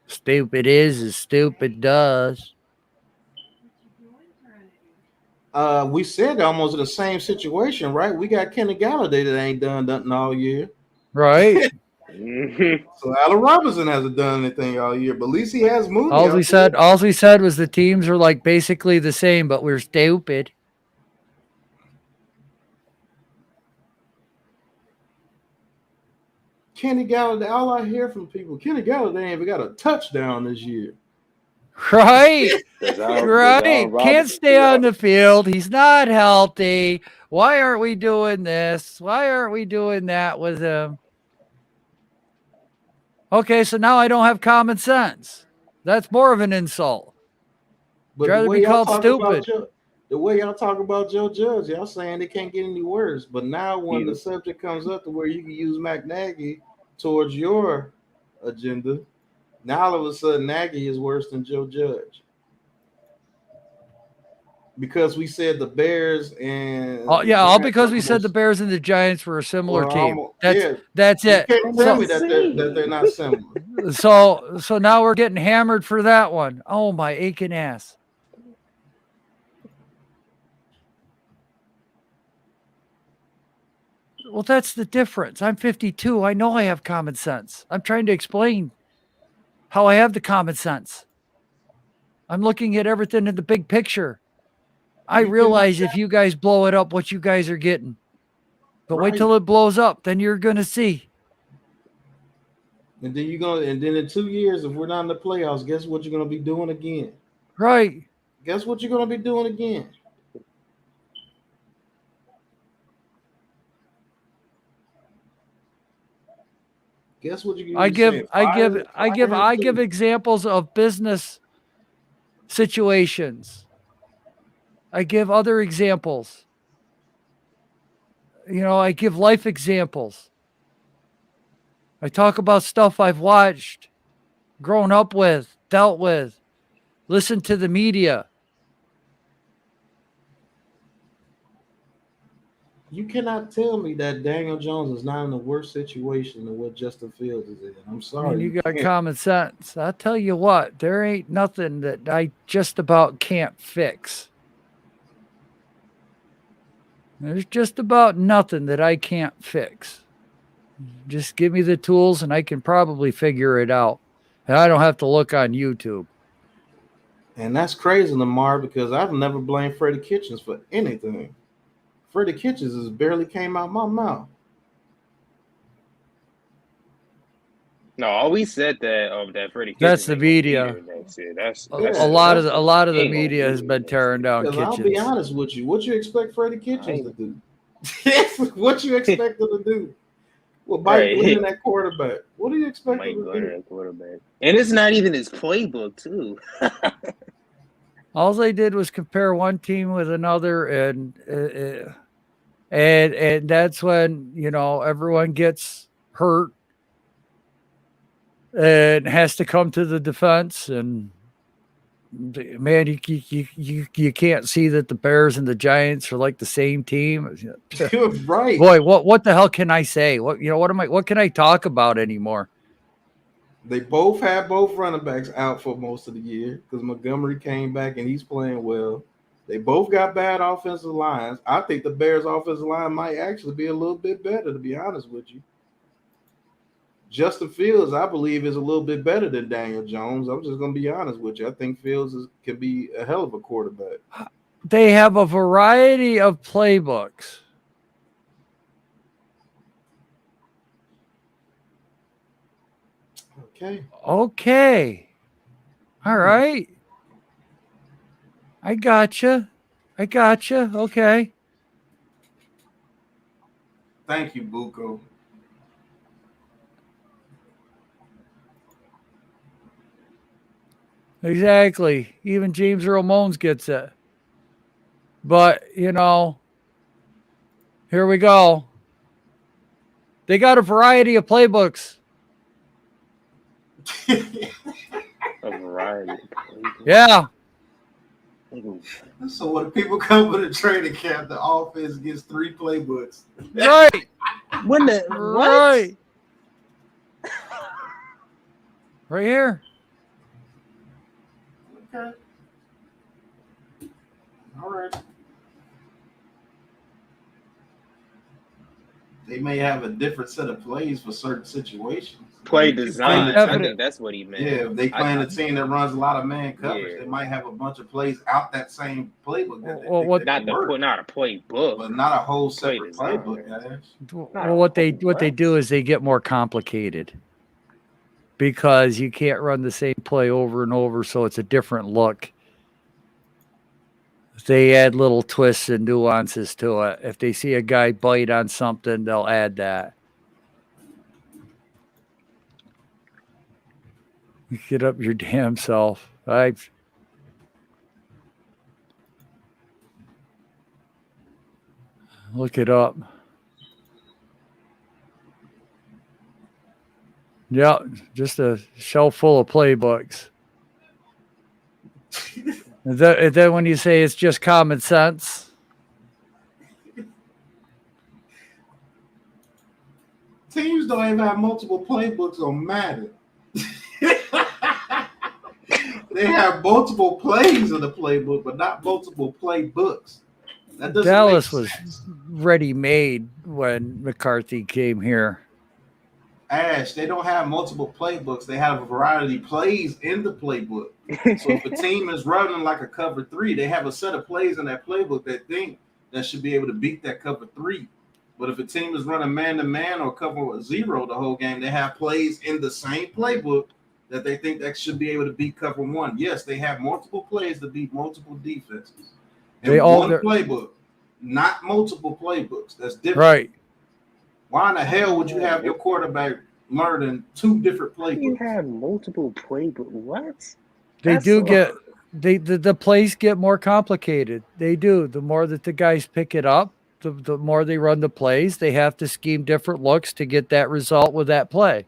Speaker 1: Stupid is as stupid does.
Speaker 6: We said almost in the same situation, right? We got Kenny Galladay that ain't done nothing all year.
Speaker 1: Right.
Speaker 6: So Allen Robinson hasn't done anything all year, but at least he has Mooney.
Speaker 1: All we said was the teams are like basically the same, but we're stupid.
Speaker 6: Kenny Galladay, all I hear from people, Kenny Galladay ain't even got a touchdown this year.
Speaker 1: Right. Right. Can't stay on the field. He's not healthy. Why aren't we doing this? Why aren't we doing that with him? Okay, so now I don't have common sense. That's more of an insult.
Speaker 6: But
Speaker 1: I'd rather be called stupid.
Speaker 6: The way y'all talk about Joe Judge, y'all saying it can't get any worse. But now when the subject comes up to where you can use Matt Nagy towards your agenda, now all of a sudden Nagy is worse than Joe Judge. Because we said the Bears and
Speaker 1: all because we said the Bears and the Giants were a similar team. That's it.
Speaker 6: You can't tell me that they're not similar.
Speaker 1: So now we're getting hammered for that one. Oh my aching ass. Well, that's the difference. I'm 52. I know I have common sense. I'm trying to explain how I have the common sense. I'm looking at everything in the big picture. I realize if you guys blow it up, what you guys are getting. But wait till it blows up, then you're gonna see.
Speaker 6: And then in 2 years, if we're not in the playoffs, guess what you're gonna be doing again?
Speaker 1: Right.
Speaker 6: Guess what you're gonna be doing again? Guess what you?
Speaker 1: I give examples of business situations. I give other examples. I give life examples. I talk about stuff I've watched, grown up with, dealt with, listened to the media.
Speaker 6: You cannot tell me that Daniel Jones is not in a worse situation than what Justin Fields is in. I'm
Speaker 1: I
Speaker 6: sorry.
Speaker 1: mean, you got
Speaker 6: can't.
Speaker 1: common sense. I'll tell you what, there ain't nothing that I just about can't fix. There's just about nothing that I can't fix. Just give me the tools and I can probably figure it out. And I don't have to look on YouTube.
Speaker 6: And that's crazy, Lamar, because I've never blamed Freddie Kitchens for anything. Freddie Kitchens has barely came out my mouth.
Speaker 5: No, always said that that Freddie.
Speaker 1: That's
Speaker 5: Kitchens
Speaker 1: the
Speaker 5: ain't gonna be
Speaker 1: media.
Speaker 5: there next year. That's
Speaker 1: A lot of the
Speaker 5: ain't gonna
Speaker 1: media
Speaker 5: be
Speaker 1: has
Speaker 5: there
Speaker 1: been
Speaker 5: next
Speaker 1: tearing
Speaker 5: year.
Speaker 1: down
Speaker 6: Because I'll be
Speaker 1: Kitchens.
Speaker 6: honest with you. What you expect Freddie Kitchens to
Speaker 5: ain't-
Speaker 6: do? What you expect him to do? Well, Mike
Speaker 5: Right.
Speaker 6: Glennon at quarterback. What do you expect
Speaker 5: Mike
Speaker 6: him to
Speaker 5: Glennon
Speaker 6: do?
Speaker 5: at quarterback, and it's not even his playbook too.
Speaker 1: All they did was compare one team with another, and that's when everyone gets hurt and has to come to the defense. And man, you can't see that the Bears and the Giants are like the same team.
Speaker 6: You're right.
Speaker 1: Boy, what the hell can I say? What can I talk about anymore?
Speaker 6: They both had both running backs out for most of the year because Montgomery came back and he's playing well. They both got bad offensive lines. I think the Bears' offensive line might actually be a little bit better, to be honest with you. Justin Fields, I believe, is a little bit better than Daniel Jones. I'm just going to be honest with you. I think Fields can be a hell of a quarterback.
Speaker 1: They have a variety of playbooks. Okay. All right. I gotcha. Okay.
Speaker 6: Thank you, Buko.
Speaker 1: Exactly. Even James Earl Moans gets it. But, here we go. They got a variety of playbooks.
Speaker 5: A variety.
Speaker 1: Yeah.
Speaker 6: So when people come with a training camp, the offense gets 3 playbooks.
Speaker 1: Right.
Speaker 5: When the
Speaker 1: Right. Right here.
Speaker 6: Okay. All right. They may have a different set of plays for certain situations.
Speaker 5: play design? I
Speaker 1: Definite-
Speaker 5: think that's what he meant.
Speaker 6: Yeah, if they playing a team that runs a lot of man coverage,
Speaker 5: Yeah.
Speaker 6: they might have a bunch of plays out that same playbook. That they
Speaker 1: Well,
Speaker 6: think
Speaker 1: what-
Speaker 6: that
Speaker 5: Not
Speaker 6: work,
Speaker 5: not a playbook.
Speaker 6: but not a whole
Speaker 5: Play
Speaker 6: separate
Speaker 5: design.
Speaker 6: playbook, guys.
Speaker 1: Well, what they do is they get more complicated because you can't run the same play over and over, so it's a different look. They add little twists and nuances to it. If they see a guy bite on something, they'll add that. Get up your damn self. Look it up. Yeah, just a shelf full of playbooks. And then when you say it's just common sense,
Speaker 6: Teams don't even have multiple playbooks on Madden. They have multiple plays in the playbook, but not multiple playbooks. That doesn't
Speaker 1: Dallas
Speaker 6: make
Speaker 1: was
Speaker 6: sense.
Speaker 1: ready-made when McCarthy came here.
Speaker 6: Ash, they don't have multiple playbooks. They have a variety of plays in the playbook. So if a team is running like a cover 3, they have a set of plays in that playbook that think that should be able to beat that cover 3. But if a team is running man-to-man or cover 0 the whole game, they have plays in the same playbook that they think that should be able to beat cover 1. Yes, they have multiple plays to beat multiple defenses. In one playbook, not multiple playbooks. That's different.
Speaker 1: Right.
Speaker 6: Why in the hell would you have your quarterback learning 2 different
Speaker 5: You
Speaker 6: playbooks?
Speaker 5: have multiple playbook. What?
Speaker 1: They
Speaker 5: That's
Speaker 1: do
Speaker 5: a-
Speaker 1: get the plays get more complicated. They do. The more that the guys pick it up, the more they run the plays, they have to scheme different looks to get that result with that play.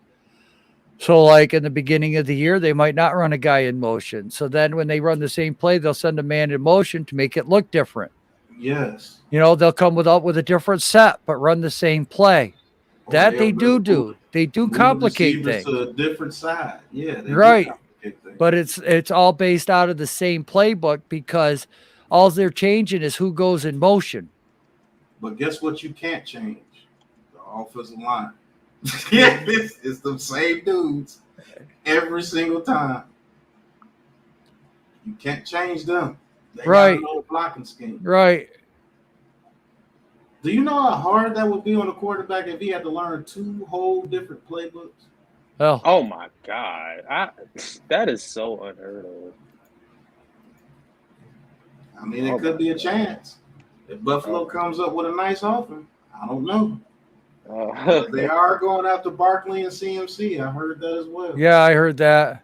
Speaker 1: So, like in the beginning of the year, they might not run a guy in motion. So then when they run the same play, they'll send a man in motion to make it look different.
Speaker 6: Yes.
Speaker 1: They'll come with a different set, but run the same play. That they do. They do complicate things.
Speaker 6: To a different side. Yeah.
Speaker 1: Right. But it's all based out of the same playbook because all they're changing is who goes in motion.
Speaker 6: But guess what you can't change? The offensive line. Yeah, it's the same dudes every single time. You can't change them. They
Speaker 1: Right.
Speaker 6: got no blocking scheme.
Speaker 1: Right.
Speaker 6: Do you know how hard that would be on a quarterback if he had to learn 2 whole different playbooks?
Speaker 1: Well,
Speaker 5: Oh my God, that is so unheard of.
Speaker 6: I mean, it could be a chance. If Buffalo comes up with a nice offer, I don't know. They are going after Barkley and CMC. I heard that as well.
Speaker 1: yeah, I heard that.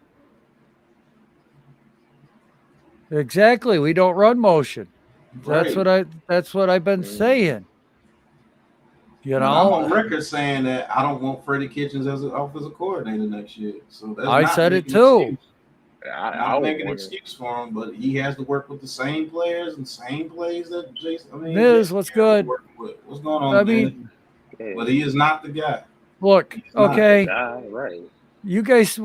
Speaker 1: Exactly. We don't run motion. That's
Speaker 6: Right.
Speaker 1: what I've been saying.
Speaker 6: I'm on record saying that I don't want Freddie Kitchens as an offensive coordinator next year. So that's
Speaker 1: I
Speaker 6: not
Speaker 1: said it
Speaker 6: making
Speaker 1: too.
Speaker 6: an excuse.
Speaker 5: I
Speaker 6: I'm
Speaker 5: would
Speaker 6: making an
Speaker 5: wonder.
Speaker 6: excuse for him, but he has to work with the same players and same plays that Jason.
Speaker 1: Miz,
Speaker 6: Jason
Speaker 1: what's
Speaker 6: Garrett's
Speaker 1: good?
Speaker 6: working with. What's going on?
Speaker 1: I
Speaker 6: Miz?
Speaker 1: mean,
Speaker 5: Yeah,
Speaker 6: But he is not the guy.
Speaker 1: look,
Speaker 6: He's not.
Speaker 1: okay,
Speaker 5: right.
Speaker 1: you guys,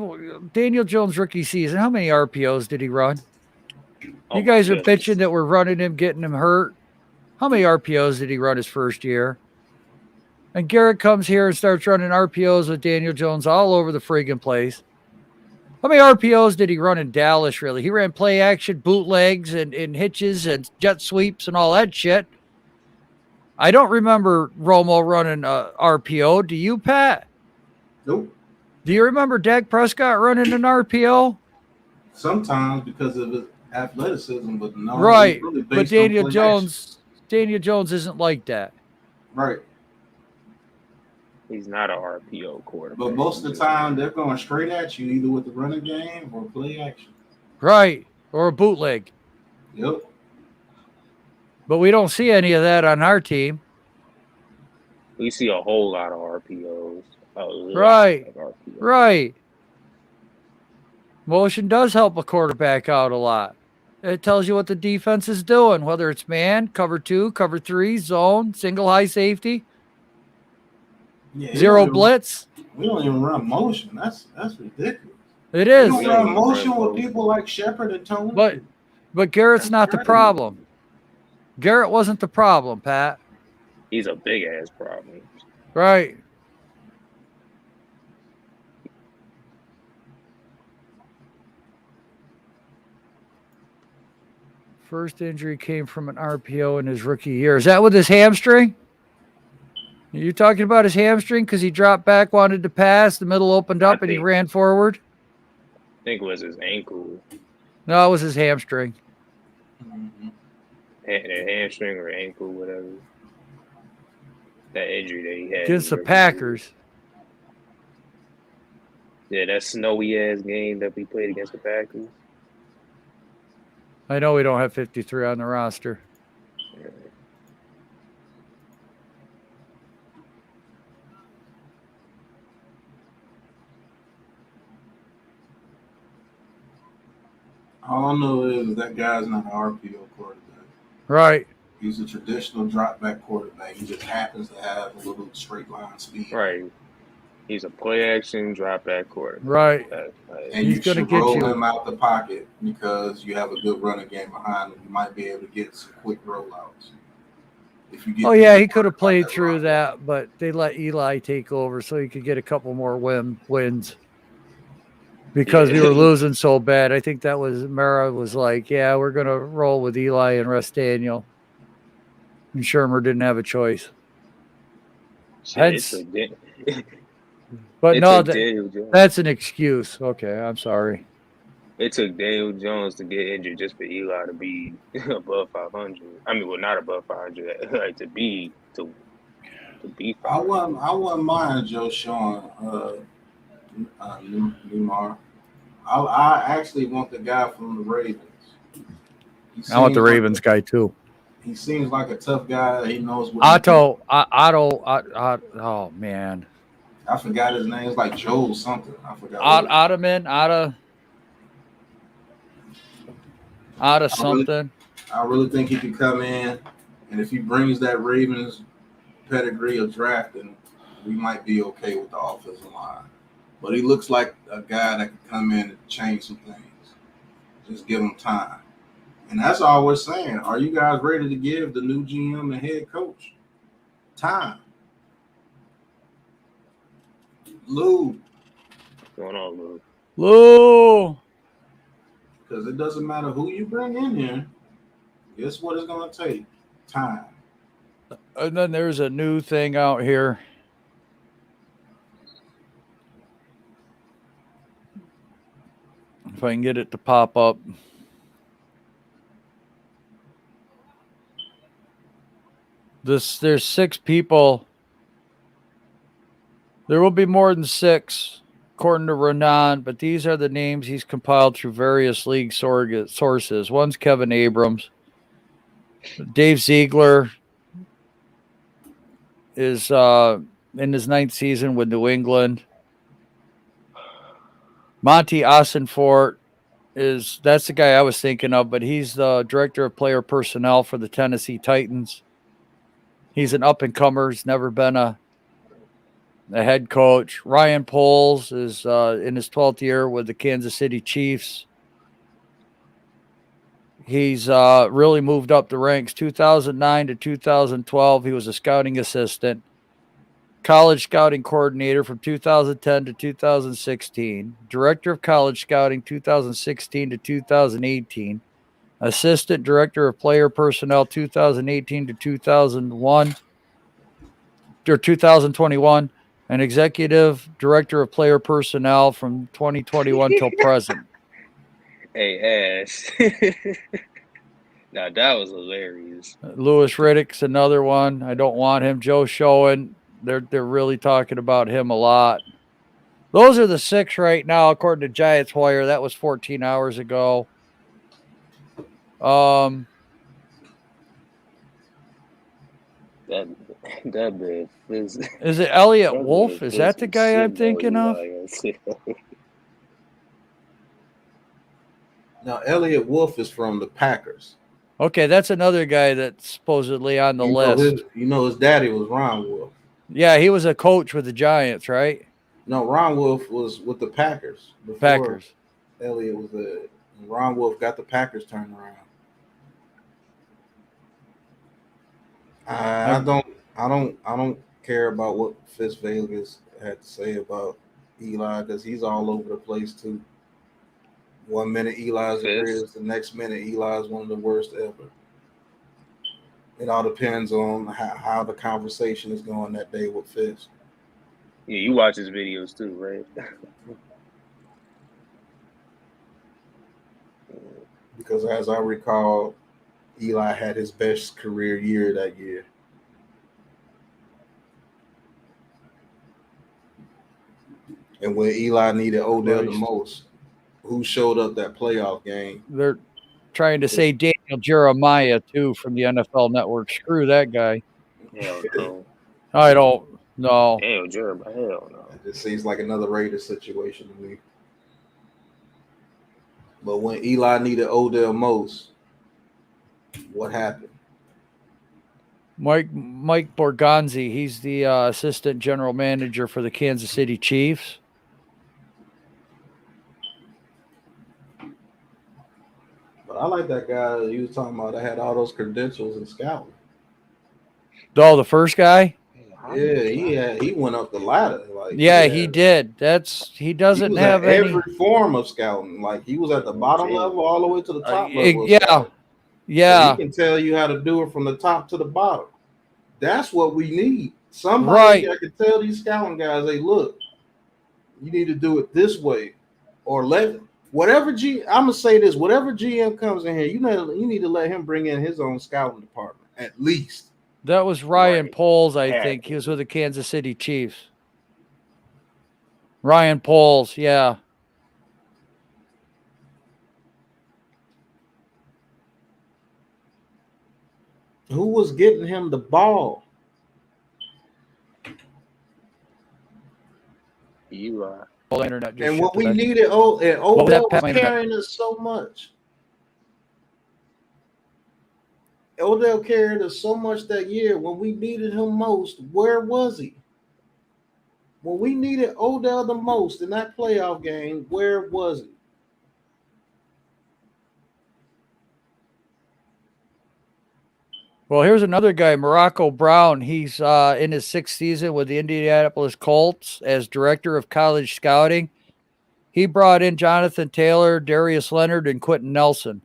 Speaker 1: Daniel Jones rookie season, how many RPOs did he run?
Speaker 5: Oh
Speaker 1: You
Speaker 5: my
Speaker 1: guys are
Speaker 5: goodness.
Speaker 1: bitching that we're running him, getting him hurt. How many RPOs did he run his first year? And Garrett comes here and starts running RPOs with Daniel Jones all over the friggin' place. How many RPOs did he run in Dallas, really? He ran play action, bootlegs, and hitches and jet sweeps and all that shit. I don't remember Romo running a RPO. Do you, Pat?
Speaker 6: Nope.
Speaker 1: Do you remember Dak Prescott running an RPO?
Speaker 6: Sometimes because of his athleticism, but no.
Speaker 1: Right.
Speaker 6: it's really
Speaker 1: But
Speaker 6: based on
Speaker 1: Daniel
Speaker 6: play
Speaker 1: Jones isn't like that.
Speaker 6: action. Right.
Speaker 5: He's not an RPO quarterback.
Speaker 6: But most of the time, they're going straight at you, either with the running game or play action.
Speaker 1: Right. Or a bootleg.
Speaker 6: Yep.
Speaker 1: But we don't see any of that on our team.
Speaker 5: We see a whole lot of RPOs. A lot
Speaker 1: Right.
Speaker 5: of RPOs.
Speaker 1: Right. Motion does help a quarterback out a lot. It tells you what the defense is doing, whether it's man, cover 2, cover 3, zone, single high safety,
Speaker 6: Yeah,
Speaker 1: zero blitz.
Speaker 6: We don't even run motion. That's ridiculous.
Speaker 1: It
Speaker 6: We
Speaker 1: is.
Speaker 6: don't
Speaker 5: Yeah,
Speaker 6: run
Speaker 5: we
Speaker 6: motion
Speaker 5: run
Speaker 6: with
Speaker 5: motion.
Speaker 6: people like Shepard and Tony.
Speaker 1: But Garrett's not the
Speaker 6: That's
Speaker 1: problem. Garrett wasn't the problem, Pat.
Speaker 5: He's a big ass problem.
Speaker 1: Right. First injury came from an RPO in his rookie year. Is that with his hamstring? Are you talking about his hamstring because he dropped back, wanted to pass, the middle opened up, and he
Speaker 5: think-
Speaker 1: ran forward?
Speaker 5: I think it was his ankle,
Speaker 1: No, it was his hamstring.
Speaker 6: Mhm.
Speaker 5: a hamstring or ankle, whatever. That injury that he had
Speaker 1: Against the
Speaker 5: in rookie
Speaker 1: Packers.
Speaker 5: year. Yeah, that snowy ass game that we played against the Packers.
Speaker 1: I know we don't have 53 on the roster.
Speaker 6: All I know is that guy's not an RPO quarterback.
Speaker 1: Right.
Speaker 6: He's a traditional drop back quarterback. He just happens to have a little straight line speed.
Speaker 5: Right. He's a play action drop back quarterback.
Speaker 1: Right.
Speaker 6: And
Speaker 1: He's
Speaker 6: you
Speaker 1: gonna
Speaker 6: should
Speaker 1: get
Speaker 6: roll
Speaker 1: you.
Speaker 6: him out the pocket because you have a good running game behind him. You might be able to get some quick rollouts. If you get
Speaker 1: Oh, yeah, he could have
Speaker 6: like
Speaker 1: played through
Speaker 6: run.
Speaker 1: that, but they let Eli take over so he could get a couple more wins. Because we were losing so bad. I think that was Mara was like, yeah, we're going to roll with Eli and rest Daniel. And Shermer didn't have a choice. Hence- But no, that's an excuse. Okay, I'm sorry.
Speaker 5: It took Daniel Jones to get injured just for Eli to be above 500. I mean, well, not above 500, like to be 500.
Speaker 6: I wouldn't mind Joe Sean Neymar. I actually want the guy from the Ravens.
Speaker 1: I want the Ravens guy too.
Speaker 6: He seems like a tough guy. He knows what.
Speaker 1: Otto. Oh man.
Speaker 6: I forgot his name. It's like Joel something. I forgot.
Speaker 1: Ottoman. Otta something.
Speaker 6: I really think he could come in, and if he brings that Ravens pedigree of drafting, we might be okay with the offensive line. But he looks like a guy that could come in and change some things. Just give him time. And that's all we're saying. Are you guys ready to give the new GM and head coach time? Lou.
Speaker 5: What's going on, Lou?
Speaker 1: Lou.
Speaker 6: Because it doesn't matter who you bring in here. Guess what it's going to take? Time.
Speaker 1: And then there's a new thing out here. If I can get it to pop up. There's 6 people. There will be more than 6, according to Renan, but these are the names he's compiled through various league sources. One's Kevin Abrams. Dave Ziegler is in his 9th season with New England. Monty Ossenfort that's the guy I was thinking of, but he's the director of player personnel for the Tennessee Titans. He's an up-and-comer. He's never been a head coach. Ryan Poles is in his 12th year with the Kansas City Chiefs. He's really moved up the ranks. 2009 to 2012, he was a scouting assistant. College scouting coordinator from 2010 to 2016. Director of college scouting 2016 to 2018. Assistant director of player personnel 2018 to 2021, and executive director of player personnel from 2021 till present.
Speaker 5: Hey, Ash. Now that was hilarious.
Speaker 1: Louis Riddick's another one. I don't want him. Joe Schoen. They're really talking about him a lot. Those are the 6 right now, according to Giants Wire. That was 14 hours ago.
Speaker 5: That man is
Speaker 1: it Elliot Wolf? Is that the guy I'm thinking of?
Speaker 6: Now, Elliot Wolf is from the Packers.
Speaker 1: Okay, that's another guy that's supposedly on the list.
Speaker 6: His daddy was Ron Wolf.
Speaker 1: Yeah, he was a coach with the Giants, right?
Speaker 6: No, Ron Wolf was with the Packers.
Speaker 1: Packers.
Speaker 6: Elliot was Ron Wolf got the Packers turned around. I don't care about what Fitz Vegas had to say about Eli, because he's all over the place too. 1 minute Eli's the greatest, the next minute Eli's one of the worst ever. It all depends on how the conversation is going that day with Fitz.
Speaker 5: Yeah, you watch his videos too, right?
Speaker 6: Because as I recall, Eli had his best career year that year. And when Eli needed Odell the most, who showed up that playoff game?
Speaker 1: They're trying to say Daniel Jeremiah, too, from the NFL Network. Screw that guy.
Speaker 5: Hell no.
Speaker 1: I don't know.
Speaker 5: Daniel Jeremiah, hell no.
Speaker 6: It just seems like another Raiders situation to me. But when Eli needed Odell most, what happened?
Speaker 1: Mike Borgonzi, he's the assistant general manager for the Kansas City Chiefs.
Speaker 6: But I like that guy you was talking about that had all those credentials in scouting.
Speaker 1: Oh, the first guy?
Speaker 6: Yeah, he went up the ladder.
Speaker 1: He did. He doesn't have
Speaker 6: every form of scouting. Like he was at the bottom level all the way to the top level.
Speaker 1: Yeah.
Speaker 6: So he can tell you how to do it from the top to the bottom. That's what we need. Somebody that can tell these scouting guys, hey, look, you need to do it this way, or whatever I'm gonna say this: whatever GM comes in here, you need to let him bring in his own scouting department at least.
Speaker 1: That was Ryan Poles, I think. He was with the Kansas City Chiefs. Ryan Poles, yeah.
Speaker 6: Who was getting him the ball?
Speaker 5: Eli.
Speaker 1: Well, the internet just
Speaker 6: And what
Speaker 1: shit
Speaker 6: we
Speaker 1: today.
Speaker 6: needed, and Odell
Speaker 1: that,
Speaker 6: was
Speaker 1: Pat? My internet.
Speaker 6: carrying us so much. Odell carried us so much that year. When we needed him most, where was he? When we needed Odell the most in that playoff game, where was he?
Speaker 1: Well, here's another guy, Morocco Brown. He's in his 6th season with the Indianapolis Colts as director of college scouting. He brought in Jonathan Taylor, Darius Leonard, and Quentin Nelson.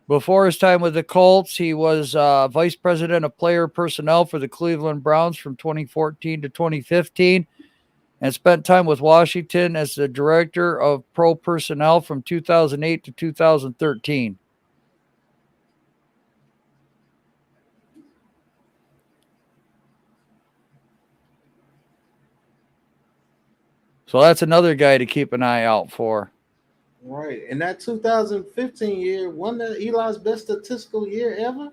Speaker 1: Before his time with the Colts, he was vice president of player personnel for the Cleveland Browns from 2014 to 2015 and spent time with Washington as the director of pro personnel from 2008 to 2013. So that's another guy to keep an eye out for.
Speaker 6: Right. And that 2015 year, wasn't that Eli's best statistical year ever?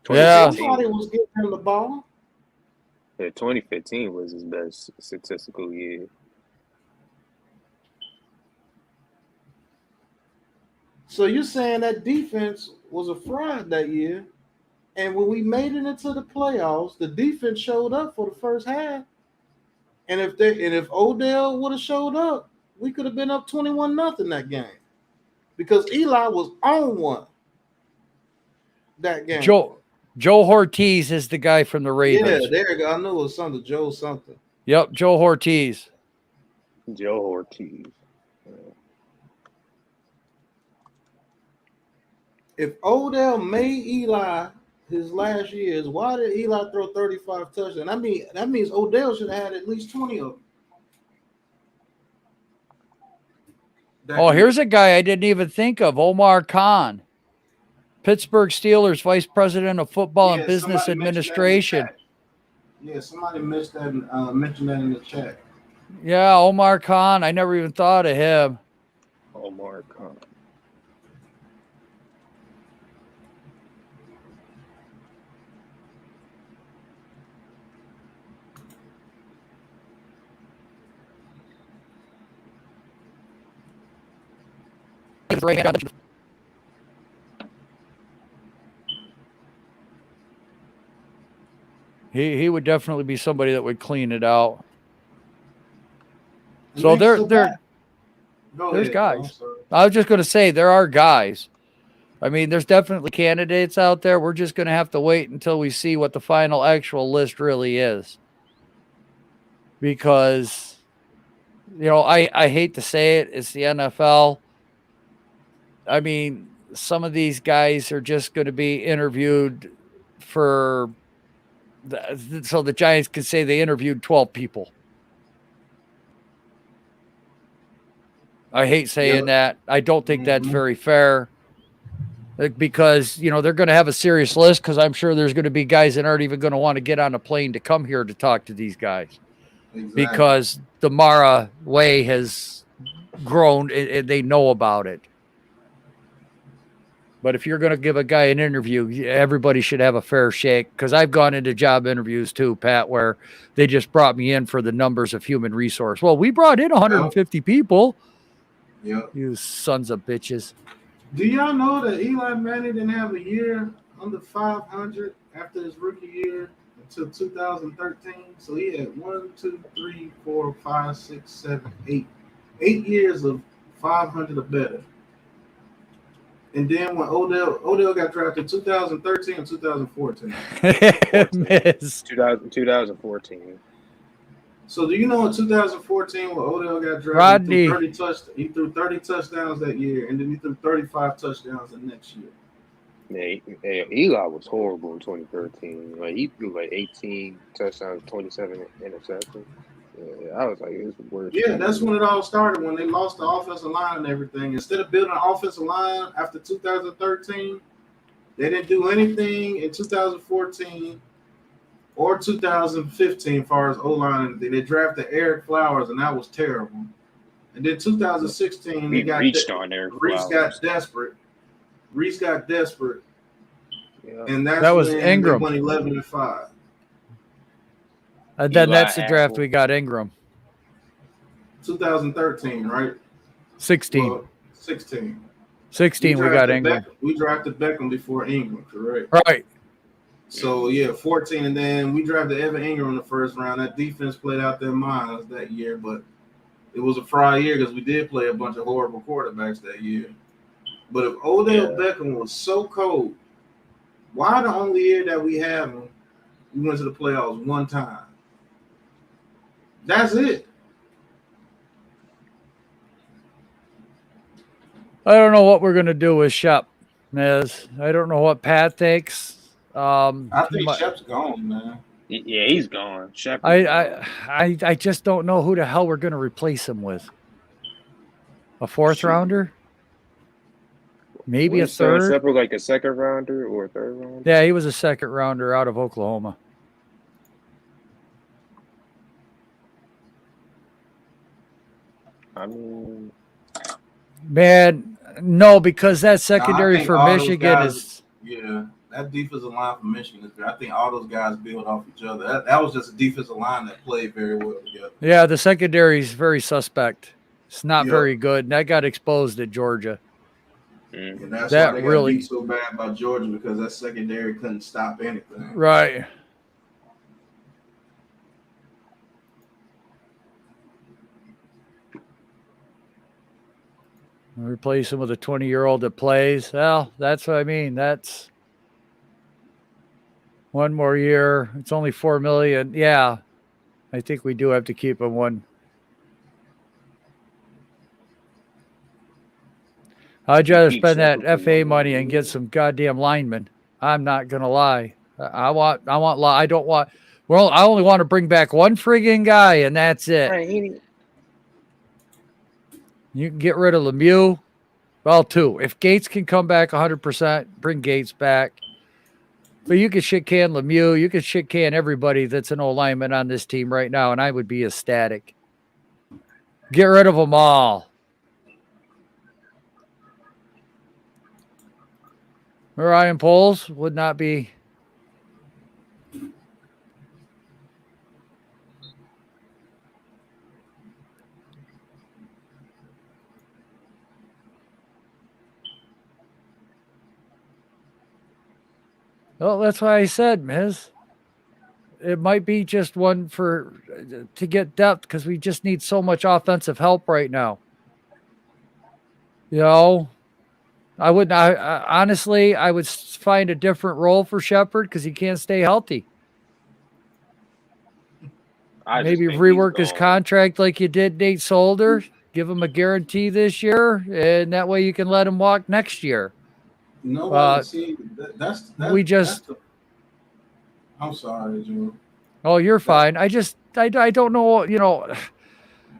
Speaker 1: Yeah.
Speaker 6: Somebody was getting him the ball.
Speaker 5: Yeah, 2015 was his best statistical year.
Speaker 6: So you're saying that defense was a fraud that year, and when we made it into the playoffs, the defense showed up for the first half. And if Odell would have showed up, we could have been up 21-0 that game, because Eli was on one that game.
Speaker 1: Joe Ortiz is the guy from the Ravens.
Speaker 6: Yeah, there you go. I knew it was something. Joe something.
Speaker 1: Yep, Joe Ortiz.
Speaker 5: Joe Ortiz.
Speaker 6: If Odell made Eli his last years, why did Eli throw 35 touchdowns? I mean, that means Odell should have had at least 20 of them.
Speaker 1: Oh, here's a guy I didn't even think of, Omar Khan, Pittsburgh Steelers vice president of football and business administration.
Speaker 6: Yeah, somebody mentioned that in the chat.
Speaker 1: Yeah, Omar Khan. I never even thought of him.
Speaker 5: Omar Khan.
Speaker 1: He would definitely be somebody that would clean it out. So there's guys. I was just going to say there are guys. I mean, there's definitely candidates out there. We're just going to have to wait until we see what the final actual list really is. Because, you know, I hate to say it, it's the NFL. I mean, some of these guys are just going to be interviewed so the Giants can say they interviewed 12 people. I hate saying that. I don't think that's very fair, because, you know, they're going to have a serious list, because I'm sure there's going to be guys that aren't even going to want to get on a plane to come here to talk to these guys. Exactly. Because the Mara way has grown and they know about it. But if you're going to give a guy an interview, everybody should have a fair shake, because I've gone into job interviews too, Pat, where they just brought me in for the numbers of human resource. Well, we brought in 150 people.
Speaker 6: Yep.
Speaker 1: You sons of bitches.
Speaker 6: Do y'all know that Eli Manning didn't have a year under 500 after his rookie year until 2013? So he had 1, 2, 3, 4, 5, 6, 7, 8. 8 years of 500 or better. And then when Odell got drafted 2013 and 2014.
Speaker 5: 2014.
Speaker 6: So do you know in 2014 when Odell got drafted,
Speaker 1: Rodney.
Speaker 6: He threw 30 touchdowns that year, and then he threw 35 touchdowns the next year.
Speaker 5: Yeah, Eli was horrible in 2013. Like, he threw like 18 touchdowns, 27 interceptions. Yeah, I was like, it's the worst.
Speaker 6: Yeah, that's when it all started, when they lost the offensive line and everything. Instead of building an offensive line after 2013, they didn't do anything in 2014 or 2015 as far as O-line. They drafted Eric Flowers, and that was terrible. And then 2016,
Speaker 5: Reese got desperate.
Speaker 6: Reese got desperate.
Speaker 5: Yeah.
Speaker 6: And that's
Speaker 1: That was
Speaker 6: when
Speaker 1: Ingram.
Speaker 6: they went 11-5.
Speaker 1: And then
Speaker 5: Eli
Speaker 1: that's the draft
Speaker 5: Apple.
Speaker 1: we got Ingram.
Speaker 6: 2013, right?
Speaker 1: 16.
Speaker 6: Well, 16.
Speaker 1: 16 we got Ingram.
Speaker 6: We drafted Beckham before Ingram, correct?
Speaker 1: Right.
Speaker 6: So yeah, 14, and then we drafted Evan Ingram in the first round. That defense played out their minds that year, but it was a fried year because we did play a bunch of horrible quarterbacks that year. But if Odell Beckham was so cold, why the only year that we have him, we went to the playoffs one time? That's it.
Speaker 1: I don't know what we're going to do with Shep, Miz. I don't know what Pat thinks.
Speaker 6: I think Shep's gone, man.
Speaker 5: Yeah, he's gone. Shepard's
Speaker 1: I just don't know who the hell we're going to replace him with. A fourth rounder? Maybe a third?
Speaker 5: Shepard like a second rounder or a third rounder?
Speaker 1: Yeah, he was a second rounder out of Oklahoma.
Speaker 5: I mean,
Speaker 1: man, no, because that secondary for Michigan is.
Speaker 6: Yeah, that defensive line for Michigan is good. I think all those guys build off each other. That was just a defensive line that played very well together.
Speaker 1: Yeah, the secondary is very suspect. It's not very good. And that got exposed at Georgia.
Speaker 6: And that's why they got beat so bad by Georgia, because that secondary couldn't stop anything.
Speaker 1: Right. Replace him with a 20-year-old that plays. Well, that's what I mean. That's one more year. It's only $4 million. Yeah, I think we do have to keep him one. I'd rather spend that FA money and get some goddamn linemen. I'm not gonna lie. I only want to bring back one friggin' guy, and that's it. You can get rid of Lemieux. Well, two. If Gates can come back 100%, bring Gates back. But you can shit can Lemieux. You can shit can everybody that's an O-lineman on this team right now, and I would be ecstatic. Get rid of them all. Ryan Poles would not be. Well, that's why I said, Miz. It might be just one to get depth, because we just need so much offensive help right now. You know, honestly, I would find a different role for Shepard because he can't stay healthy. Maybe rework his contract like you did Nate Solder. Give him a guarantee this year, and that way you can let him walk next year.
Speaker 6: No, I'm sorry, Joe.
Speaker 1: Oh, you're fine. I don't know. You know,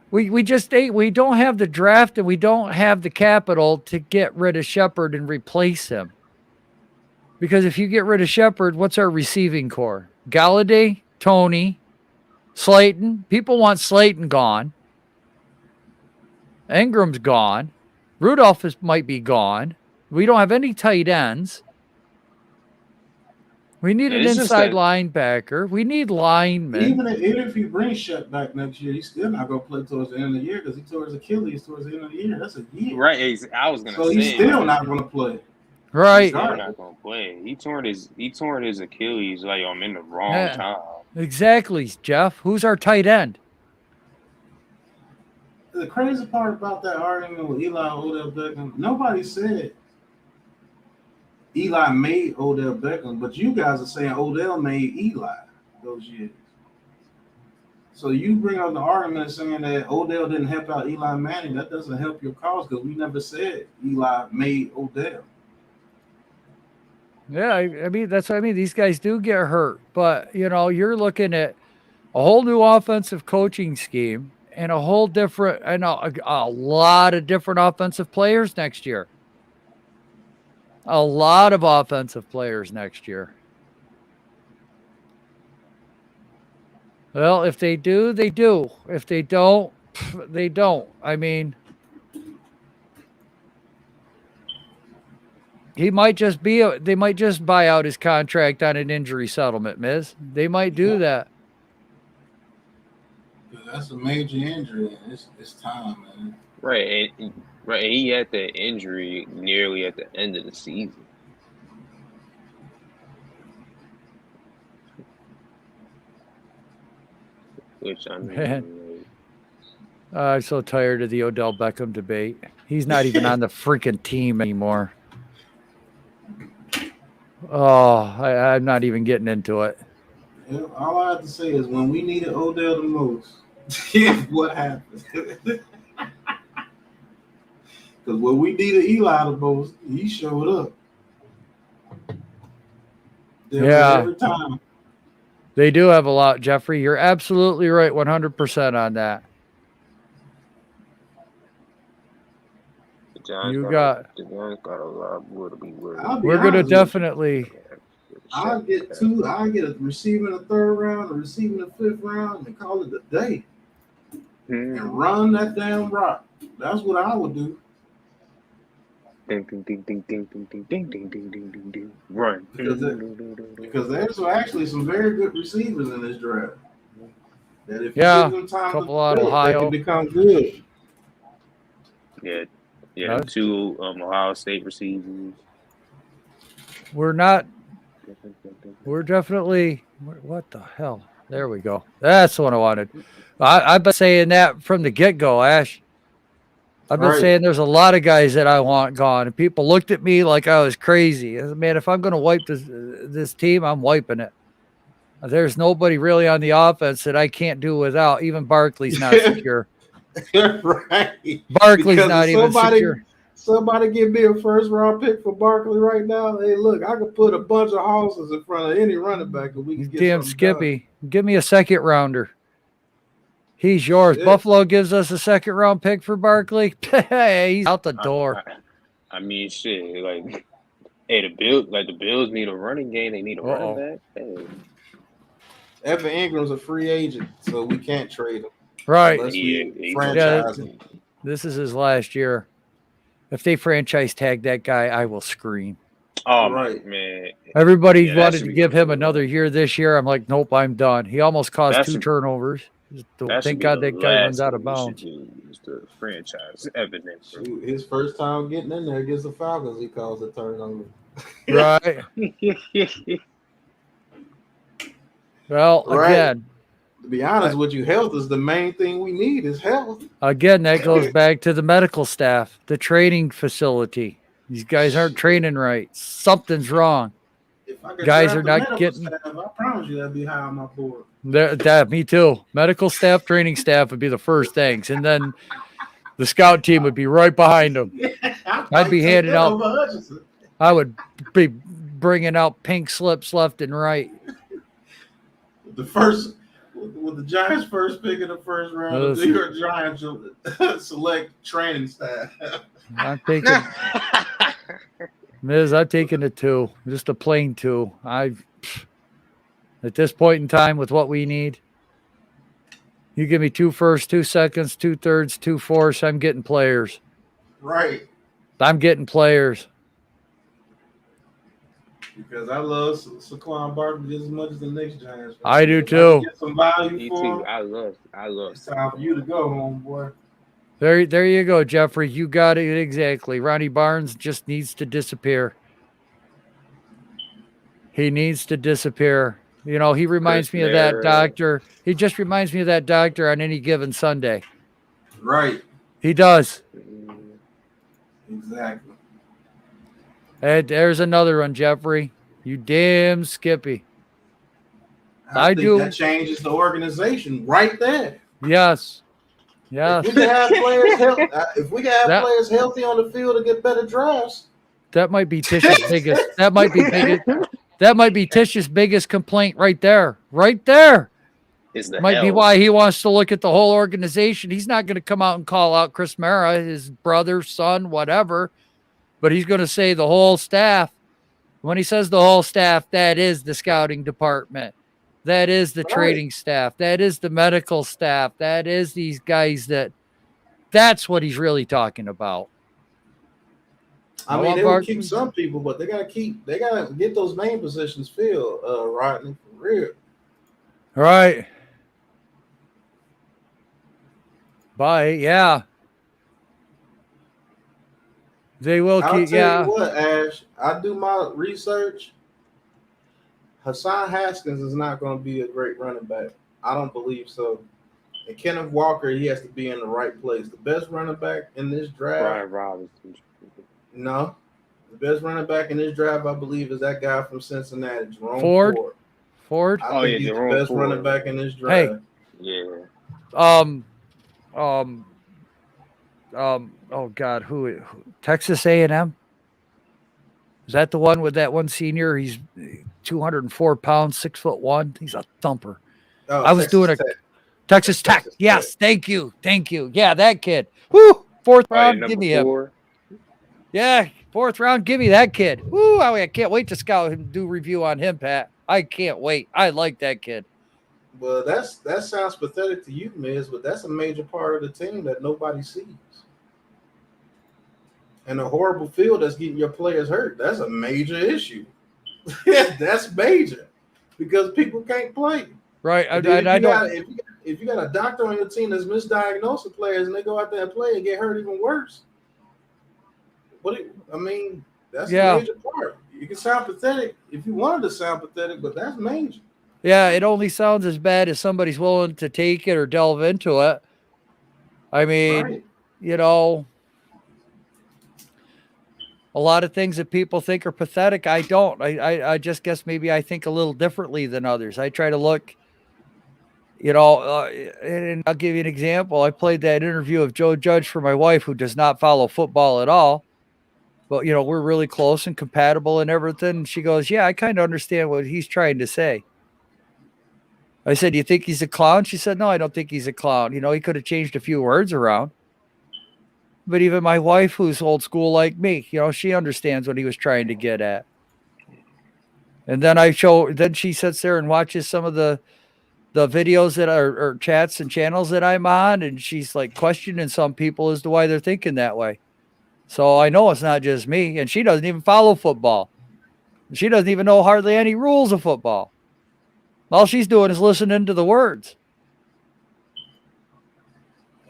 Speaker 1: we don't have the draft and we don't have the capital to get rid of Shepard and replace him. Because if you get rid of Shepard, what's our receiving core? Galladay, Tony, Slayton. People want Slayton gone. Ingram's gone. Rudolph might be gone. We don't have any tight ends. We need an inside linebacker. We need linemen.
Speaker 6: Even if you bring Shep back next year, he's still not going to play towards the end of the year because he tore his Achilles towards the end of the year. That's a year.
Speaker 5: Right. I was going to say.
Speaker 6: So he's still not going to play.
Speaker 1: Right.
Speaker 5: He's still not going to play. He torn his Achilles like I'm in the wrong time.
Speaker 1: Exactly, Jeff. Who's our tight end?
Speaker 6: The crazy part about that argument with Eli and Odell Beckham, nobody said Eli made Odell Beckham, but you guys are saying Odell made Eli those years. So you bring up the argument saying that Odell didn't help out Eli Manning. That doesn't help your cause because we never said Eli made Odell.
Speaker 1: Yeah, I mean, that's what I mean. These guys do get hurt, but, you know, you're looking at a whole new offensive coaching scheme and a whole different, and a lot of different offensive players next year. A lot of offensive players next year. Well, if they do, they do. If they don't, they don't. I mean, He might just be. They might just buy out his contract on an injury settlement, Miz. They might do that.
Speaker 6: That's a major injury, and it's time, man.
Speaker 5: Right, and he had that injury nearly at the end of the season. Which I mean,
Speaker 1: Man. I'm so tired of the Odell Beckham debate. He's not even on the freaking team anymore. Oh, I'm not even getting into it.
Speaker 6: All I have to say is when we needed Odell the most, what happened? Because when we needed Eli the most, he showed up.
Speaker 1: Yeah.
Speaker 6: Every time.
Speaker 1: They do have a lot, Jeffrey. You're absolutely right, 100% on that.
Speaker 5: the Giants
Speaker 1: You
Speaker 5: got a lot more to be worried.
Speaker 1: We're going to definitely.
Speaker 6: I'll get a receiver in the third round, a receiver in the fifth round, and call it a day. And run that damn rock. That's what I would do.
Speaker 5: Ding, ding, ding, ding, ding, ding, ding, ding, ding, ding, ding, ding, ding. Run.
Speaker 6: Because there's actually some very good receivers in this draft. That if
Speaker 1: Yeah,
Speaker 6: you give them time
Speaker 1: couple
Speaker 6: to
Speaker 1: out of
Speaker 6: play,
Speaker 1: Ohio.
Speaker 6: they can become good.
Speaker 5: Yeah, two Ohio State receivers.
Speaker 1: We're definitely. What the hell? There we go. That's the one I wanted. I've been saying that from the get-go, Ash. I've been saying there's a lot of guys that I want gone, and people looked at me like I was crazy. I said, man, if I'm going to wipe this team, I'm wiping it. There's nobody really on the offense that I can't do without. Even Barkley's not secure.
Speaker 6: Right.
Speaker 1: Barkley's
Speaker 6: Because
Speaker 1: not even secure.
Speaker 6: Somebody give me a first round pick for Barkley right now. Hey, look, I could put a bunch of houses in front of any running back, and we can get
Speaker 1: Damn Skippy. Give me a second rounder. He's yours.
Speaker 6: Shit.
Speaker 1: Buffalo gives us a second round pick for Barkley. Hey, he's out the door.
Speaker 5: I mean, shit. Like, hey, the Bills need a running game. They need a running back. Hey.
Speaker 6: Evan Ingram's a free agent, so we can't trade him.
Speaker 1: Right.
Speaker 6: Unless we
Speaker 5: Yeah,
Speaker 6: franchise him.
Speaker 1: This is his last year. If they franchise tag that guy, I will scream.
Speaker 5: Oh,
Speaker 6: Right.
Speaker 5: man.
Speaker 1: Everybody
Speaker 5: that
Speaker 1: wanted
Speaker 5: should
Speaker 1: to
Speaker 5: be
Speaker 1: give him
Speaker 5: cool.
Speaker 1: another year this year. I'm like, nope, I'm done. He almost caused
Speaker 5: That
Speaker 1: 2
Speaker 5: should-
Speaker 1: turnovers.
Speaker 5: That
Speaker 1: Thank God that guy runs out of bounds.
Speaker 5: Use the franchise Evan Ingram.
Speaker 6: Shoot, his first time getting in there against the Falcons, he calls a turnover.
Speaker 1: Right. Well,
Speaker 6: Right.
Speaker 1: again,
Speaker 6: To be honest with you, health is the main thing we need is health.
Speaker 1: that goes back to the medical staff, the training facility. These guys aren't training right. Something's wrong.
Speaker 6: If I could
Speaker 1: Guys
Speaker 6: draft
Speaker 1: are
Speaker 6: the
Speaker 1: not
Speaker 6: medical
Speaker 1: getting-
Speaker 6: staff, I promise you that'd be high on my board.
Speaker 1: Me too. Medical staff, training staff would be the first things, and then the scout team would be right behind them. I'd be handing out. I would be bringing out pink slips left and right.
Speaker 6: With the Giants' first pick in the first round,
Speaker 1: Those-
Speaker 6: the New York Giants will select training staff.
Speaker 1: I'm taking Miz. I'm taking a 2, just a plain 2. At this point in time, with what we need, you give me 2 firsts, 2 seconds, 2 thirds, 2 fourths. I'm getting players.
Speaker 6: Right.
Speaker 1: I'm getting players.
Speaker 6: Because I love Saquon Barkley just as much as the next Giants.
Speaker 1: I do
Speaker 6: If
Speaker 1: too.
Speaker 6: can get some value
Speaker 5: Me
Speaker 6: for
Speaker 5: too.
Speaker 6: him,
Speaker 5: I love.
Speaker 6: it's time for you to go, homeboy.
Speaker 1: There you go, Jeffrey. You got it exactly. Ronnie Barnes just needs to disappear. He needs to disappear. You know, he reminds me of that doctor. He just reminds me of that doctor on any given Sunday.
Speaker 6: Right.
Speaker 1: He does.
Speaker 6: Exactly.
Speaker 1: And there's another one, Jeffrey. You damn Skippy.
Speaker 6: I think
Speaker 1: do.
Speaker 6: that changes the organization right there.
Speaker 1: Yes. Yes.
Speaker 6: If we can have
Speaker 1: That-
Speaker 6: players healthy on the field to get better drafts.
Speaker 1: That might be Tish's biggest. That might be Tish's biggest complaint right there. Right there.
Speaker 5: It's the
Speaker 1: Might be
Speaker 5: health.
Speaker 1: why he wants to look at the whole organization. He's not going to come out and call out Chris Mara, his brother, son, whatever, but he's going to say the whole staff. When he says the whole staff, that is the scouting department. That is the trading staff. That is the medical staff. That is these guys that's what he's really talking about.
Speaker 6: I
Speaker 1: I
Speaker 6: mean,
Speaker 1: want
Speaker 6: they will
Speaker 1: Barkley.
Speaker 6: keep some people, but they gotta get those name positions filled, Rodney, for real.
Speaker 1: Right. Bye. Yeah. They will
Speaker 6: I'll
Speaker 1: keep.
Speaker 6: tell
Speaker 1: Yeah.
Speaker 6: you what, Ash. I do my research. Hassan Haskins is not going to be a great running back. I don't believe so. And Kenneth Walker, he has to be in the right place. The best running back in this draft.
Speaker 5: Brian Robinson.
Speaker 6: No. The best running back in this draft, I believe, is that guy from Cincinnati, Jerome
Speaker 1: Ford?
Speaker 6: Ford.
Speaker 1: Ford.
Speaker 6: I think he's
Speaker 5: Jerome
Speaker 6: the best
Speaker 5: Ford.
Speaker 6: running back in this draft.
Speaker 5: Yeah.
Speaker 1: Oh God, who Texas A&M? Is that the one with that one senior? He's 204 pounds, 6'1". He's a thumper.
Speaker 6: Oh,
Speaker 1: I was
Speaker 6: Texas
Speaker 1: doing a
Speaker 6: Tech.
Speaker 1: Texas Tech.
Speaker 6: Texas
Speaker 1: Yes,
Speaker 6: Tech.
Speaker 1: thank you. Yeah, that kid. Woo! Fourth round, give me him.
Speaker 5: 4.
Speaker 1: Yeah, fourth round, give me that kid. Woo! I can't wait to scout him, do review on him, Pat. I can't wait. I like that kid.
Speaker 6: Well, that sounds pathetic to you, Miz, but that's a major part of the team that nobody sees. And a horrible field that's getting your players hurt, that's a major issue. That's major because people can't play.
Speaker 1: Right.
Speaker 6: If you got a doctor on your team that's misdiagnosing players and they go out there and play and get hurt even worse, that's a major part. You can sound pathetic if you wanted to sound pathetic, but that's major.
Speaker 1: Yeah, it only sounds as bad as somebody's willing to take it or delve into it. I mean,
Speaker 6: Right.
Speaker 1: A lot of things that people think are pathetic, I don't. I just guess maybe I think a little differently than others. I try to look, and I'll give you an example. I played that interview of Joe Judge for my wife, who does not follow football at all. But, we're really close and compatible and everything. And she goes, yeah, I kind of understand what he's trying to say. I said, do you think he's a clown? She said, no, I don't think he's a clown. He could have changed a few words around. But even my wife, who's old school like me, she understands what he was trying to get at. And then she sits there and watches some of the videos that are chats and channels that I'm on. And she's like questioning some people as to why they're thinking that way. So I know it's not just me. And she doesn't even follow football. She doesn't even know hardly any rules of football. All she's doing is listening to the words.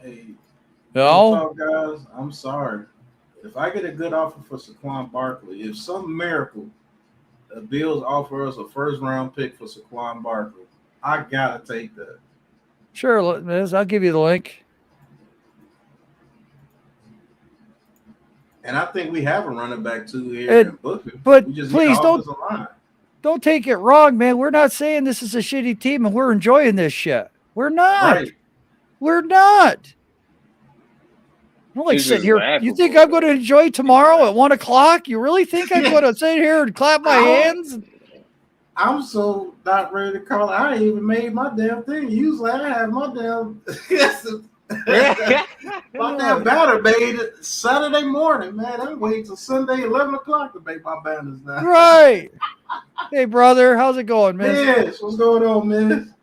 Speaker 6: Hey,
Speaker 1: No,
Speaker 6: guys, I'm sorry. If I get a good offer for Saquon Barkley, if some miracle the Bills offer us a first-round pick for Saquon Barkley, I gotta take that.
Speaker 1: sure, Liz, I'll give you the link.
Speaker 6: And I think we have a running back too here in Booker.
Speaker 1: But
Speaker 6: We just
Speaker 1: please
Speaker 6: need
Speaker 1: don't-
Speaker 6: offensive line.
Speaker 1: Don't take it wrong, man. We're not saying this is a shitty team and we're enjoying this shit. We're not.
Speaker 6: Right.
Speaker 1: We're not. I'm like
Speaker 5: He's
Speaker 1: sitting
Speaker 5: just
Speaker 1: here. You think I'm going to enjoy tomorrow at 1:00? You really think I'm going to sit here and clap my hands?
Speaker 6: I'm so not ready to call. I ain't even made my damn thing. Usually I have my damn my damn banner made Saturday morning, man. I'm waiting till Sunday 11:00 to make my banners now.
Speaker 1: Right. Hey, brother, how's it going, man?
Speaker 6: Yes, what's going on, man?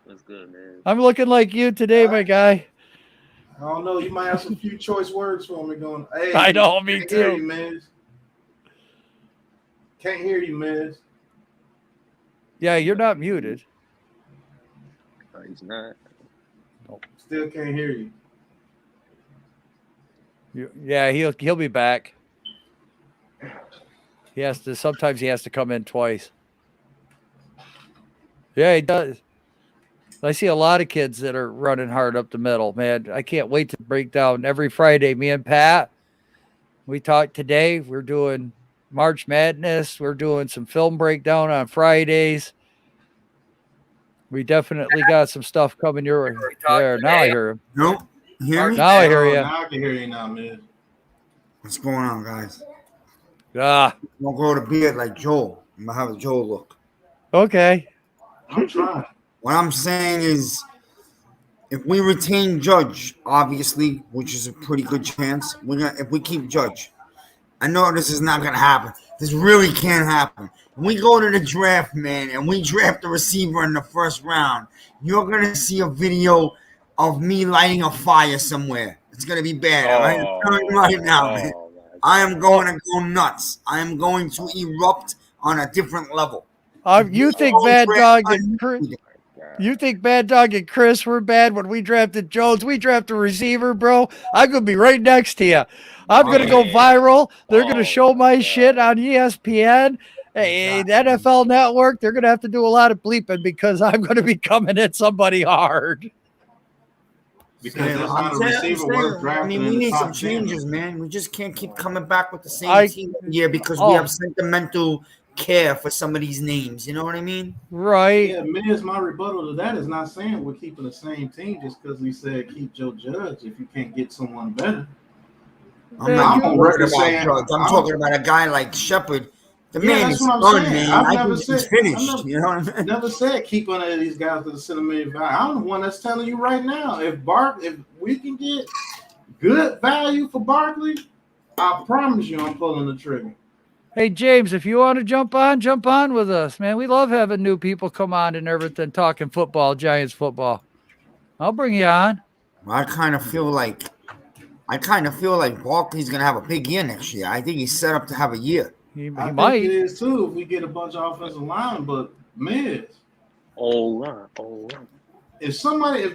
Speaker 5: That's good, man.
Speaker 1: I'm looking like you today, my guy.
Speaker 6: I don't know. You might have some few choice words for me going. Hey,
Speaker 1: I know, me
Speaker 6: can't hear
Speaker 1: too.
Speaker 6: you, man. Can't hear you, man.
Speaker 1: Yeah, you're not muted.
Speaker 5: No, he's not.
Speaker 6: Still can't hear you.
Speaker 1: Yeah, he'll be back. Sometimes he has to come in twice. Yeah, he does. I see a lot of kids that are running hard up the middle, man. I can't wait to break down every Friday. Me and Pat, we talked today. We're doing March Madness. We're doing some film breakdown on Fridays. We definitely got some stuff coming your way. There, now I hear him.
Speaker 7: Nope. Hear me?
Speaker 1: Now I hear you.
Speaker 6: Now I can hear you now, man.
Speaker 7: What's going on, guys?
Speaker 1: Ah,
Speaker 7: Don't grow the beard like Joel. I'm gonna have a Joel look.
Speaker 1: okay.
Speaker 6: I'm trying.
Speaker 7: What I'm saying is, if we retain Judge, obviously, which is a pretty good chance, if we keep Judge, I know this is not gonna happen. This really can't happen. When we go to the draft, man, and we draft a receiver in the first round, you're gonna see a video of me lighting a fire somewhere. It's gonna be bad. I'm telling you right now, man. I am going to go nuts. I am going to erupt on a different level.
Speaker 1: You think Bad Dog and Chris, you think Bad Dog and Chris were bad when we drafted Jones? We drafted a receiver, bro. I'm gonna be right next to you. I'm gonna go viral. They're gonna show my shit on ESPN, the NFL Network. They're gonna have to do a lot of bleeping because I'm gonna be coming at somebody hard.
Speaker 6: Because that's not a receiver worth drafting.
Speaker 7: We need some changes, man. We just can't keep coming back with the same team year because we have sentimental care for some of these names. You know what I mean?
Speaker 1: Right.
Speaker 6: Yeah, Miz, my rebuttal to that is not saying we're keeping the same team just because we said keep Joe Judge if you can't get someone better.
Speaker 7: I'm not talking about Judge. I'm talking about a guy like Shepard. The man is done, man. He's finished. You know what I mean?
Speaker 6: Never said keep one of these guys to the sentimental value. I'm the one that's telling you right now. If we can get good value for Barkley, I promise you I'm pulling the trigger.
Speaker 1: Hey, James, if you want to jump on with us, man. We love having new people come on and everything, talking football, Giants football. I'll bring you on.
Speaker 7: I kind of feel like Barkley's going to have a big year next year. I think he's set up to have a year.
Speaker 1: He
Speaker 6: I
Speaker 1: might.
Speaker 6: think it is too if we get a bunch of offensive line, but Miz. If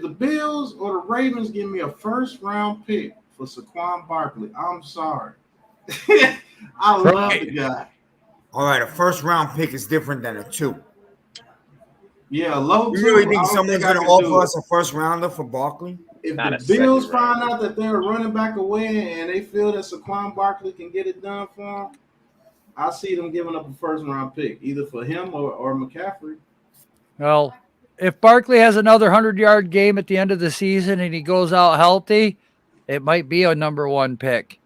Speaker 6: the Bills or the Ravens give me a first round pick for Saquon Barkley, I'm sorry. I love the guy.
Speaker 7: All right, a first round pick is different than a 2.
Speaker 6: Yeah, low.
Speaker 7: You really think someone's going to offer us a first rounder for Barkley?
Speaker 6: If the Bills find out that they're running back away and they feel that Saquon Barkley can get it done for them, I see them giving up a first round pick either for him or McCaffrey.
Speaker 1: Well, if Barkley has another 100-yard game at the end of the season and he goes out healthy, it might be a number 1 pick.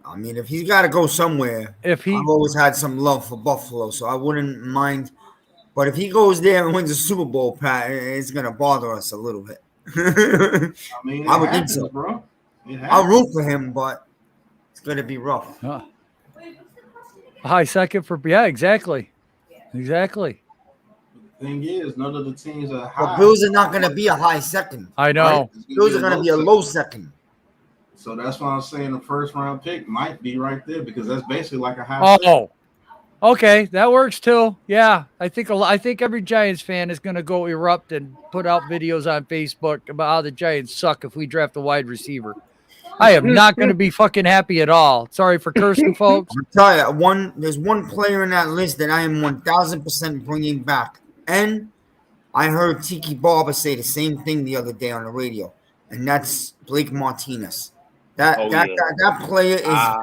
Speaker 7: I mean, if he's got to go somewhere, I've always had some love for Buffalo, so I wouldn't mind. But if he goes there and wins the Super Bowl, Pat, it's going to bother us a little bit.
Speaker 6: I mean, I would think so, bro.
Speaker 7: I'll root for him, but it's going to be rough.
Speaker 1: Huh. A high second for exactly.
Speaker 6: The thing is, none of the teams are high.
Speaker 7: The Bills are not going to be a high second.
Speaker 1: I know.
Speaker 7: Right? The Bills are going to be a low second.
Speaker 6: So that's why I'm saying the first round pick might be right there because that's basically like a high.
Speaker 1: Oh, okay, that works too. Yeah, I think every Giants fan is going to go erupt and put out videos on Facebook about how the Giants suck if we draft a wide receiver. I am not going to be fucking happy at all. Sorry for cursing, folks.
Speaker 7: I'll tell you, there's one player in that list that I am 1,000% bringing back. And I heard Tiki Barber say the same thing the other day on the radio, and that's Blake Martinez. That player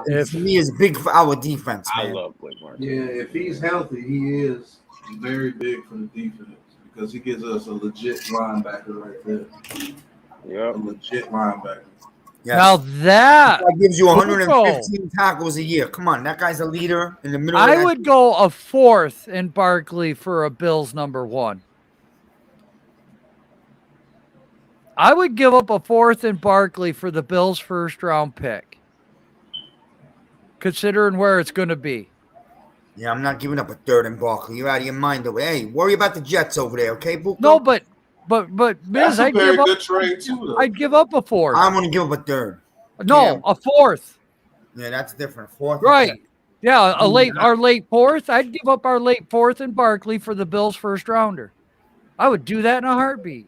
Speaker 7: is to me is big for our defense. Man.
Speaker 5: I love Blake Martinez.
Speaker 6: Yeah, if he's healthy, he is very big for the defense because he gives us a legit linebacker right there.
Speaker 5: Yeah,
Speaker 6: a legit linebacker.
Speaker 7: Yes.
Speaker 1: Now that
Speaker 7: gives you 115 tackles a year. Come on, that guy's a leader in the middle.
Speaker 1: I would go a 4th in Barkley for a Bills number 1. I would give up a 4th in Barkley for the Bills' first round pick, considering where it's going to be.
Speaker 7: Yeah, I'm not giving up a 3rd in Barkley. You're out of your mind over there. Hey, worry about the Jets over there, okay, Buko?
Speaker 1: No, but Miz, I'd give up.
Speaker 6: Trade too,
Speaker 1: I'd give up a 4th.
Speaker 7: I'm going to give up a 3rd.
Speaker 1: No, a 4th.
Speaker 7: Yeah, that's different. 4th,
Speaker 1: right?
Speaker 7: Okay.
Speaker 1: Yeah, our late 4th. I'd give up our late 4th in Barkley for the Bills' first rounder. I would do that in a heartbeat.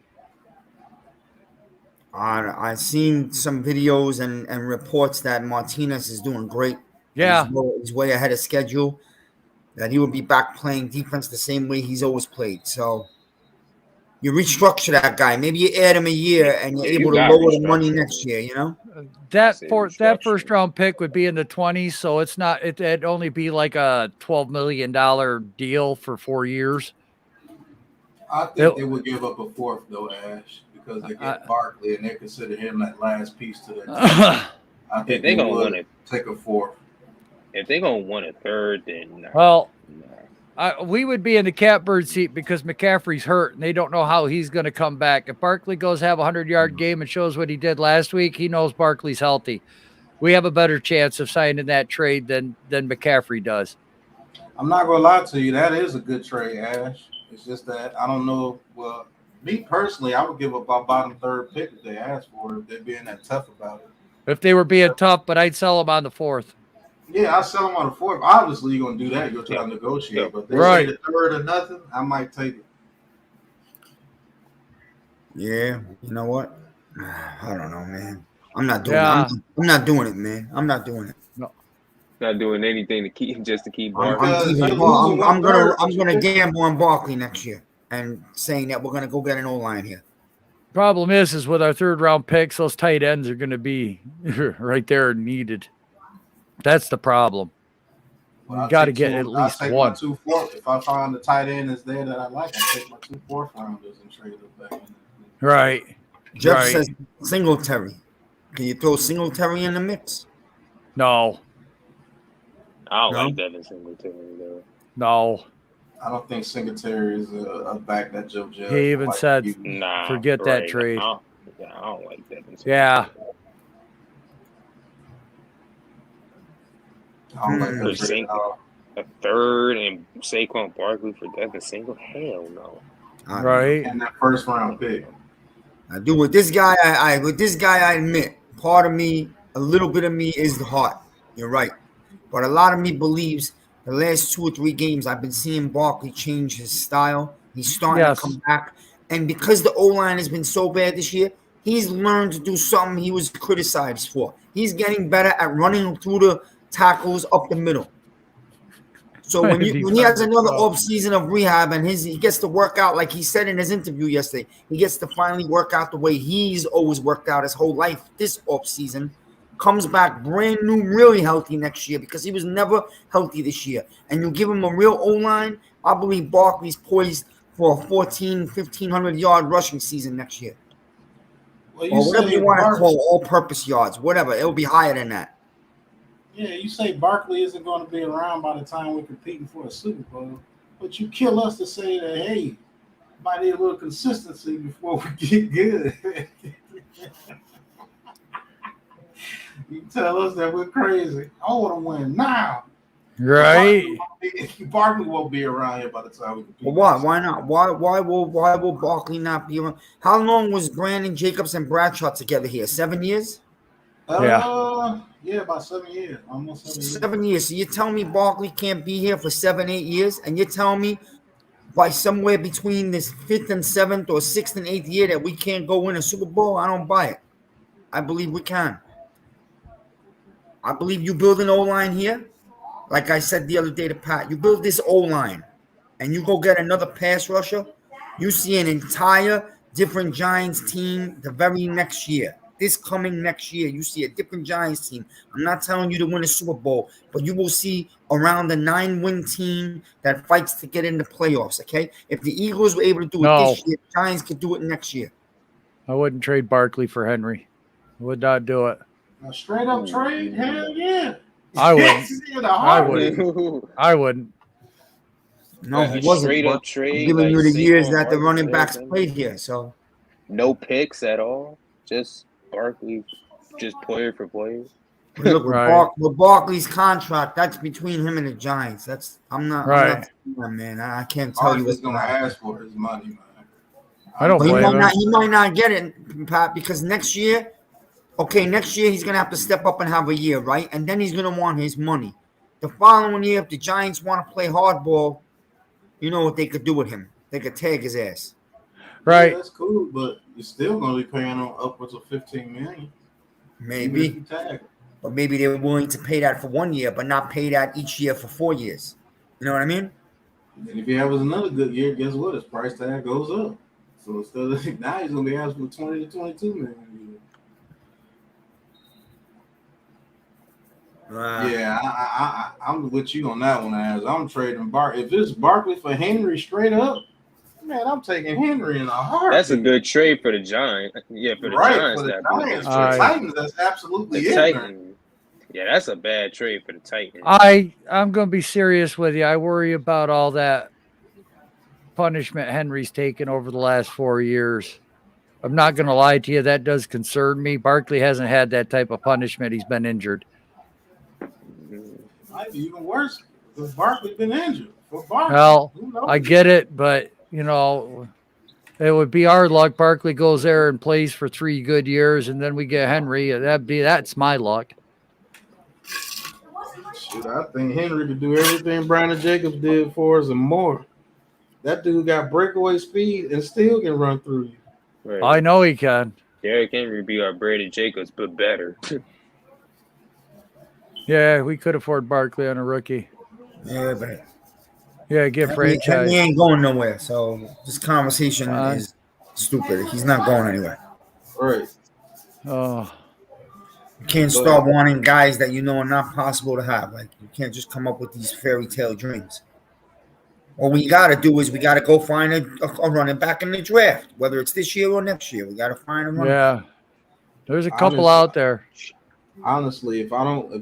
Speaker 7: I've seen some videos and reports that Martinez is doing great.
Speaker 1: Yeah,
Speaker 7: he's way ahead of schedule. That he will be back playing defense the same way he's always played. So you restructure that guy. Maybe you add him a year and you're able to lower the money next year. You know
Speaker 1: that first round pick would be in the 20s, so it's not. It'd only be like a $12 million deal for 4 years.
Speaker 6: I think they would give up a 4th though, Ash. Because they get Barkley and they consider him that last piece to that team. I think
Speaker 5: they're gonna want to
Speaker 6: take a 4th.
Speaker 5: If they're gonna want a 3rd, then
Speaker 1: well, we would be in the catbird seat because McCaffrey's hurt and they don't know how he's going to come back. If Barkley goes have a 100-yard game and shows what he did last week, he knows Barkley's healthy. We have a better chance of signing that trade than McCaffrey does.
Speaker 6: I'm not gonna lie to you, that is a good trade, Ash. It's just that I don't know. Well, me personally, I would give up our bottom 3rd pick if they asked for it, if they're being that tough about it.
Speaker 1: if they were being tough, but I'd sell them on the 4th.
Speaker 6: Yeah, I sell them on the 4th. Obviously, you're gonna do that. You'll try to negotiate.
Speaker 5: Yeah.
Speaker 6: But if they
Speaker 1: Right.
Speaker 6: say the 3rd or nothing, I might take it.
Speaker 7: Yeah, you know what? I don't know, man. I'm not doing
Speaker 1: Yeah.
Speaker 7: it. I'm not doing it, man. I'm not doing it.
Speaker 5: Not doing anything to keep
Speaker 7: I'm
Speaker 5: Barkley.
Speaker 7: gonna gamble on Barkley next year and saying that we're gonna go get an O-line here.
Speaker 1: Problem is with our 3rd round picks, those tight ends are going to be right there needed. That's the problem.
Speaker 6: Well,
Speaker 1: You got to get at least
Speaker 6: I'll take
Speaker 1: one.
Speaker 6: my 2 4th. If I find the tight end is there that I like, I'll take my 2 4th rounders and trade them back.
Speaker 1: Right.
Speaker 7: Jeff
Speaker 1: Right.
Speaker 7: says Singletary. Can you throw Singletary in the mix?
Speaker 1: No.
Speaker 5: I don't
Speaker 7: No?
Speaker 5: like Devin Singletary though.
Speaker 1: No.
Speaker 6: I don't think Singletary is a back that Joe Judge.
Speaker 1: He even
Speaker 6: like
Speaker 1: said-
Speaker 6: you.
Speaker 5: Nah,
Speaker 1: Forget that trade.
Speaker 5: I don't like Devin Singletary.
Speaker 1: Yeah.
Speaker 6: I don't like
Speaker 7: Hmm.
Speaker 6: that trade at all.
Speaker 5: A 3rd and Saquon Barkley for Devin Singletary? Hell no.
Speaker 1: Right.
Speaker 6: And that 1st round pick.
Speaker 7: I do with this guy. I admit, part of me, a little bit of me is the heart. You're right, but a lot of me believes the last 2 or 3 games I've been seeing Barkley change his style. He's starting
Speaker 1: Yes.
Speaker 7: to come back, and because the O-line has been so bad this year, he's learned to do something he was criticized for. He's getting better at running through the tackles up the middle. So when he has another off season of rehab and he gets to work out, like he said in his interview yesterday, he gets to finally work out the way he's always worked out his whole life this off season, comes back brand new, really healthy next year because he was never healthy this year. And you give him a real O-line, I believe Barkley's poised for a 1,500 yard rushing season next year.
Speaker 6: Well,
Speaker 7: Or whatever you want to
Speaker 6: Barkley-
Speaker 7: call all-purpose yards, whatever. It'll be higher than that.
Speaker 6: Yeah, you say Barkley isn't going to be around by the time we're competing for a Super Bowl, but you kill us to say that, hey, might need a little consistency before we get good. You tell us that we're crazy. I want to win now.
Speaker 1: Right.
Speaker 6: Barkley won't be around here by the time we compete.
Speaker 7: Well, why? Why not? Why will Barkley not be around? How long was Brandon Jacobs and Bradshaw together here? 7 years?
Speaker 6: Yeah, about 7 years. Almost 7 years.
Speaker 7: 7 years. So you're telling me Barkley can't be here for 7, 8 years, and you're telling me by somewhere between this 5th and 7th or 6th and 8th year that we can't go win a Super Bowl? I don't buy it. I believe we can. I believe you build an O-line here. Like I said the other day to Pat, you build this O-line and you go get another pass rusher, you see an entire different Giants team the very next year. This coming next year, you see a different Giants team. I'm not telling you to win a Super Bowl, but you will see around a 9-win team that fights to get in the playoffs, okay? If the Eagles were able to do it this year, the Giants could do it next year.
Speaker 1: I wouldn't trade Barkley for Henry. Would not do it.
Speaker 6: A straight up trade? Hell yeah.
Speaker 1: I wouldn't.
Speaker 6: In a heartbeat.
Speaker 1: I wouldn't.
Speaker 7: No, he
Speaker 5: A
Speaker 7: wasn't.
Speaker 5: straight
Speaker 7: but
Speaker 5: up trade,
Speaker 7: I'm giving you
Speaker 5: like
Speaker 7: the years
Speaker 5: Saquon
Speaker 7: that the
Speaker 5: Barkley
Speaker 7: running backs
Speaker 5: and
Speaker 7: played here, so.
Speaker 5: no picks at all. Just Barkley, just player for player.
Speaker 7: Look,
Speaker 1: Right.
Speaker 7: with Barkley's contract, that's between him and the Giants. I'm not
Speaker 1: Right.
Speaker 7: man. I can't tell you
Speaker 6: Barkley's
Speaker 7: what's
Speaker 6: going to ask for his money, man.
Speaker 1: I don't
Speaker 7: But he
Speaker 1: blame
Speaker 7: might
Speaker 1: him.
Speaker 7: not. He might not get it, Pat, because next year he's gonna have to step up and have a year, right? And then he's gonna want his money. The following year, if the Giants want to play hardball, you know what they could do with him? They could tag his ass.
Speaker 1: Right.
Speaker 6: Yeah, that's cool, but you're still going to be paying him upwards of $15 million.
Speaker 7: Maybe,
Speaker 6: Even if you tag him.
Speaker 7: but maybe they're willing to pay that for 1 year, but not pay that each year for 4 years. You know what I mean?
Speaker 6: And if he has another good year, guess what? His price tag goes up. So instead of now, he's going to be asking for 20 to 22 million a year. Yeah, I'm with you on that one. As I'm trading if it's Barkley for Henry straight up, man, I'm taking Henry in a heartbeat.
Speaker 5: That's a good trade for the Giants. Yeah, for the Giants.
Speaker 6: For the
Speaker 5: that
Speaker 6: Giants,
Speaker 5: good.
Speaker 6: for the Titans, that's absolutely
Speaker 5: The
Speaker 6: ignorant.
Speaker 5: Titans. Yeah, that's a bad trade for the Titans.
Speaker 1: I'm going to be serious with you. I worry about all that punishment Henry's taken over the last 4 years. I'm not going to lie to you. That does concern me. Barkley hasn't had that type of punishment. He's been injured.
Speaker 6: Might be even worse because Barkley's been injured. For Barkley,
Speaker 1: Well,
Speaker 6: who knows?
Speaker 1: I get it, but, you know, It would be our luck. Barkley goes there and plays for 3 good years, and then we get Henry. That's my luck.
Speaker 6: Shoot, I think Henry could do everything Brandon Jacobs did for us and more. That dude got breakaway speed and still can run through you.
Speaker 5: Right.
Speaker 1: I know he can.
Speaker 5: Derrick Henry be our Brandon Jacobs, but better.
Speaker 1: Yeah, we could afford Barkley on a rookie.
Speaker 7: Yeah, but
Speaker 1: Yeah, get franchise.
Speaker 7: He ain't going nowhere. So this conversation is stupid. He's not going anywhere.
Speaker 6: Right.
Speaker 1: Oh,
Speaker 7: You can't start wanting guys that you know are not possible to have. Like, you can't just come up with these fairy tale dreams. What we got to do is we got to go find a running back in the draft, whether it's this year or next year. We got to find a running back.
Speaker 1: yeah. There's a couple out there.
Speaker 6: Honestly, if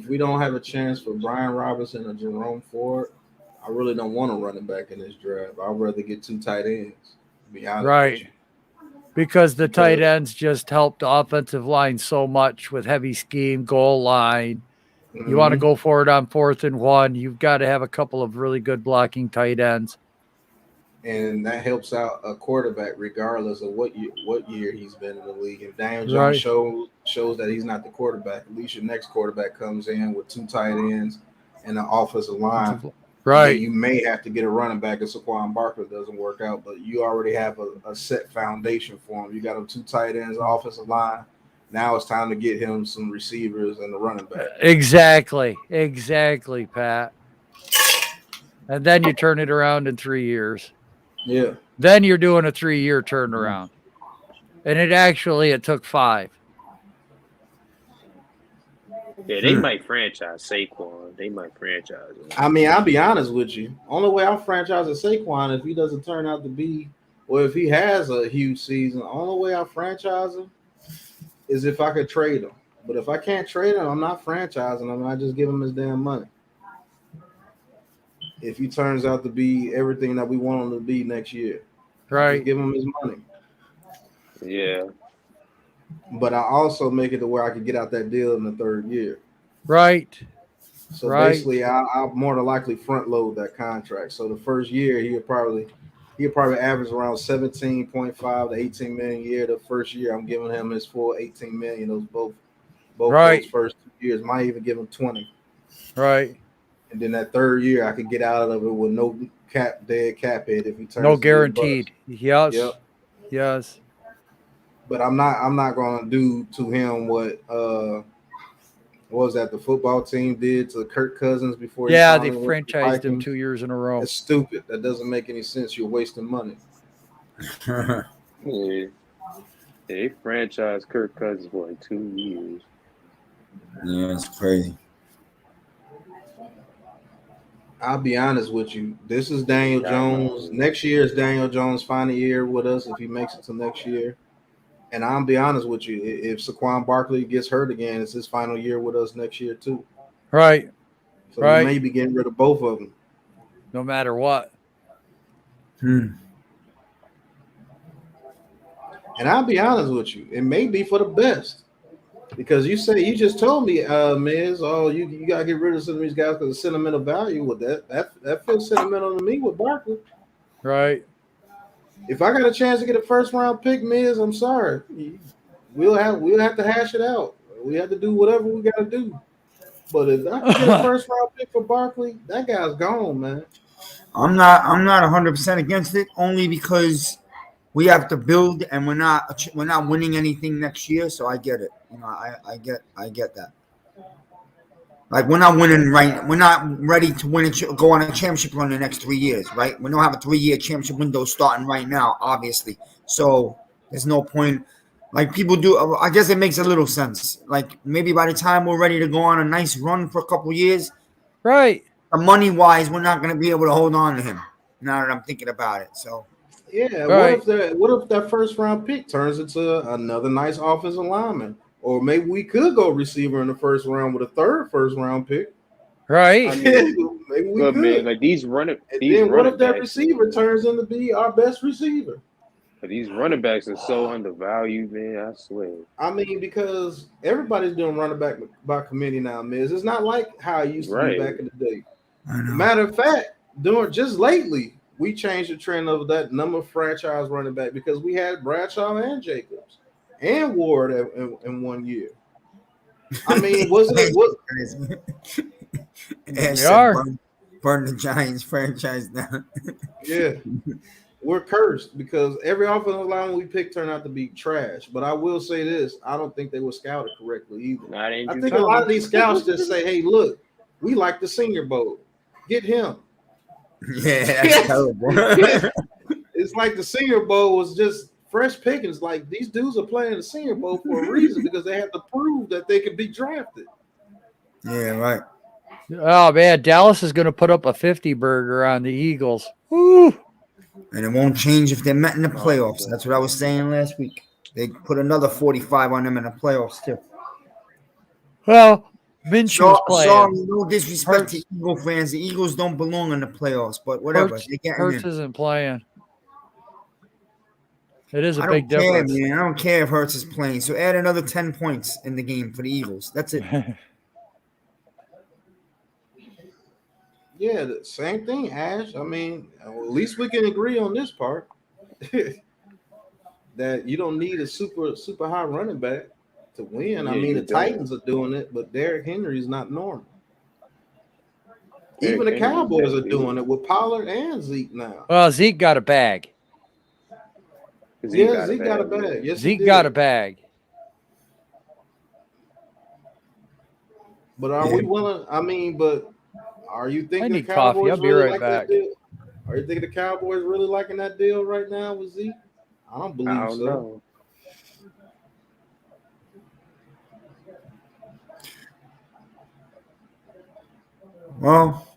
Speaker 6: we don't have a chance for Brian Robinson or Jerome Ford, I really don't want a running back in this draft. I'd rather get 2 tight ends. To be honest,
Speaker 1: Right. Because the tight ends just help the offensive line so much with heavy scheme, goal line.
Speaker 6: Mm-hmm.
Speaker 1: You want to go for it on 4th and 1. You've got to have a couple of really good blocking tight ends.
Speaker 6: And that helps out a quarterback regardless of what year he's been in the league. If Daniel Jones shows that he's not the quarterback, at least your next quarterback comes in with 2 tight ends and an offensive line.
Speaker 1: Right.
Speaker 6: You may have to get a running back if Saquon Barkley doesn't work out, but you already have a set foundation for him. You got him 2 tight ends, offensive line. Now it's time to get him some receivers and the running back.
Speaker 1: Exactly, Pat. And then you turn it around in 3 years.
Speaker 6: Yeah.
Speaker 1: Then you're doing a 3-year turnaround. And it took 5.
Speaker 5: Yeah, they might franchise Saquon. They might franchise him.
Speaker 6: I mean, I'll be honest with you. Only way I'll franchise a Saquon if he doesn't turn out to be, or if he has a huge season, the only way I'll franchise him is if I could trade him. But if I can't trade him, I'm not franchising him. I just give him his damn money. If he turns out to be everything that we want him to be next year,
Speaker 1: Right.
Speaker 6: just give him his money.
Speaker 5: Yeah.
Speaker 6: But I also make it to where I could get out that deal in the 3rd year.
Speaker 1: Right.
Speaker 6: So
Speaker 1: Right.
Speaker 6: basically, I'll more than likely front load that contract. So the first year he'll probably average around 17.5 to 18 million a year. The first year I'm giving him his full 18 million. Those both
Speaker 1: Right.
Speaker 6: those first 2 years. Might even give him 20.
Speaker 1: Right.
Speaker 6: And then that 3rd year I could get out of it with no dead cap hit if he turns.
Speaker 1: No
Speaker 6: to be
Speaker 1: guaranteed.
Speaker 6: bust.
Speaker 1: Yes.
Speaker 6: Yep.
Speaker 1: Yes.
Speaker 6: But I'm not gonna do to him what was that the football team did to Kirk Cousins before?
Speaker 1: Yeah, they
Speaker 6: signed with the
Speaker 1: franchised him
Speaker 6: Vikings.
Speaker 1: 2 years in a row.
Speaker 6: That's stupid. That doesn't make any sense. You're wasting money.
Speaker 5: Yeah. They franchised Kirk Cousins for like 2 years.
Speaker 7: Yeah, it's crazy.
Speaker 6: I'll be honest with you. This is Daniel Jones. Next year is Daniel Jones' final year with us if he makes it to next year. And I'll be honest with you. If Saquon Barkley gets hurt again, it's his final year with us next year too.
Speaker 1: Right.
Speaker 6: So
Speaker 1: Right.
Speaker 6: we may be getting rid of both of them.
Speaker 1: No matter what.
Speaker 6: And I'll be honest with you. It may be for the best. Because you just told me, Miz, you gotta get rid of some of these guys because of sentimental value with that feels sentimental to me with Barkley.
Speaker 1: Right.
Speaker 6: If I got a chance to get a 1st round pick, Miz, I'm sorry. We'll have to hash it out. We have to do whatever we gotta do. But if I can get a 1st round pick for Barkley, that guy's gone, man.
Speaker 7: I'm not 100% against it, only because we have to build, and we're not winning anything next year. So I get it. You know, I get that. Like, we're not winning right. We're not ready to go on a championship run in the next 3 years, right? We don't have a 3-year championship window starting right now, obviously. So there's no point. Like, people do. I guess it makes a little sense. Like, maybe by the time we're ready to go on a nice run for a couple years,
Speaker 1: right?
Speaker 7: Money wise, we're not going to be able to hold on to him. Now that I'm thinking about it, so.
Speaker 6: Yeah,
Speaker 1: right.
Speaker 6: What if that 1st round pick turns into another nice offensive lineman? Or maybe we could go receiver in the 1st round with a 3rd 1st round pick.
Speaker 1: Right.
Speaker 6: I mean, maybe we could.
Speaker 5: Man, like these running.
Speaker 6: Then what if that receiver turns into be our best receiver?
Speaker 5: But these running backs are so undervalued, man. I swear.
Speaker 6: I mean, because everybody's doing running back by committee now, Miz. It's not like how it used to be back in the day. Matter of fact, just lately, we changed the trend of that number of franchise running back because we had Bradshaw and Jacobs and Ward in 1 year. I mean, wasn't it? What?
Speaker 1: We are.
Speaker 7: Burn the Giants franchise down.
Speaker 6: Yeah, we're cursed because every offensive line we picked turned out to be trash. But I will say this: I don't think they were scouted correctly either. I think a lot of these scouts just say, "Hey, look, we like the Senior Bowl. Get him."
Speaker 7: Yeah, that's terrible.
Speaker 6: It's like the Senior Bowl was just fresh pickings. Like these dudes are playing the Senior Bowl for a reason because they have to prove that they can be drafted.
Speaker 7: Yeah, right.
Speaker 1: Oh man, Dallas is going to put up a 50 burger on the Eagles. Woo!
Speaker 7: And it won't change if they're met in the playoffs. That's what I was saying last week. They put another 45 on them in the playoffs too.
Speaker 1: Well, Minshew's playing.
Speaker 7: Sorry, no disrespect to Eagle fans. The Eagles don't belong in the playoffs, but whatever.
Speaker 1: Hurts isn't playing. It is a
Speaker 7: I
Speaker 1: big
Speaker 7: don't care,
Speaker 1: difference.
Speaker 7: man. I don't care if Hurts is playing. So add another 10 points in the game for the Eagles. That's it.
Speaker 6: Yeah, the same thing, Ash. I mean, at least we can agree on this part that you don't need a super high running back to win.
Speaker 5: Yeah,
Speaker 6: I mean, the
Speaker 5: you don't.
Speaker 6: Titans are doing it, but Derrick Henry is not normal. Even
Speaker 5: Derrick
Speaker 6: the
Speaker 5: Henry's
Speaker 6: Cowboys are
Speaker 5: definitely-
Speaker 6: doing it with Pollard and Zeke now.
Speaker 1: Well, Zeke got a bag.
Speaker 6: Zeke got a bag. Yes, he
Speaker 1: Zeke
Speaker 6: did.
Speaker 1: got a bag.
Speaker 6: But are we willing? I mean, but are you thinking
Speaker 1: need
Speaker 6: the Cowboys
Speaker 1: coffee. I'll be
Speaker 6: really
Speaker 1: right
Speaker 6: like
Speaker 1: back.
Speaker 6: that deal? Are you thinking the Cowboys really liking that deal right now with Zeke? I don't believe
Speaker 5: I don't
Speaker 6: so.
Speaker 5: know.
Speaker 7: Well,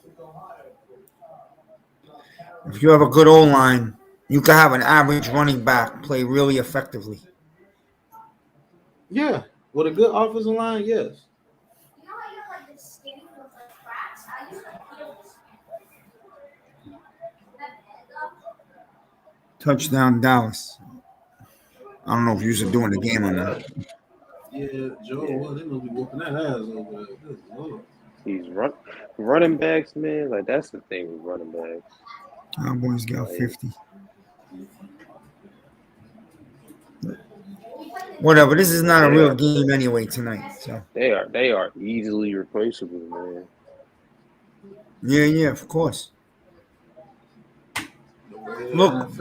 Speaker 7: if you have a good O-line, you can have an average running back play really effectively.
Speaker 6: Yeah, with a good offensive line, yes.
Speaker 7: Touchdown, Dallas. I don't know if you're doing the game or not.
Speaker 6: Yeah, Joe, well, they must be whooping that ass over there. Good Lord.
Speaker 5: He's running backs, man. Like that's the thing with running backs.
Speaker 7: Cowboys got 50. Whatever. This is not a real game anyway tonight. So
Speaker 5: They are easily replaceable, man.
Speaker 7: yeah, of course.
Speaker 6: The
Speaker 7: Look,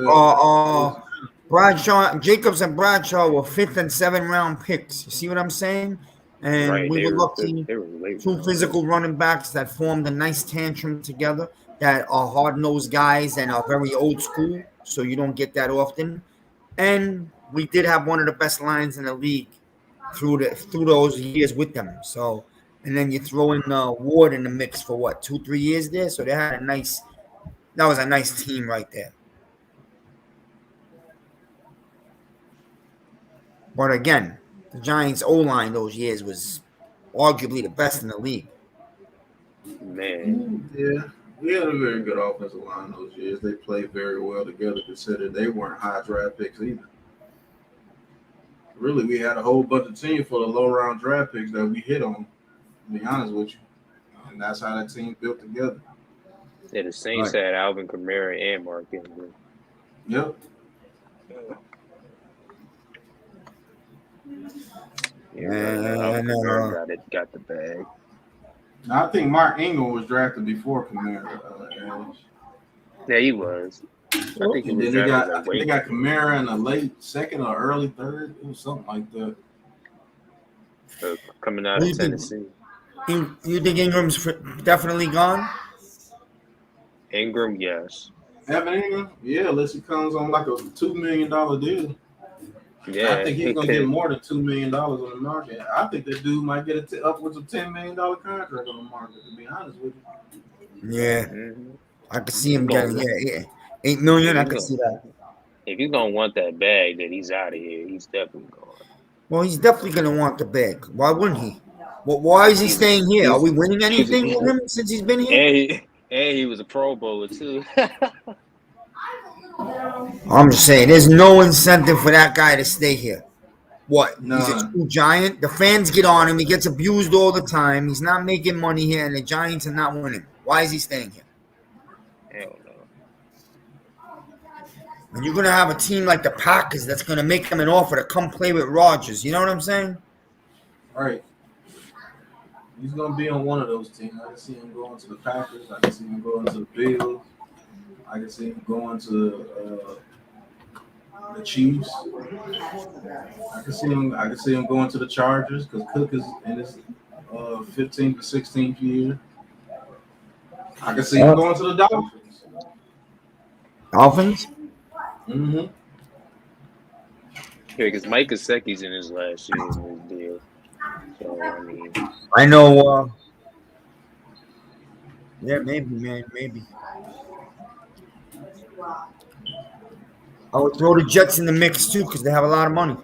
Speaker 7: Bradshaw, Jacobs and Bradshaw were 5th and 7th round picks. You see what I'm saying? And
Speaker 5: Right,
Speaker 7: we
Speaker 5: they
Speaker 7: were
Speaker 5: were
Speaker 7: lucky.
Speaker 5: they were late.
Speaker 7: Two physical running backs that formed a nice tantrum together that are hard-nosed guys and are very old school, so you don't get that often. And we did have one of the best lines in the league through those years with them. So, and then you throw in Ward in the mix for what, 2-3 years there. So they had that was a nice team right there. But again, the Giants' O-line those years was arguably the best in the league.
Speaker 5: Man,
Speaker 6: Yeah, we had a very good offensive line those years. They played very well together, considering they weren't high draft picks either. Really, we had a whole bunch of teams for the low round draft picks that we hit on, to be honest with you. And that's how that team built together.
Speaker 5: yeah, the Saints had Alvin Kamara and Mark Ingram.
Speaker 6: Yep.
Speaker 5: Got the bag.
Speaker 6: Now, I think Mark Ingram was drafted before Kamara.
Speaker 5: Yeah, he was. I think he
Speaker 6: And
Speaker 5: was
Speaker 6: then
Speaker 5: drafted
Speaker 6: I
Speaker 5: like
Speaker 6: think they got Kamara in the late second or early third. It was something like that.
Speaker 5: Coming out of Tennessee.
Speaker 7: You think Ingram's definitely gone?
Speaker 5: Ingram, yes.
Speaker 6: Evan Ingram? Yeah, unless he comes on like a $2 million deal.
Speaker 5: Yeah,
Speaker 6: I think he's going to get more than $2 million on the market. I think that dude might get upwards of $10 million contract on the market, to be honest with you.
Speaker 7: Yeah.
Speaker 5: Mhm.
Speaker 7: I could see him getting 8 million. I could see that.
Speaker 5: If he's gonna want that bag, then he's out of here. He's definitely gone.
Speaker 7: Well, he's definitely going to want the bag. Why wouldn't he? Well, why is he staying here? Are we winning anything with him since he's been here?
Speaker 5: And he was a Pro Bowler too.
Speaker 7: I'm just saying, there's no incentive for that guy to stay here. What?
Speaker 6: No.
Speaker 7: He's a true Giant. The fans get on him. He gets abused all the time. He's not making money here, and the Giants are not winning. Why is he staying here?
Speaker 5: Hell no.
Speaker 7: And you're gonna have a team like the Packers that's gonna make them an offer to come play with Rodgers. You know what I'm saying?
Speaker 6: Right. He's gonna be on one of those teams. I can see him going to the Packers. I can see him going to the Bills. I can see him going to the Chiefs. I can see him going to the Chargers because Cook is in his 15th to 16th year. I can see him going to the Dolphins.
Speaker 7: Dolphins?
Speaker 6: Mm-hmm.
Speaker 5: Yeah, because Mike Gesicki's in his last year in his deal. So I mean,
Speaker 7: I know. Yeah, maybe, man, maybe. I would throw the Jets in the mix too because they have a lot of money.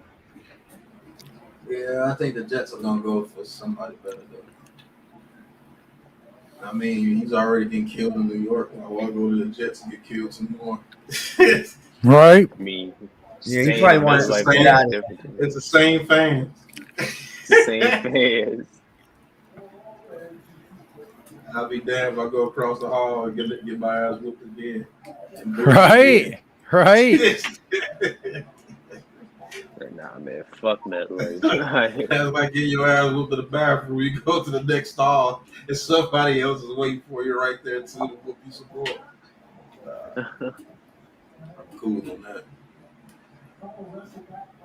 Speaker 6: Yeah, I think the Jets are gonna go for somebody better though. I mean, he's already been killed in New York. I want to go to the Jets and get killed some more.
Speaker 1: Right.
Speaker 5: I mean,
Speaker 7: Yeah, he probably wants to stay out of it.
Speaker 6: It's the same fans.
Speaker 5: Same fans.
Speaker 6: I'll be damned if I go across the hall and get my ass whooped again.
Speaker 1: Right. Right.
Speaker 5: Nah, man, fuck MetLife.
Speaker 6: That's like getting your ass whooped in the bathroom. You go to the next stall, and somebody else is waiting for you right there too to whoop you some more. I'm cool on that.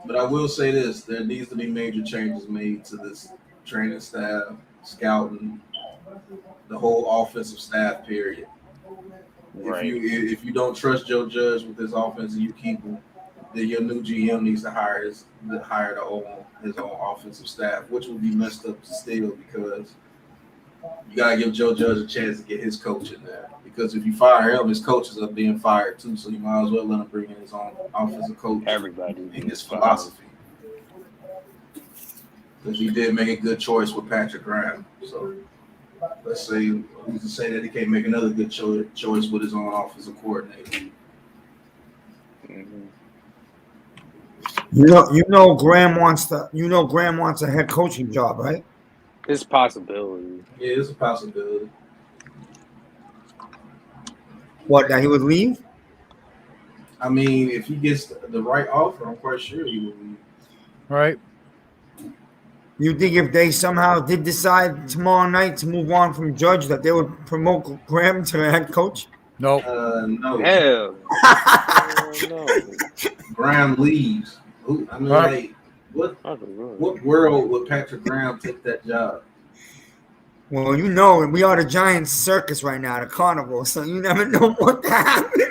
Speaker 6: But I will say this: there needs to be major changes made to this training staff, scouting, the whole offensive staff. Period.
Speaker 5: Right.
Speaker 6: If you don't trust Joe Judge with his offense and you keep him, then your new GM needs to hire his own offensive staff, which will be messed up still because you gotta give Joe Judge a chance to get his coach in there. Because if you fire him, his coaches are being fired too, so you might as well let him bring in his own offensive coach.
Speaker 5: Everybody
Speaker 6: in his philosophy. Because he did make a good choice with Patrick Graham. So let's say who's to say that he can't make another good choice with his own offensive coordinator.
Speaker 5: Mm-hmm.
Speaker 7: You know, Graham wants a head coaching job, right?
Speaker 5: It's a possibility.
Speaker 6: Yeah, it's a possibility.
Speaker 7: What, that he would leave?
Speaker 6: I mean, if he gets the right offer, I'm quite sure he will leave.
Speaker 1: Right.
Speaker 7: You think if they somehow did decide tomorrow night to move on from Judge that they would promote Graham to the head coach?
Speaker 1: Nope.
Speaker 6: No.
Speaker 5: Hell. No.
Speaker 6: Graham leaves. I mean,
Speaker 1: Right.
Speaker 6: like, what world would Patrick Graham take that job?
Speaker 7: Well, you know, we are the Giants circus right now, the carnival, so you never know what happened.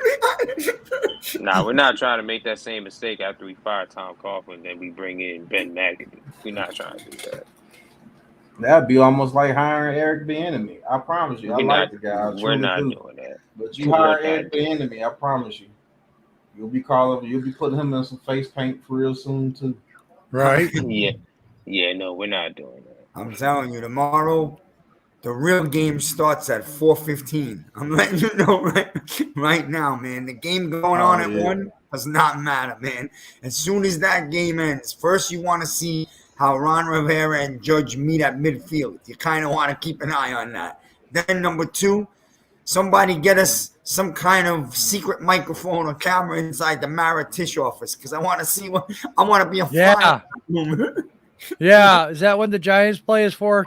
Speaker 5: Nah, we're not trying to make that same mistake after we fire Tom Coughlin and then we bring in Ben McAdoo. We're not trying to do that.
Speaker 6: That'd be almost like hiring Eric Bieniemy. I promise you. I like the guy.
Speaker 5: We're not doing that.
Speaker 6: But you hire Eric Bieniemy, I promise you. You'll be putting him in some face paint for real soon too.
Speaker 1: Right.
Speaker 5: Yeah, no, we're not doing that.
Speaker 7: I'm telling you, tomorrow the real game starts at 4:15. I'm letting you know right now, man. The game going on at 1 does not matter, man. As soon as that game ends, first you want to see how Ron Rivera and Judge meet at midfield. You kind of want to keep an eye on that. Then number 2, somebody get us some kind of secret microphone or camera inside the Maritish office because I want to see I want to be a
Speaker 1: Yeah. Yeah. Is that when the Giants play is for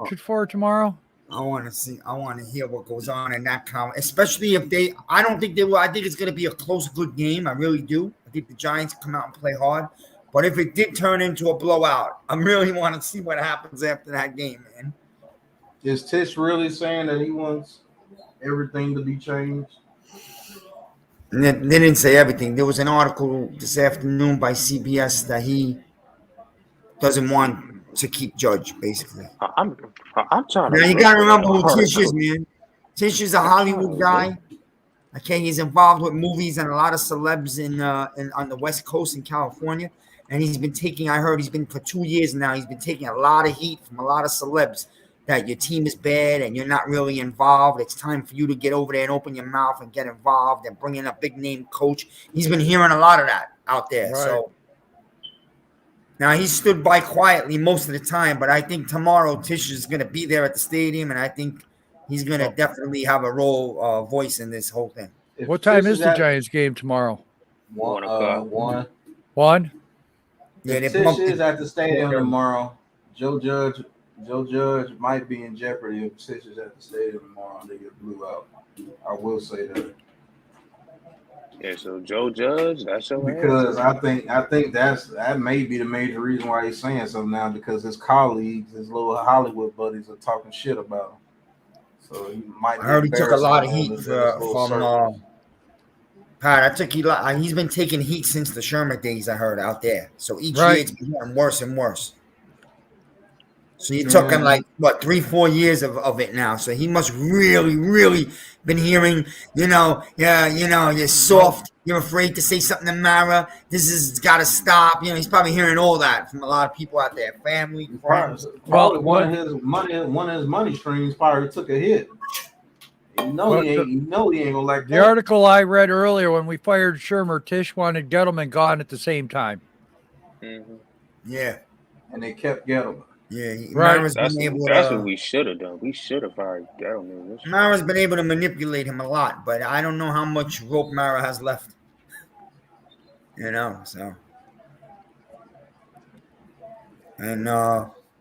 Speaker 1: tomorrow?
Speaker 7: I want to hear what goes on in that comment, especially if I don't think they will. I think it's going to be a close, good game. I really do. I think the Giants come out and play hard. But if it did turn into a blowout, I really want to see what happens after that game, man.
Speaker 6: Is Tish really saying that he wants everything to be changed?
Speaker 7: They didn't say everything. There was an article this afternoon by CBS that he doesn't want to keep Judge, basically.
Speaker 5: I'm trying to.
Speaker 7: Now you gotta remember who Tish is, man. Tish is a Hollywood guy. Okay, he's involved with movies and a lot of celebs on the West Coast in California, and he's been taking. I heard he's been for 2 years now. He's been taking a lot of heat from a lot of celebs that your team is bad and you're not really involved. It's time for you to get over there and open your mouth and get involved and bring in a big name coach. He's been hearing a lot of that out there.
Speaker 1: Right.
Speaker 7: So. Now, he stood by quietly most of the time, but I think tomorrow Tish is going to be there at the stadium, and I think he's going to definitely have a voice in this whole thing.
Speaker 1: What time is the Giants game tomorrow?
Speaker 5: 1 o'clock.
Speaker 1: One.
Speaker 7: Yeah, they
Speaker 6: Tish
Speaker 7: bumped
Speaker 6: is
Speaker 7: it.
Speaker 6: at the stadium tomorrow. Joe Judge might be in jeopardy if Tish is at the stadium tomorrow and they get blew out. I will say that.
Speaker 5: Yeah, so Joe Judge, that's your
Speaker 6: Because
Speaker 5: answer.
Speaker 6: I think that may be the major reason why he's saying something now, because his colleagues, his little Hollywood buddies, are talking shit about him. So he might
Speaker 7: I
Speaker 6: be
Speaker 7: heard he took a lot of
Speaker 6: embarrassing
Speaker 7: heat
Speaker 6: him in his little
Speaker 7: from
Speaker 6: circles.
Speaker 7: Pat. He's been taking heat since the Sherman days. I heard out there. So each
Speaker 1: Right.
Speaker 7: year it's been getting worse and worse. So you're talking like what 3-4 years of it now. So he must really been hearing, you're soft, you're afraid to say something to Mara. This has got to stop. He's probably hearing all that from a lot of people out there, family, friends.
Speaker 6: Probably one of his money streams probably took a hit. He ain't gonna like
Speaker 1: the article I read earlier when we fired Shermer, Tish wanted Gettleman gone at the same time.
Speaker 5: Mm-hmm.
Speaker 7: Yeah,
Speaker 6: and they kept Gettleman.
Speaker 7: Yeah,
Speaker 1: right.
Speaker 5: That's what we should have done. We should have fired Gettleman.
Speaker 7: Mara's been able to manipulate him a lot, but I don't know how much rope Mara has left. So. And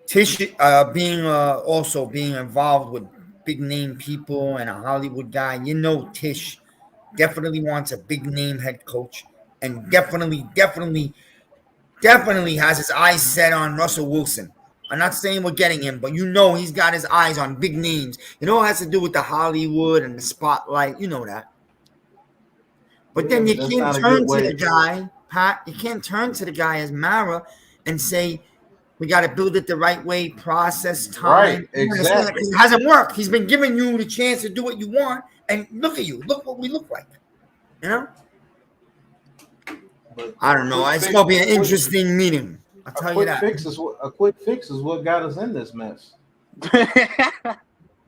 Speaker 7: Tish also being involved with big name people and a Hollywood guy, Tish definitely wants a big name head coach and definitely has his eyes set on Russell Wilson. I'm not saying we're getting him, but he's got his eyes on big names. It all has to do with the Hollywood and the spotlight. You know that. But then you can't turn to the guy, Pat. You can't turn to the guy as Mara and say, we got to build it the right way, process, time.
Speaker 6: Right, exactly.
Speaker 7: It hasn't worked. He's been giving you the chance to do what you want. And look at you. Look what we look like. But I don't know. It's going to be an interesting meeting. I'll tell you that.
Speaker 6: A quick fix is what got us in this mess.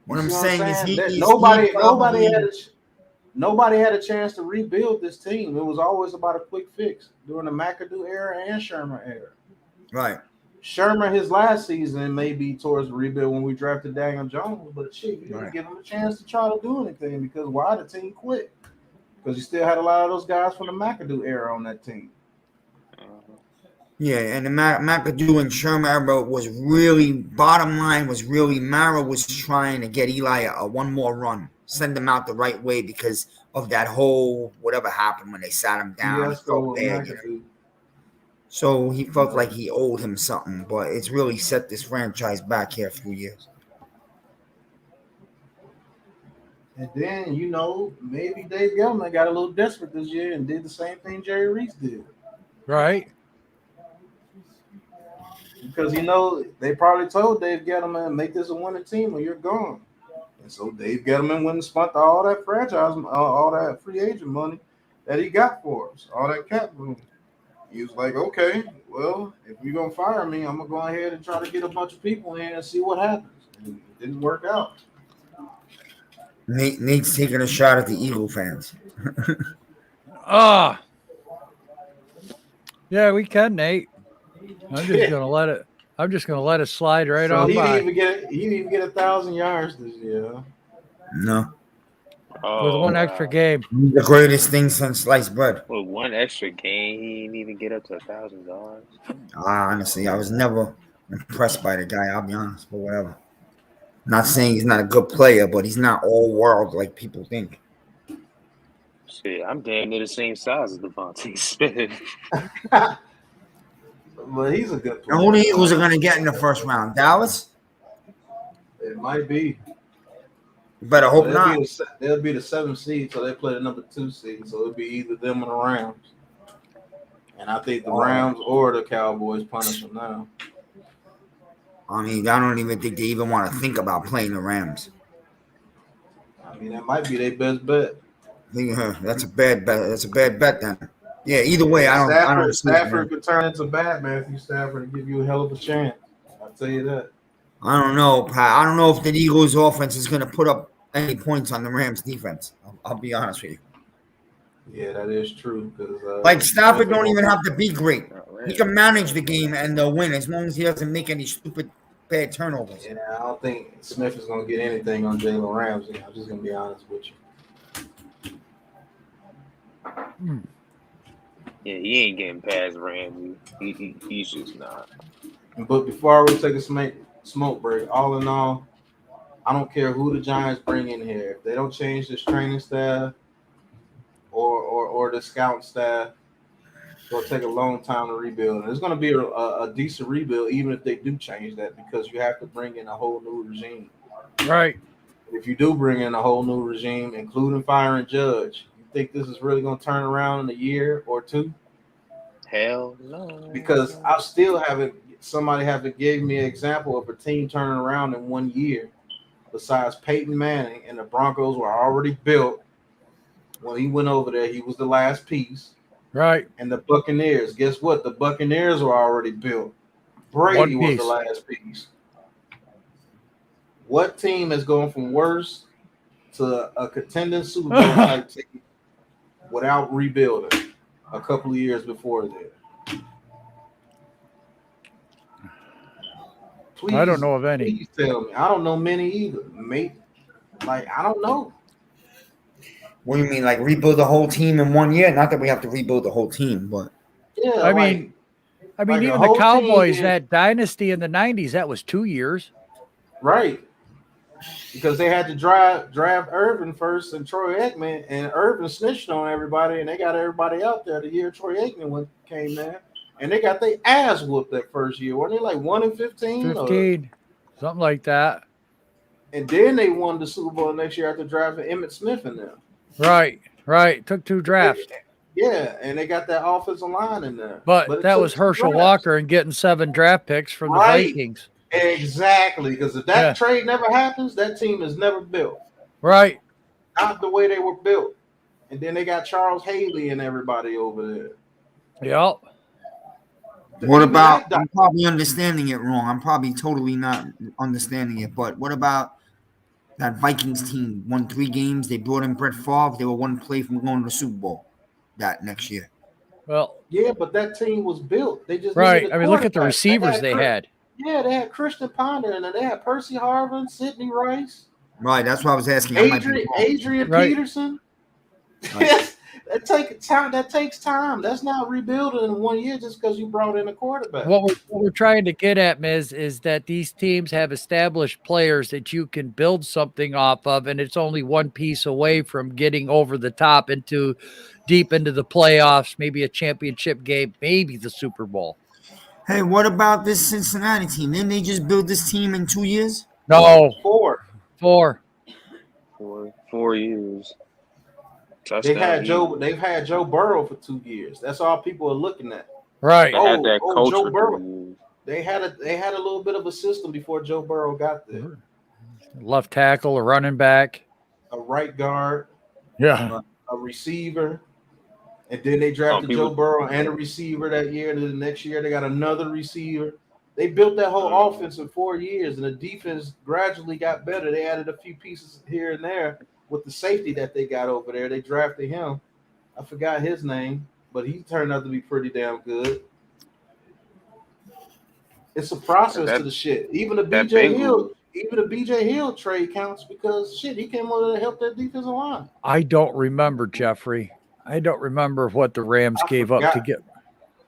Speaker 7: What I'm saying is
Speaker 6: nobody had a chance to rebuild this team. It was always about a quick fix during the McAdoo era and Shermer era.
Speaker 7: Right.
Speaker 6: Shermer, his last season may be towards the rebuild when we drafted Daniel Jones, but shit, you didn't give him a chance to try to do anything because why the team quit? Because you still had a lot of those guys from the McAdoo era on that team.
Speaker 7: Yeah, and the McAdoo and Shermer era was really, bottom line was really, Mara was trying to get Eli a one more run, send him out the right way because of that whole whatever happened when they sat him down. So he felt like he owed him something, but it's really set this franchise back here a few years.
Speaker 6: And then, maybe Dave Gettleman got a little desperate this year and did the same thing Jerry Reese did.
Speaker 1: Right.
Speaker 6: Because, they probably told Dave Gettleman, make this a winning team or you're gone. And so Dave Gettleman went and spent all that franchise, all that free agent money that he got for us, all that cap room. He was like, okay, well, if you're going to fire me, I'm going to go ahead and try to get a bunch of people in and see what happens. And it didn't work out.
Speaker 7: Nate's taking a shot at the Eagle fans.
Speaker 1: Yeah, we can, Nate. I'm just gonna let it slide right on by.
Speaker 6: He didn't even get 1,000 yards this year.
Speaker 7: No.
Speaker 1: With one extra game.
Speaker 7: The greatest thing since sliced bread.
Speaker 5: With one extra game, he didn't even get up to 1,000 yards.
Speaker 7: Honestly, I was never impressed by the guy. I'll be honest, but whatever. Not saying he's not a good player, but he's not all world like people think.
Speaker 5: Shit, I'm damn near the same size as Devontae Smith.
Speaker 6: But he's a good player.
Speaker 7: And who the Eagles are going to get in the first round? Dallas?
Speaker 6: It might be.
Speaker 7: You better hope not.
Speaker 6: They'll be the 7th seed, so they play the number 2 seed. So it'll be either them or the Rams. And I think the Rams or the Cowboys punish them now.
Speaker 7: I mean, I don't even think they even want to think about playing the Rams.
Speaker 6: I mean, that might be their best bet.
Speaker 7: That's a bad bet. That's a bad bet then. Yeah, either way, I don't.
Speaker 6: Stafford could turn into Batman if you Stafford and give you a hell of a chance. I'll tell you that.
Speaker 7: I don't know, Pat. I don't know if the Eagles' offense is going to put up any points on the Rams' defense. I'll be honest with you.
Speaker 6: Yeah, that is true.
Speaker 7: Like Stafford don't even have to be great. He can manage the game and they'll win as long as he doesn't make any stupid bad turnovers.
Speaker 6: Yeah, I don't think Smith is going to get anything on Jalen Ramsey. I'm just going to be honest with you.
Speaker 5: Yeah, he ain't getting past Ramsey. He's just not.
Speaker 6: But before we take a smoke break, all in all, I don't care who the Giants bring in here. If they don't change this training staff or the scout staff, it's going to take a long time to rebuild. And it's going to be a decent rebuild, even if they do change that, because you have to bring in a whole new regime.
Speaker 1: Right.
Speaker 6: If you do bring in a whole new regime, including firing Judge, you think this is really going to turn around in a year or two?
Speaker 5: Hell no.
Speaker 6: Because I still haven't. Somebody haven't gave me an example of a team turning around in 1 year. Besides Peyton Manning, and the Broncos were already built. When he went over there, he was the last piece.
Speaker 1: Right.
Speaker 6: And the Buccaneers, guess what? The Buccaneers were already built. Brady was the last piece. What team is going from worse to a contending Super Bowl type team without rebuilding a couple of years before that? Please,
Speaker 1: I don't know of any.
Speaker 6: Please tell me. I don't know many either. Mate, like, I don't know.
Speaker 7: What do you mean, like rebuild the whole team in 1 year? Not that we have to rebuild the whole team, but
Speaker 6: Yeah,
Speaker 1: I mean,
Speaker 6: like a
Speaker 1: even
Speaker 6: whole
Speaker 1: the Cowboys,
Speaker 6: team,
Speaker 1: that dynasty in the 90s, that was 2 years.
Speaker 6: right. Because they had to draft Irvin first and Troy Aikman, and Irvin snitched on everybody, and they got everybody out there the year Troy Aikman came in. And they got their ass whooped that first year. Weren't they like 1-15?
Speaker 1: 15, something like that.
Speaker 6: And then they won the Super Bowl next year after drafting Emmitt Smith in there.
Speaker 1: Right. Took 2 drafts.
Speaker 6: Yeah, and they got that offensive line in there.
Speaker 1: But that was Herschel Walker and getting 7 draft picks from the Vikings.
Speaker 6: Exactly, because if that trade never happens, that team is never built.
Speaker 1: Right.
Speaker 6: Not the way they were built. And then they got Charles Haley and everybody over there.
Speaker 1: Yep.
Speaker 7: what about? I'm probably understanding it wrong. I'm probably totally not understanding it. But what about that Vikings team? Won 3 games. They brought in Brett Favre. They were 1 play from going to the Super Bowl that next year.
Speaker 1: Well,
Speaker 6: yeah, but that team was built. They just
Speaker 1: right. I mean, look at the receivers they had.
Speaker 6: Yeah, they had Christian Ponder and they had Percy Harvin, Sidney Rice.
Speaker 7: Right, that's what I was asking.
Speaker 6: Adrian Peterson.
Speaker 7: Right.
Speaker 6: That takes time. That's not rebuilding in 1 year just because you brought in a quarterback.
Speaker 1: What we're trying to get at, Miz, is that these teams have established players that you can build something off of, and it's only one piece away from getting over the top into deep into the playoffs, maybe a championship game, maybe the Super Bowl.
Speaker 7: Hey, what about this Cincinnati team? Didn't they just build this team in 2 years?
Speaker 1: No.
Speaker 6: 4.
Speaker 5: 4 years.
Speaker 6: They've had Joe Burrow for 2 years. That's all people are looking at.
Speaker 1: Right.
Speaker 5: They had that coach
Speaker 6: Joe
Speaker 5: for
Speaker 6: Burrow.
Speaker 5: 3 years.
Speaker 6: They had a little bit of a system before Joe Burrow got there.
Speaker 1: Left tackle, a running back,
Speaker 6: a right guard,
Speaker 1: a
Speaker 6: receiver, and then they drafted Joe Burrow and a receiver that year. And then the next year they got another receiver. They built that whole offense in 4 years, and the defense gradually got better. They added a few pieces here and there. With the safety that they got over there, they drafted him. I forgot his name, but he turned out to be pretty damn good. It's a process to the shit. Even the BJ Hill trade counts because shit, he came over to help that defensive line.
Speaker 1: I don't remember, Jeffrey. I don't remember what the Rams gave up to get.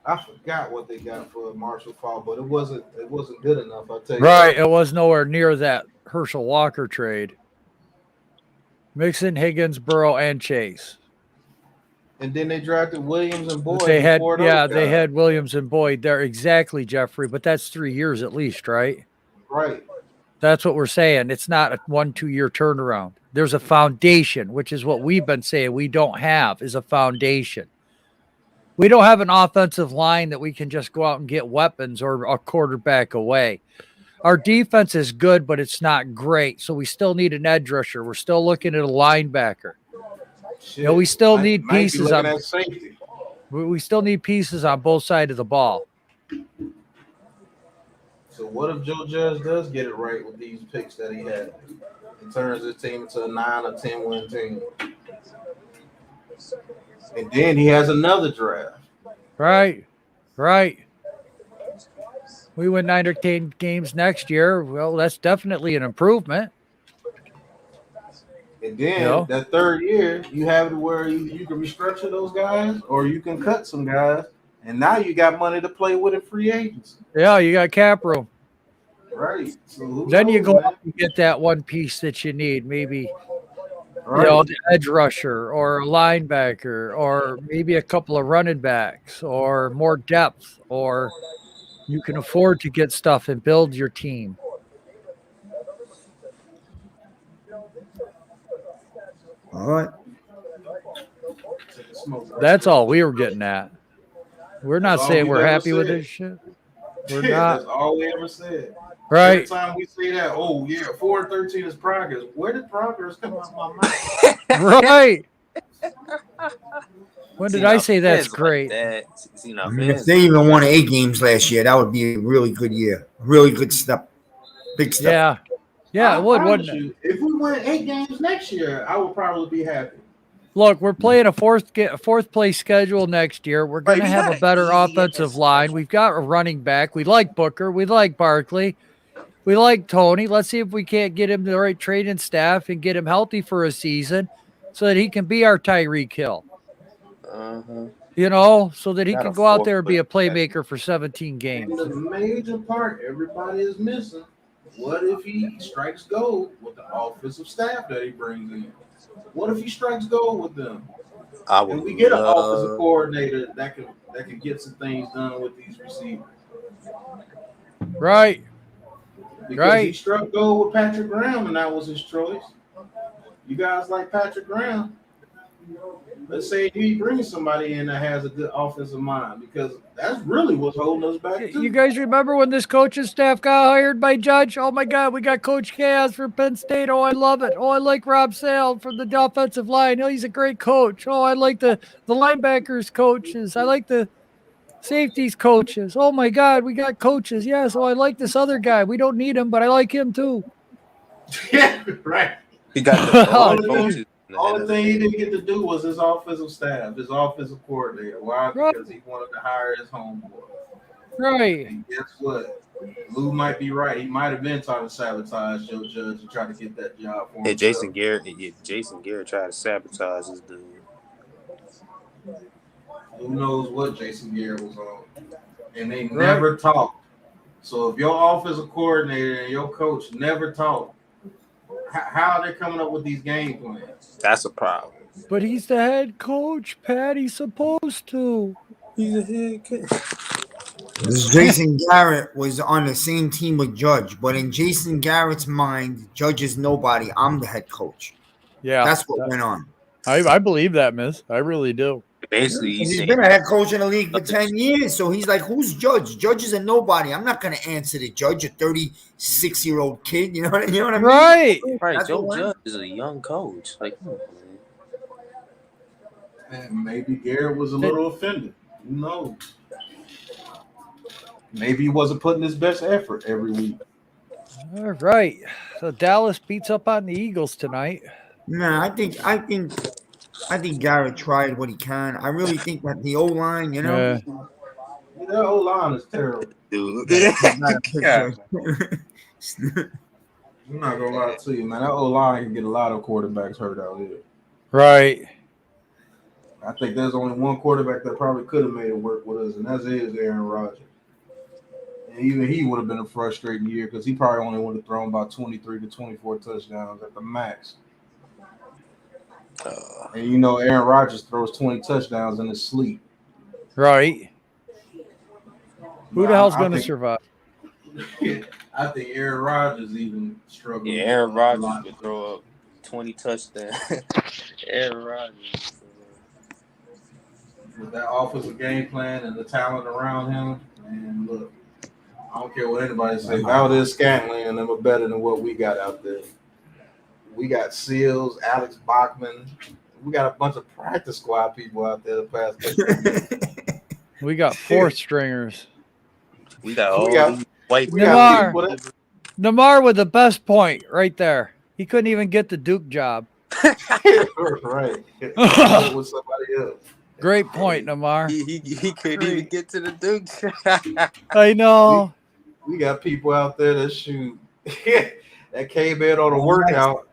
Speaker 6: I forgot what they got for Marshall Faulk, but it wasn't good enough. I'll tell you.
Speaker 1: Right, it was nowhere near that Herschel Walker trade. Mixon, Higgins, Burrow, and Chase.
Speaker 6: And then they drafted Williams and Boyd.
Speaker 1: They had Williams and Boyd there. Exactly, Jeffrey. But that's 3 years at least, right?
Speaker 6: Right.
Speaker 1: That's what we're saying. It's not a 1-2 year turnaround. There's a foundation, which is what we've been saying we don't have, is a foundation. We don't have an offensive line that we can just go out and get weapons or a quarterback away. Our defense is good, but it's not great. So we still need an edge rusher. We're still looking at a linebacker. Shit, we still need pieces on
Speaker 6: safety.
Speaker 1: We still need pieces on both sides of the ball.
Speaker 6: So what if Joe Judge does get it right with these picks that he had and turns his team into a 9 or 10 win team? And then he has another draft.
Speaker 1: Right. We win 9 or 10 games next year. Well, that's definitely an improvement.
Speaker 6: And then that third year, you have it where you can restructure those guys or you can cut some guys. And now you got money to play with in free agency.
Speaker 1: Yeah, you got cap room.
Speaker 6: Right. So
Speaker 1: Then you go out and get that one piece that you need. Maybe the edge rusher or a linebacker or maybe a couple of running backs or more depth, or you can afford to get stuff and build your team.
Speaker 7: All right.
Speaker 1: That's all we were getting at. We're not saying we're happy with this shit. We're not.
Speaker 6: That's all we ever said.
Speaker 1: Right.
Speaker 6: Every time we say that, 4-13 is progress. Where did progress come out of my mouth?
Speaker 1: Right. When did I say that's great?
Speaker 7: If they even won 8 games last year, that would be a really good year. Really good step. Big step.
Speaker 1: Yeah, it would, wouldn't it?
Speaker 6: If we win 8 games next year, I would probably be happy.
Speaker 1: Look, we're playing a fourth place schedule next year. We're going to have a better offensive line. We've got a running back. We like Booker. We like Barkley. We like Tony. Let's see if we can't get him the right training staff and get him healthy for a season so that he can be our Tyreek Hill. You know, so that he can go out there and be a playmaker for 17 games.
Speaker 6: And the major part everybody is missing, what if he strikes gold with the offensive staff that he brings in? What if he strikes gold with them? And we get an offensive coordinator that can get some things done with these receivers.
Speaker 1: Right.
Speaker 6: Because he struck gold with Patrick Graham, and that was his choice. You guys like Patrick Graham? Let's say he brings somebody in that has a good offensive mind, because that's really what's holding us back too.
Speaker 1: You guys remember when this coaching staff got hired by Judge? Oh my God, we got Coach Chaos from Penn State. Oh, I love it. Oh, I like Rob Sale from the offensive line. Oh, he's a great coach. Oh, I like the linebackers coaches. I like the safeties coaches. Oh my God, we got coaches. Yes. Oh, I like this other guy. We don't need him, but I like him too.
Speaker 6: Yeah, right.
Speaker 4: He got the coaches.
Speaker 6: The only thing he didn't get to do was his offensive staff, his offensive coordinator. Why? Because he wanted to hire his homeboy.
Speaker 1: Right.
Speaker 6: And guess what? Lou might be right. He might have been trying to sabotage Joe Judge and try to get that job for him.
Speaker 4: Jason Garrett tried to sabotage this dude.
Speaker 6: Who knows what Jason Garrett was on? And they never talked. So if your offensive coordinator and your coach never talk, how are they coming up with these game plans?
Speaker 4: That's a problem.
Speaker 1: But he's the head coach, Pat. He's supposed to.
Speaker 4: He's a head coach.
Speaker 7: Jason Garrett was on the same team with Judge, but in Jason Garrett's mind, Judge is nobody. I'm the head coach.
Speaker 1: Yeah.
Speaker 7: That's what went on.
Speaker 1: I believe that, miss. I really do.
Speaker 4: Basically,
Speaker 7: he's been a head coach in the league for 10 years, so he's like, who's Judge? Judge is a nobody. I'm not going to answer to Judge, a 36-year-old kid. You know what I mean?
Speaker 1: Right.
Speaker 4: Right. Joe Judge is a young coach. Like,
Speaker 6: and maybe Garrett was a little offended. Who knows? Maybe he wasn't putting his best effort every week.
Speaker 1: All right. So Dallas beats up on the Eagles tonight.
Speaker 7: No, I think Garrett tried what he can. I really think that the O-line, you know.
Speaker 6: Yeah, that O-line is terrible.
Speaker 4: Dude.
Speaker 6: I'm not going to lie to you, man. That O-line can get a lot of quarterbacks hurt out here.
Speaker 1: Right.
Speaker 6: I think there's only one quarterback that probably could have made it work with us, and that's Aaron Rodgers. And even he would have been a frustrating year because he probably only would have thrown about 23 to 24 touchdowns at the max. And you know, Aaron Rodgers throws 20 touchdowns in his sleep.
Speaker 1: Right. Who the hell's going to survive?
Speaker 6: I think Aaron Rodgers even struggling.
Speaker 4: Yeah, Aaron Rodgers could throw up 20 touchdowns. Aaron Rodgers.
Speaker 6: With that offensive game plan and the talent around him, and look, I don't care what anybody says. Valdez-Scantling and them are better than what we got out there. We got Seals, Alex Bachman. We got a bunch of practice squad people out there the past couple of years.
Speaker 1: We got 4 stringers.
Speaker 4: We got white.
Speaker 1: Namar with the best point right there. He couldn't even get the Duke job.
Speaker 6: Right. With somebody else.
Speaker 1: Great point, Namar.
Speaker 4: He couldn't even get to the Duke.
Speaker 1: I know.
Speaker 6: We got people out there that shoot that came in on a workout.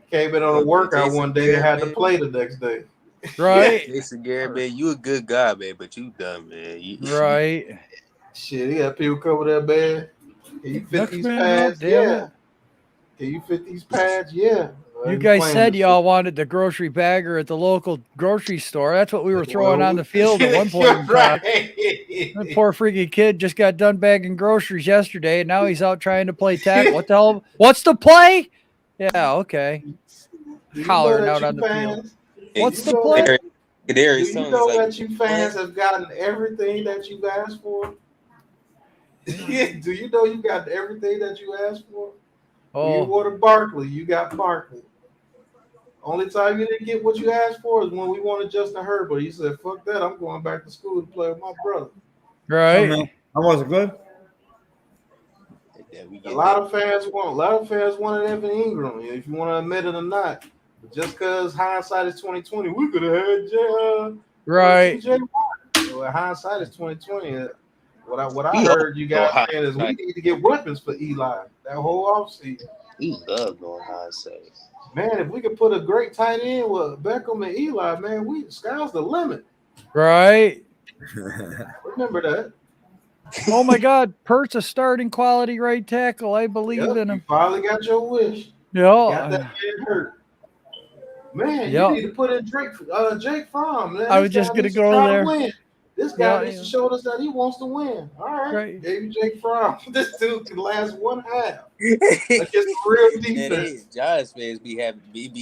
Speaker 6: Came in on a workout one day and had to play the next day.
Speaker 1: Right.
Speaker 4: Jason Garrett, man, you a good guy, man, but you dumb, man.
Speaker 1: Right.
Speaker 6: Shit, he had people come there, man. Can you fit
Speaker 1: Next
Speaker 6: these
Speaker 1: man
Speaker 6: pads?
Speaker 1: up, damn
Speaker 6: Yeah.
Speaker 1: it.
Speaker 6: Can you fit these pads? Yeah.
Speaker 1: You
Speaker 6: I'm
Speaker 1: guys
Speaker 6: playing
Speaker 1: said
Speaker 6: this
Speaker 1: y'all wanted the grocery bagger at the local grocery store. That's what we were throwing on the field at one point
Speaker 6: You're
Speaker 1: in time.
Speaker 6: right.
Speaker 1: That poor freaking kid just got done bagging groceries yesterday, and now he's out trying to play tackle. What the hell? What's the play? Yeah, okay.
Speaker 6: Do you know
Speaker 1: Hollering
Speaker 6: that
Speaker 1: out
Speaker 6: you
Speaker 1: on the field.
Speaker 6: fans?
Speaker 1: What's
Speaker 6: you
Speaker 1: the
Speaker 6: know
Speaker 1: play?
Speaker 6: that-
Speaker 4: There
Speaker 6: Do
Speaker 4: it
Speaker 6: you
Speaker 4: sounds
Speaker 6: know
Speaker 4: like
Speaker 6: that you fans have gotten everything that you've asked for? Do you know you got everything that you asked for? When you
Speaker 1: Oh,
Speaker 6: wanted Barkley, you got Barkley. Only time you didn't get what you asked for is when we wanted Justin Herbert. He said, "Fuck that! I'm going back to school to play with my brother."
Speaker 1: right.
Speaker 7: That wasn't good.
Speaker 4: that we
Speaker 6: A
Speaker 4: get
Speaker 6: lot of fans wanted Evan Ingram. If you want to admit it or not, but just because hindsight is 2020, we could have had
Speaker 1: Right.
Speaker 6: TJ Watt. Well, hindsight is 2020. What I
Speaker 4: He
Speaker 6: heard you guys
Speaker 4: also
Speaker 6: saying is we
Speaker 4: hindsight.
Speaker 6: need to get weapons for Eli that whole offseason.
Speaker 4: We love going hindsight.
Speaker 6: Man, if we could put a great tight end with Beckham and Eli, man, sky's the limit.
Speaker 1: Right.
Speaker 6: Remember that.
Speaker 1: Oh my God, Pert's a starting quality right tackle. I believe
Speaker 6: Yep,
Speaker 1: in
Speaker 6: you
Speaker 1: him.
Speaker 6: finally got your wish. Got that
Speaker 1: Yeah.
Speaker 6: man hurt. Man,
Speaker 1: Yep.
Speaker 6: you need to put in Jake Fromm. Man,
Speaker 1: I
Speaker 6: this
Speaker 1: was just
Speaker 6: guy
Speaker 1: gonna
Speaker 6: needs to
Speaker 1: go
Speaker 6: try to
Speaker 1: there.
Speaker 6: win. This guy
Speaker 1: Yeah,
Speaker 6: needs to show us that he wants to win. All right,
Speaker 1: Right.
Speaker 6: gave you Jake Fromm. This dude can last one half against real
Speaker 4: Man,
Speaker 6: defense.
Speaker 4: Giants fans be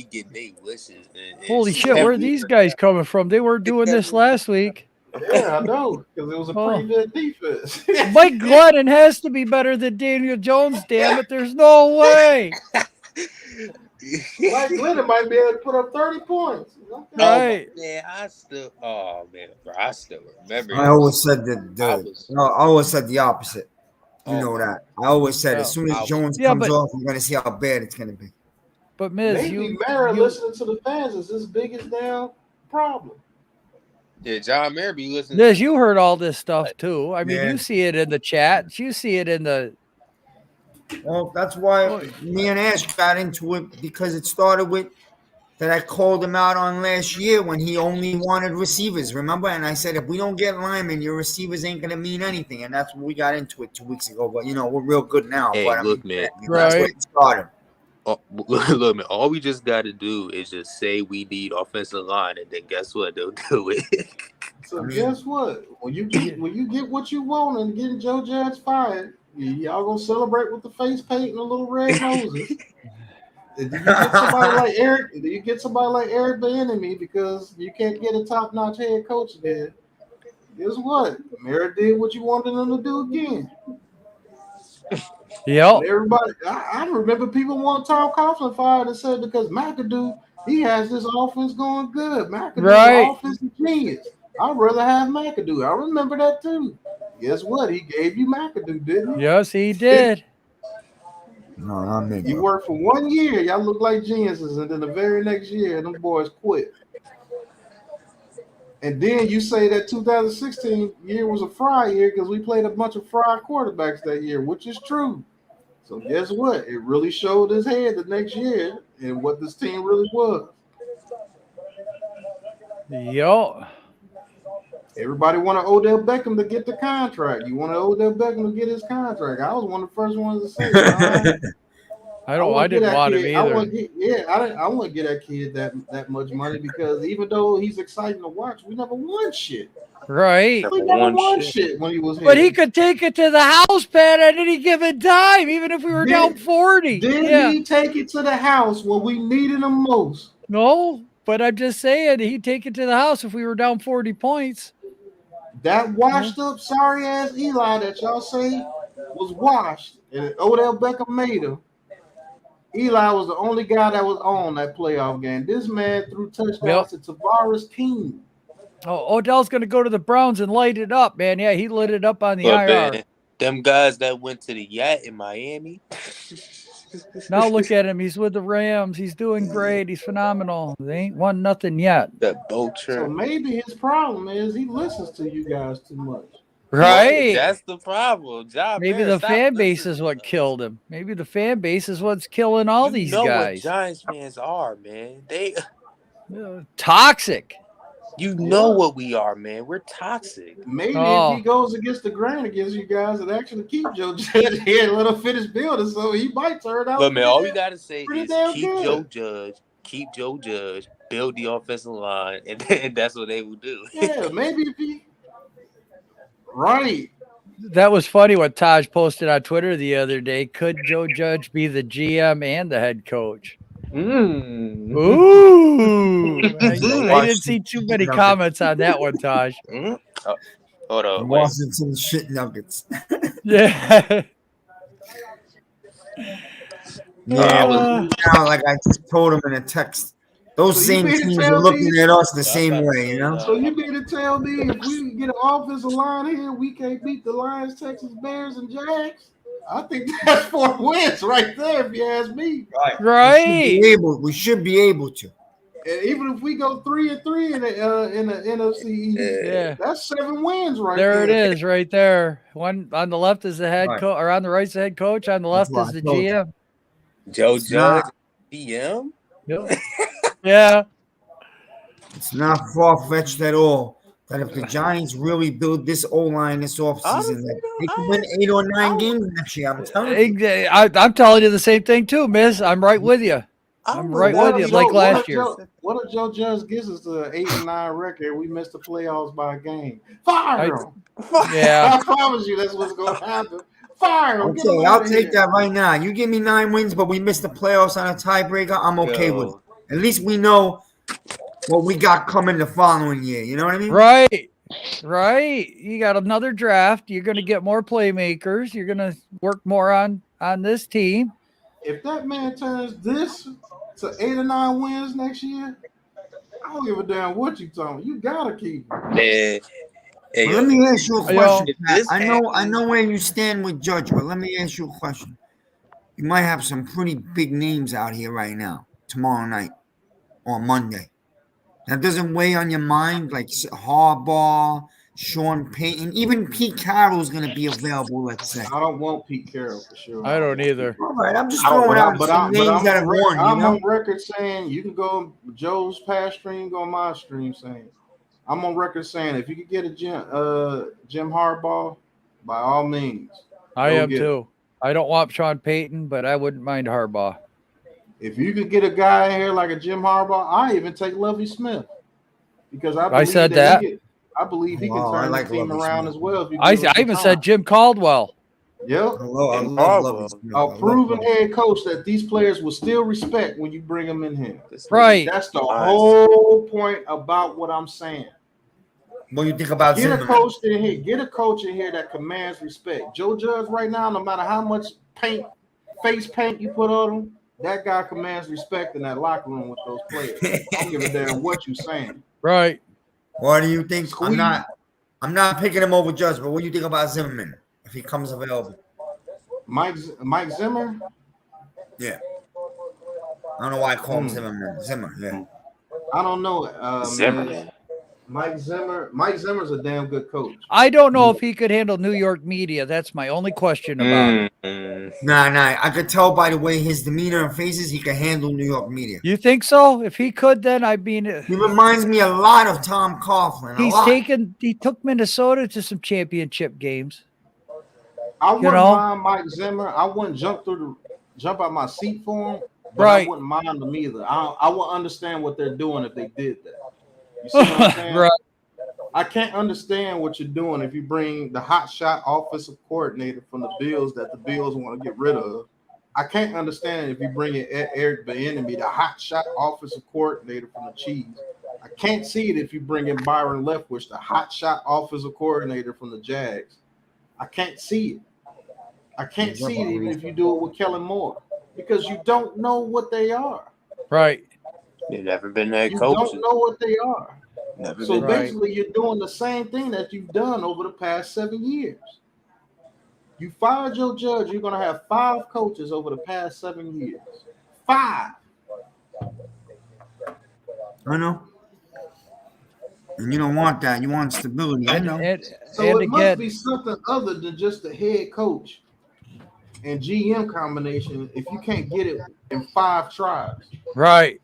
Speaker 4: getting their wishes. And
Speaker 1: Holy shit, where are these guys coming from? They weren't doing this last week.
Speaker 6: Yeah, I know, because it was a pretty good defense.
Speaker 1: Mike Glennon has to be better than Daniel Jones, damn it. There's no way.
Speaker 6: Mike Glennon might be able to put up 30 points. Okay.
Speaker 1: Right.
Speaker 4: Man, I still remember.
Speaker 7: I always said I always said the opposite. You know that. I always said as soon as Jones comes off, we're gonna see how bad it's gonna be.
Speaker 1: But Miz,
Speaker 6: maybe Mara listening to the fans is his biggest damn problem.
Speaker 4: Yeah, John Mayer be listening.
Speaker 1: Miz, you heard all this stuff too. I mean,
Speaker 7: Yeah.
Speaker 1: you see it in the chat. You see it in the.
Speaker 7: Well, that's why me and Ash got into it, because it started with that I called him out on last year when he only wanted receivers, remember? And I said, if we don't get linemen, your receivers ain't going to mean anything. And that's what we got into it 2 weeks ago. But, we're real good now.
Speaker 4: Hey,
Speaker 7: but
Speaker 4: look, man.
Speaker 7: That's where it started.
Speaker 4: Look, man, all we just got to do is just say we need offensive line, and then guess what? They'll do it.
Speaker 6: So guess what? When you get what you want and getting Joe Judge fired, y'all gonna celebrate with the face paint and the little red noses. Did you get somebody like Eric? Did you get somebody like Eric Bieniemy because you can't get a top-notch head coach there? Guess what? Mara did what you wanted them to do again.
Speaker 1: Yep.
Speaker 6: And everybody, I remember people want Tom Coughlin fired and said because McAdoo, he has this offense going good. McAdoo's offensive genius. I'd rather have McAdoo. I remember that too. Guess what? He gave you McAdoo, didn't he?
Speaker 1: Yes, he did.
Speaker 7: No, not me.
Speaker 6: You worked for 1 year. Y'all look like geniuses, and then the very next year, them boys quit. And then you say that 2016 year was a fry year because we played a bunch of fried quarterbacks that year, which is true. So guess what? It really showed his head the next year and what this team really was.
Speaker 1: Yup.
Speaker 6: Everybody wanted Odell Beckham to get the contract. You wanted Odell Beckham to get his contract. I was one of the first ones to say,
Speaker 1: I didn't want him either.
Speaker 6: I wouldn't get that kid that much money because even though he's exciting to watch, we never won shit.
Speaker 1: Right.
Speaker 6: We never won shit when he was here.
Speaker 1: But he could take it to the house, Pat, at any given time, even if we were down 40.
Speaker 6: Did he take it to the house when we needed him most?
Speaker 1: No, but I'm just saying he'd take it to the house if we were down 40 points.
Speaker 6: That washed up sorry ass Eli that y'all say was washed and Odell Beckham made him. Eli was the only guy that was on that playoff game. This man threw touchdowns to Tavares King.
Speaker 1: Oh, Odell's going to go to the Browns and light it up, man. Yeah, he lit it up on the IR.
Speaker 4: Man, them guys that went to the Yacht in Miami.
Speaker 1: Now look at him. He's with the Rams. He's doing great. He's phenomenal. They ain't won nothing yet.
Speaker 4: That boat trip.
Speaker 6: So maybe his problem is he listens to you guys too much.
Speaker 1: Right.
Speaker 4: That's the problem. John
Speaker 1: Maybe
Speaker 4: Mara,
Speaker 1: the
Speaker 4: stop
Speaker 1: fan base
Speaker 4: listening
Speaker 1: is
Speaker 4: to
Speaker 1: what
Speaker 4: us.
Speaker 1: killed him. Maybe the fan base is what's killing all
Speaker 4: You
Speaker 1: these
Speaker 4: know what
Speaker 1: guys.
Speaker 4: Giants fans are, man. They,
Speaker 1: Toxic.
Speaker 4: you know what we are, man. We're toxic.
Speaker 6: Maybe
Speaker 1: Oh.
Speaker 6: if he goes against the grain against you guys and actually keep Joe Judge here and let him finish building, so he might turn out.
Speaker 4: But man, all we gotta say
Speaker 6: pretty
Speaker 4: is
Speaker 6: damn
Speaker 4: keep
Speaker 6: good.
Speaker 4: Joe Judge, build the offensive line, and then that's what they will do.
Speaker 6: Yeah, maybe if he right.
Speaker 1: That was funny what Taj posted on Twitter the other day. Could Joe Judge be the GM and the head coach? Ooh. I didn't see too many comments on that one, Taj.
Speaker 4: Oh, hold on. Wait.
Speaker 7: Washington shit nuggets.
Speaker 1: Yeah.
Speaker 7: Yeah, like I just told him in a text. Those
Speaker 6: So you
Speaker 7: same
Speaker 6: mean to
Speaker 7: teams
Speaker 6: tell
Speaker 7: are looking
Speaker 6: me-
Speaker 7: at us the
Speaker 4: I'm
Speaker 7: same
Speaker 4: about to
Speaker 7: way,
Speaker 4: say
Speaker 7: you know?
Speaker 4: that.
Speaker 6: So you mean to tell me if we get an offensive line here, we can't beat the Lions, Texas, Bears, and Jags? I think that's 4 wins right there, if you ask me.
Speaker 1: Right.
Speaker 7: We should be able to.
Speaker 6: And even if we go 3-3 in the NFC East,
Speaker 1: Yeah.
Speaker 6: that's 7 wins right
Speaker 1: There
Speaker 6: there.
Speaker 1: it is, right there. One on the left is the head
Speaker 7: Right.
Speaker 1: coach, or on the right is the head coach. On the left
Speaker 7: That's
Speaker 1: is the
Speaker 7: what I told you.
Speaker 1: GM.
Speaker 4: Joe
Speaker 7: It's
Speaker 4: Judge,
Speaker 7: not-
Speaker 4: DM.
Speaker 1: Yeah.
Speaker 7: It's not far-fetched at all that if the Giants really build this O-line this offseason, that they can win 8 or 9 games next year. I'm telling you.
Speaker 1: I'm telling you the same thing too, Miss. I'm right with you. I'm right with you, like last year.
Speaker 6: What if Joe Judge gets us to 8-9 record? We missed the playoffs by a game. Fire him.
Speaker 1: Yeah.
Speaker 6: I promise you that's what's going to happen. Fire him. Get him
Speaker 7: Okay,
Speaker 6: out
Speaker 7: I'll
Speaker 6: of
Speaker 7: take
Speaker 6: here.
Speaker 7: that right now. You give me 9 wins, but we missed the playoffs on a tiebreaker. I'm okay with it. At least we know what we got coming the following year. You know what I mean?
Speaker 1: Right. Right. You got another draft. You're going to get more playmakers. You're going to work more on this team.
Speaker 6: If that man turns this to 8 or 9 wins next year, I don't give a damn what you talking. You gotta keep him.
Speaker 4: Hey,
Speaker 7: Well, let me ask you a question.
Speaker 4: If
Speaker 7: Pat.
Speaker 4: this
Speaker 7: I know where you stand with Judge, but let me ask you a question. You might have some pretty big names out here right now, tomorrow night or Monday. That doesn't weigh on your mind, like Harbaugh, Sean Payton, even Pete Carroll's going to be available. Let's say.
Speaker 6: I don't want Pete Carroll for sure.
Speaker 1: I don't either.
Speaker 7: All right, I'm just throwing out some names that have won.
Speaker 6: I'm
Speaker 7: You know?
Speaker 6: on record saying you can go Joe's past stream, go on my stream saying I'm on record saying if you could get a Jim Harbaugh, by all means.
Speaker 1: I
Speaker 6: go
Speaker 1: am
Speaker 6: get
Speaker 1: too. I don't want Sean Payton, but I wouldn't mind Harbaugh.
Speaker 6: If you could get a guy in here like a Jim Harbaugh, I even take Lovie Smith because I
Speaker 1: said that.
Speaker 6: I believe he can
Speaker 7: Wow, I
Speaker 6: turn
Speaker 7: like
Speaker 6: the team
Speaker 7: Lovie
Speaker 6: around
Speaker 7: Smith.
Speaker 6: as well. If you
Speaker 1: I
Speaker 6: give him some
Speaker 1: even
Speaker 6: time.
Speaker 1: said Jim Caldwell.
Speaker 6: Yep.
Speaker 7: I love
Speaker 4: And
Speaker 7: Lovie Smith. I
Speaker 6: A
Speaker 7: love
Speaker 6: proven
Speaker 7: Lovie.
Speaker 6: head coach that these players will still respect when you bring them in here.
Speaker 1: Right.
Speaker 6: That's the whole point about what I'm saying.
Speaker 7: What do you think about
Speaker 6: Get a
Speaker 7: Zimmerman?
Speaker 6: coach in here. Get a coach in here that commands respect. Joe Judge right now, no matter how much face paint you put on him, that guy commands respect in that locker room with those players. I don't give a damn what you're saying.
Speaker 1: Right.
Speaker 7: What do you think?
Speaker 6: Squeeze.
Speaker 7: I'm not picking him over Judge, but what do you think about Zimmerman if he comes available?
Speaker 6: Mike Zimmer.
Speaker 7: Yeah. I don't know why I call him Zimmerman. Zimmer, yeah.
Speaker 6: I don't know.
Speaker 4: Zimmerman.
Speaker 6: Mike Zimmer. Mike Zimmer's a damn good coach.
Speaker 1: I don't know if he could handle New York media. That's my only question about it.
Speaker 7: Nah. I could tell by the way his demeanor and faces, he can handle New York media.
Speaker 1: You think so? If he could, then I mean,
Speaker 7: He reminds me a lot of Tom Coughlin.
Speaker 1: he took Minnesota to some championship games.
Speaker 6: I wouldn't
Speaker 1: know?
Speaker 6: mind Mike Zimmer. I wouldn't jump out my seat for him, but
Speaker 1: Right.
Speaker 6: I wouldn't mind them either. I would understand what they're doing if they did that. You see what I'm saying?
Speaker 1: Right.
Speaker 6: I can't understand what you're doing if you bring the hot shot offensive coordinator from the Bills that the Bills want to get rid of. I can't understand if you bring in Eric Bieniemy, the hot shot offensive coordinator from the Chiefs. I can't see it if you bring in Byron Leftwich, the hot shot offensive coordinator from the Jags. I can't see it. I can't see it even if you do it with Kellen Moore because you don't know what they are.
Speaker 1: Right.
Speaker 4: They've never been that
Speaker 6: You
Speaker 4: coach.
Speaker 6: don't know what they are.
Speaker 4: Never
Speaker 6: So
Speaker 4: been.
Speaker 6: basically, you're doing the same thing that you've done over the past 7 years. You fired Joe Judge, you're going to have 5 coaches over the past 7 years. 5.
Speaker 7: I know. And you don't want that. You want stability. I know.
Speaker 6: So
Speaker 1: and
Speaker 6: it must
Speaker 1: again,
Speaker 6: be something other than just the head coach and GM combination if you can't get it in 5 tries.
Speaker 1: right.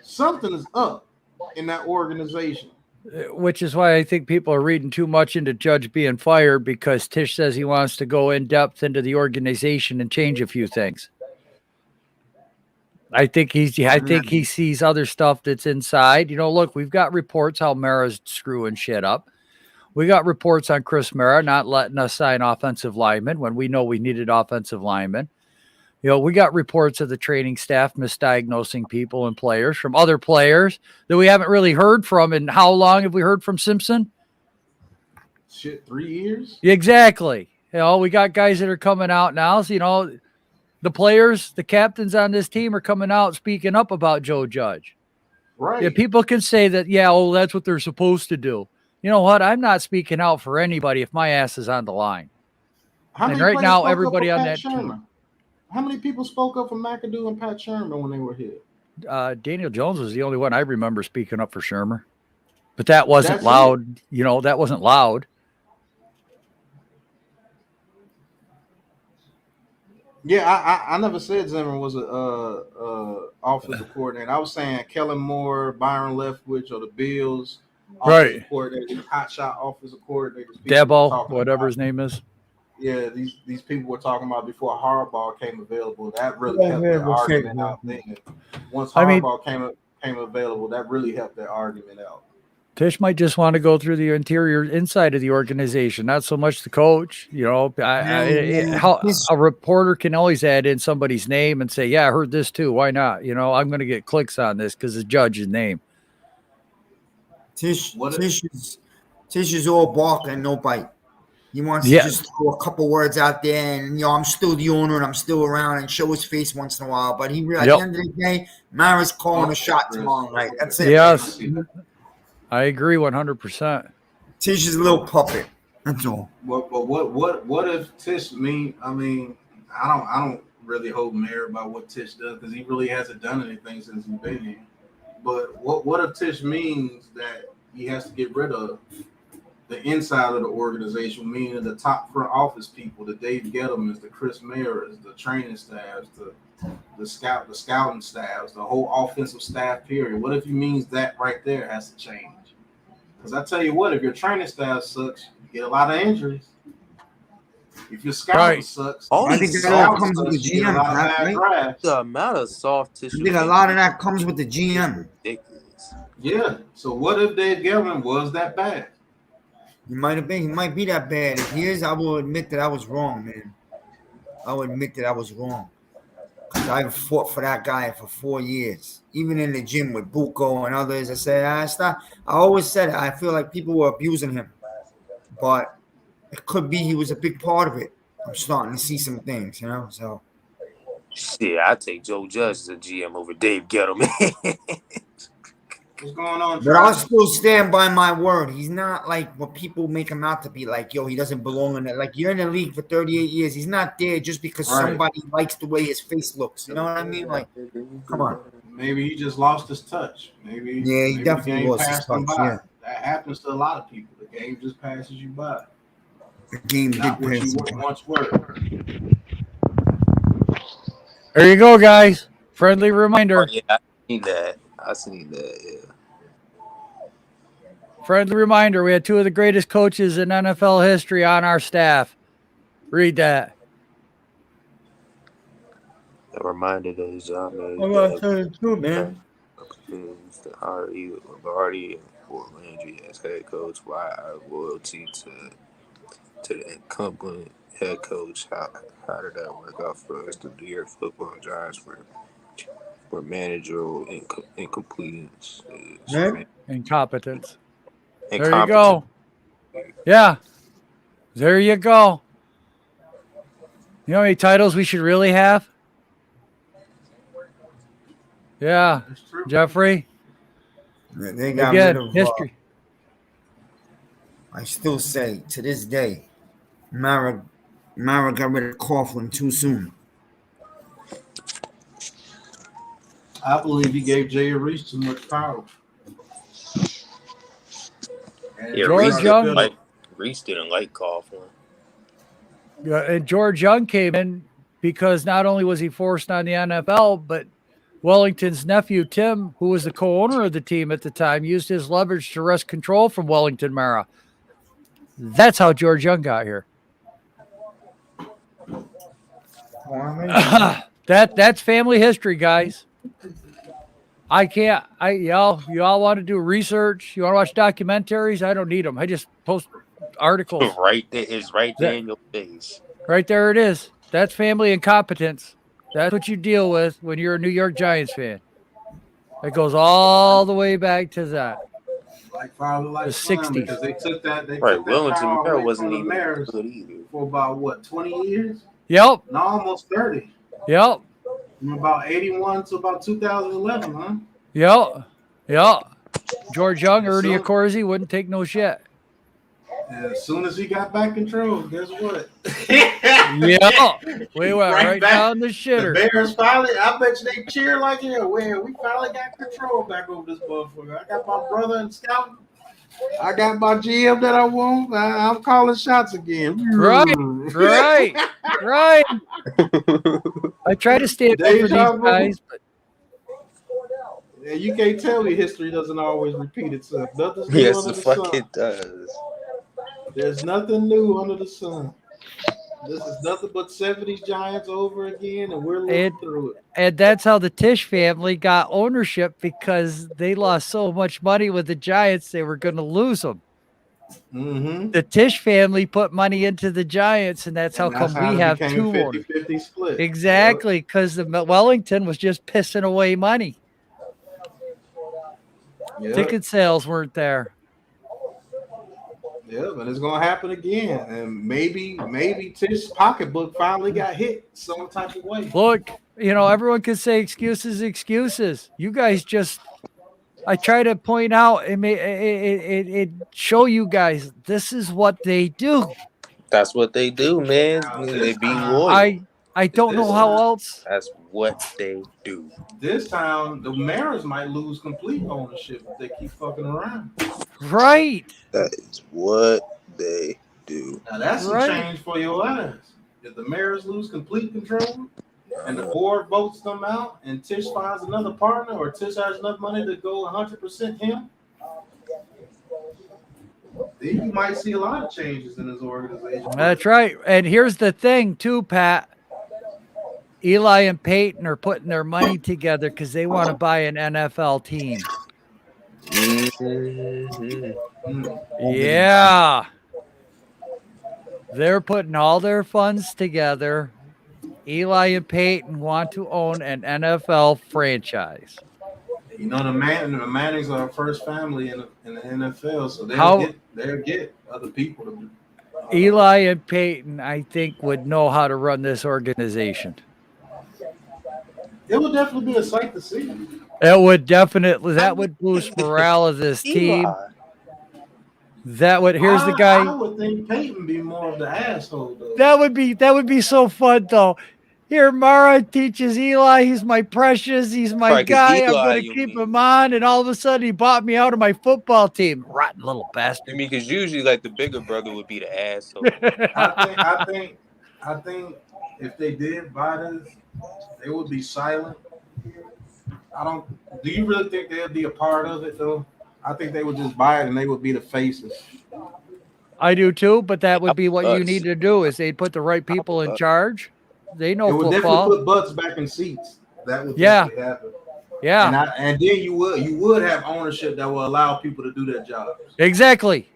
Speaker 6: Something is up in that organization.
Speaker 1: Which is why I think people are reading too much into Judge being fired, because Tisch says he wants to go in depth into the organization and change a few things. I think he sees other stuff that's inside. Look, we've got reports how Mara's screwing shit up. We got reports on Chris Mara not letting us sign offensive linemen when we know we needed offensive linemen. We got reports of the training staff misdiagnosing people and players from other players that we haven't really heard from. And how long have we heard from Simpson?
Speaker 6: Shit, 3 years?
Speaker 1: Exactly. We got guys that are coming out now. So, the players, the captains on this team are coming out speaking up about Joe Judge.
Speaker 6: Right.
Speaker 1: Yeah, people can say that, that's what they're supposed to do. You know what? I'm not speaking out for anybody if my ass is on the line. And right now, everybody on that team.
Speaker 6: How many people spoke up for McAdoo and Pat Shermer when they were here?
Speaker 1: Daniel Jones was the only one I remember speaking up for Shermer. But that wasn't loud. That wasn't loud.
Speaker 6: Yeah, I never said Zimmer was a offensive coordinator. I was saying Kellen Moore, Byron Leftwich, or the Bills.
Speaker 1: Right.
Speaker 6: Coordinators, hotshot offensive coordinators.
Speaker 1: Debo, whatever his name is.
Speaker 6: Yeah, these people were talking about before Harbaugh came available. That really helped the argument out then. Once Harbaugh came available, that really helped that argument out.
Speaker 1: Tisch might just want to go through the interior inside of the organization, not so much the coach. A reporter can always add in somebody's name and say, yeah, I heard this too. Why not? I'm going to get clicks on this because it's Judge's name.
Speaker 7: Tisch is all bark and no bite. He wants to just throw a couple words out there and, I'm still the owner and I'm still around and show his face once in a while. But at the end of the day, Mara's calling a shot tomorrow night. That's it.
Speaker 1: Yes. I agree 100%.
Speaker 7: Tisch is a little puppet. That's all.
Speaker 6: But what if Tisch I don't really hold Mara about what Tisch does because he really hasn't done anything since he's been here. But what if Tisch means that he has to get rid of the inside of the organization, meaning the top front office people, the Dave Gettlemans, the Chris Maras, the training staffs, the scouting staffs, the whole offensive staff period? What if he means that right there has to change? Because I tell you what, if your training staff sucks, you get a lot of injuries. If your scouting sucks,
Speaker 7: I think that all comes with the GM. Right?
Speaker 4: The amount of soft tissue.
Speaker 7: I think a lot of that comes with the GM.
Speaker 4: Ridiculous.
Speaker 6: Yeah. So what if Dave Gettleman was that bad?
Speaker 7: He might have been. He might be that bad. If he is, I will admit that I was wrong, man. I will admit that I was wrong. Because I fought for that guy for 4 years. Even in the gym with Buko and others, I said, stop. I always said it. I feel like people were abusing him. But it could be he was a big part of it. I'm starting to see some things, so.
Speaker 4: Shit, I take Joe Judge as a GM over Dave Gettleman.
Speaker 6: What's going on?
Speaker 7: But I'll still stand by my word. He's not like what people make him out to be. Like, he doesn't belong in it. Like, you're in the league for 38 years. He's not there just because somebody likes the way his face looks. You know what I mean? Like, come on.
Speaker 6: Maybe he just lost his touch. Maybe
Speaker 7: he definitely lost his touch. Yeah.
Speaker 6: That happens to a lot of people. The game just passes you by.
Speaker 7: The game did pass you by.
Speaker 6: Once were.
Speaker 1: There you go, guys. Friendly reminder.
Speaker 4: Oh, yeah, I seen that, yeah.
Speaker 1: Friendly reminder, we had two of the greatest coaches in NFL history on our staff. Read that.
Speaker 4: A reminder that his job is
Speaker 7: I'm going to tell you too, man.
Speaker 4: Already or Landry as head coach, why our loyalty to the incumbent head coach. How did that work out for us? The New York Football Giants were managerial incompetence.
Speaker 1: Incompetence. There you go. Yeah. There you go. You know how many titles we should really have? Yeah. Jeffrey.
Speaker 7: They got
Speaker 1: again,
Speaker 7: rid of
Speaker 1: history.
Speaker 7: I still say to this day, Mara got rid of Coughlin too soon.
Speaker 6: I believe he gave Jay Reese too much power. And
Speaker 5: Yeah,
Speaker 1: George Young.
Speaker 5: Reese didn't like Coughlin.
Speaker 1: And George Young came in because not only was he forced on the NFL, but Wellington's nephew, Tim, who was the co-owner of the team at the time, used his leverage to wrest control from Wellington Mara. That's how George Young got here. That's family history, guys. Y'all want to do research? You want to watch documentaries? I don't need them. I just post articles.
Speaker 5: Right there, it's right there in your face.
Speaker 1: Right there it is. That's family incompetence. That's what you deal with when you're a New York Giants fan. It goes all the way back to that.
Speaker 6: Like father, like
Speaker 1: The
Speaker 6: son,
Speaker 1: 60s.
Speaker 6: because they took that.
Speaker 5: Wellington
Speaker 6: power
Speaker 5: Mara
Speaker 6: away
Speaker 5: wasn't
Speaker 6: from the
Speaker 5: even
Speaker 6: Mariners
Speaker 5: good either.
Speaker 6: for about what 20 years?
Speaker 1: Yep.
Speaker 6: No, almost 30.
Speaker 1: Yep.
Speaker 6: From about 81 to about 2011, huh?
Speaker 1: Yep. George Young,
Speaker 6: Yes,
Speaker 1: Ernie
Speaker 6: sir.
Speaker 1: Accorsi wouldn't take no shit.
Speaker 6: And as soon as he got back control, guess what?
Speaker 1: Yeah. We went right
Speaker 6: back.
Speaker 1: down the
Speaker 6: The
Speaker 1: shitter.
Speaker 6: Bears finally, I bet you they cheer like hell. Well, we finally got control back over this motherfucker. I got my brother in scouting. I got my GM that I want. I'm calling shots again.
Speaker 1: Right. I try to stand up for these
Speaker 6: Deja vu.
Speaker 1: guys, but
Speaker 6: Yeah, you can't tell me history doesn't always repeat itself. Nothing's new
Speaker 5: Yes,
Speaker 6: under
Speaker 5: the
Speaker 6: the
Speaker 5: fuck
Speaker 6: sun.
Speaker 5: it does.
Speaker 6: There's nothing new under the sun. This is nothing but 70s Giants over again, and we're living through it.
Speaker 1: and that's how the Tisch family got ownership, because they lost so much money with the Giants they were going to lose them.
Speaker 6: Mm-hmm.
Speaker 1: The Tisch family put money into the Giants, and that's how come we have two owners.
Speaker 6: 50-50 split.
Speaker 1: Exactly, because the Wellington was just pissing away money.
Speaker 6: Yep.
Speaker 1: Ticket sales weren't there.
Speaker 6: Yeah, but it's gonna happen again, and maybe Tisch's pocketbook finally got hit some type of way.
Speaker 1: Look, everyone can say excuses. You guys just, I try to point out it show you guys this is what they do.
Speaker 5: That's what they do, man. They be loyal.
Speaker 1: I don't know how else.
Speaker 5: That's what they do.
Speaker 6: This time, the Mariners might lose complete ownership if they keep fucking around.
Speaker 1: Right.
Speaker 5: That is what they do.
Speaker 6: Now that's a change for your eyes. If the Mariners lose complete control and the board votes them out and Tisch finds another partner, or Tisch has enough money to go 100% him, then you might see a lot of changes in this organization.
Speaker 1: That's right. And here's the thing too, Pat. Eli and Peyton are putting their money together because they want to buy an NFL team. Yeah. They're putting all their funds together. Eli and Peyton want to own an NFL franchise.
Speaker 6: The Mannings are our first family in the NFL, so they'll get other people to.
Speaker 1: Eli and Peyton, I think, would know how to run this organization.
Speaker 6: It would definitely be a sight to see.
Speaker 1: It would definitely, that would boost morale of this team. Here's the guy.
Speaker 6: I would think Peyton be more of the asshole though.
Speaker 1: That would be so fun though. Here, Mara teaches Eli, he's my precious, he's my
Speaker 5: Right, 'cause
Speaker 1: guy. I'm
Speaker 5: Eli,
Speaker 1: gonna keep him on, and all of a sudden he bought me out of my football team. Rotten little bastard.
Speaker 5: I mean, because usually, like, the bigger brother would be the asshole.
Speaker 6: I think if they did buy this, they would be silent. Do you really think they'd be a part of it though? I think they would just buy it and they would be the faces.
Speaker 1: I do too, but that would be what you need to do, is they'd put the right people in charge. They know
Speaker 6: It would
Speaker 1: football.
Speaker 6: definitely put butts back in seats. That would
Speaker 1: Yeah.
Speaker 6: definitely happen.
Speaker 1: Yeah.
Speaker 6: And then you would have ownership that will allow people to do their jobs.
Speaker 1: Exactly.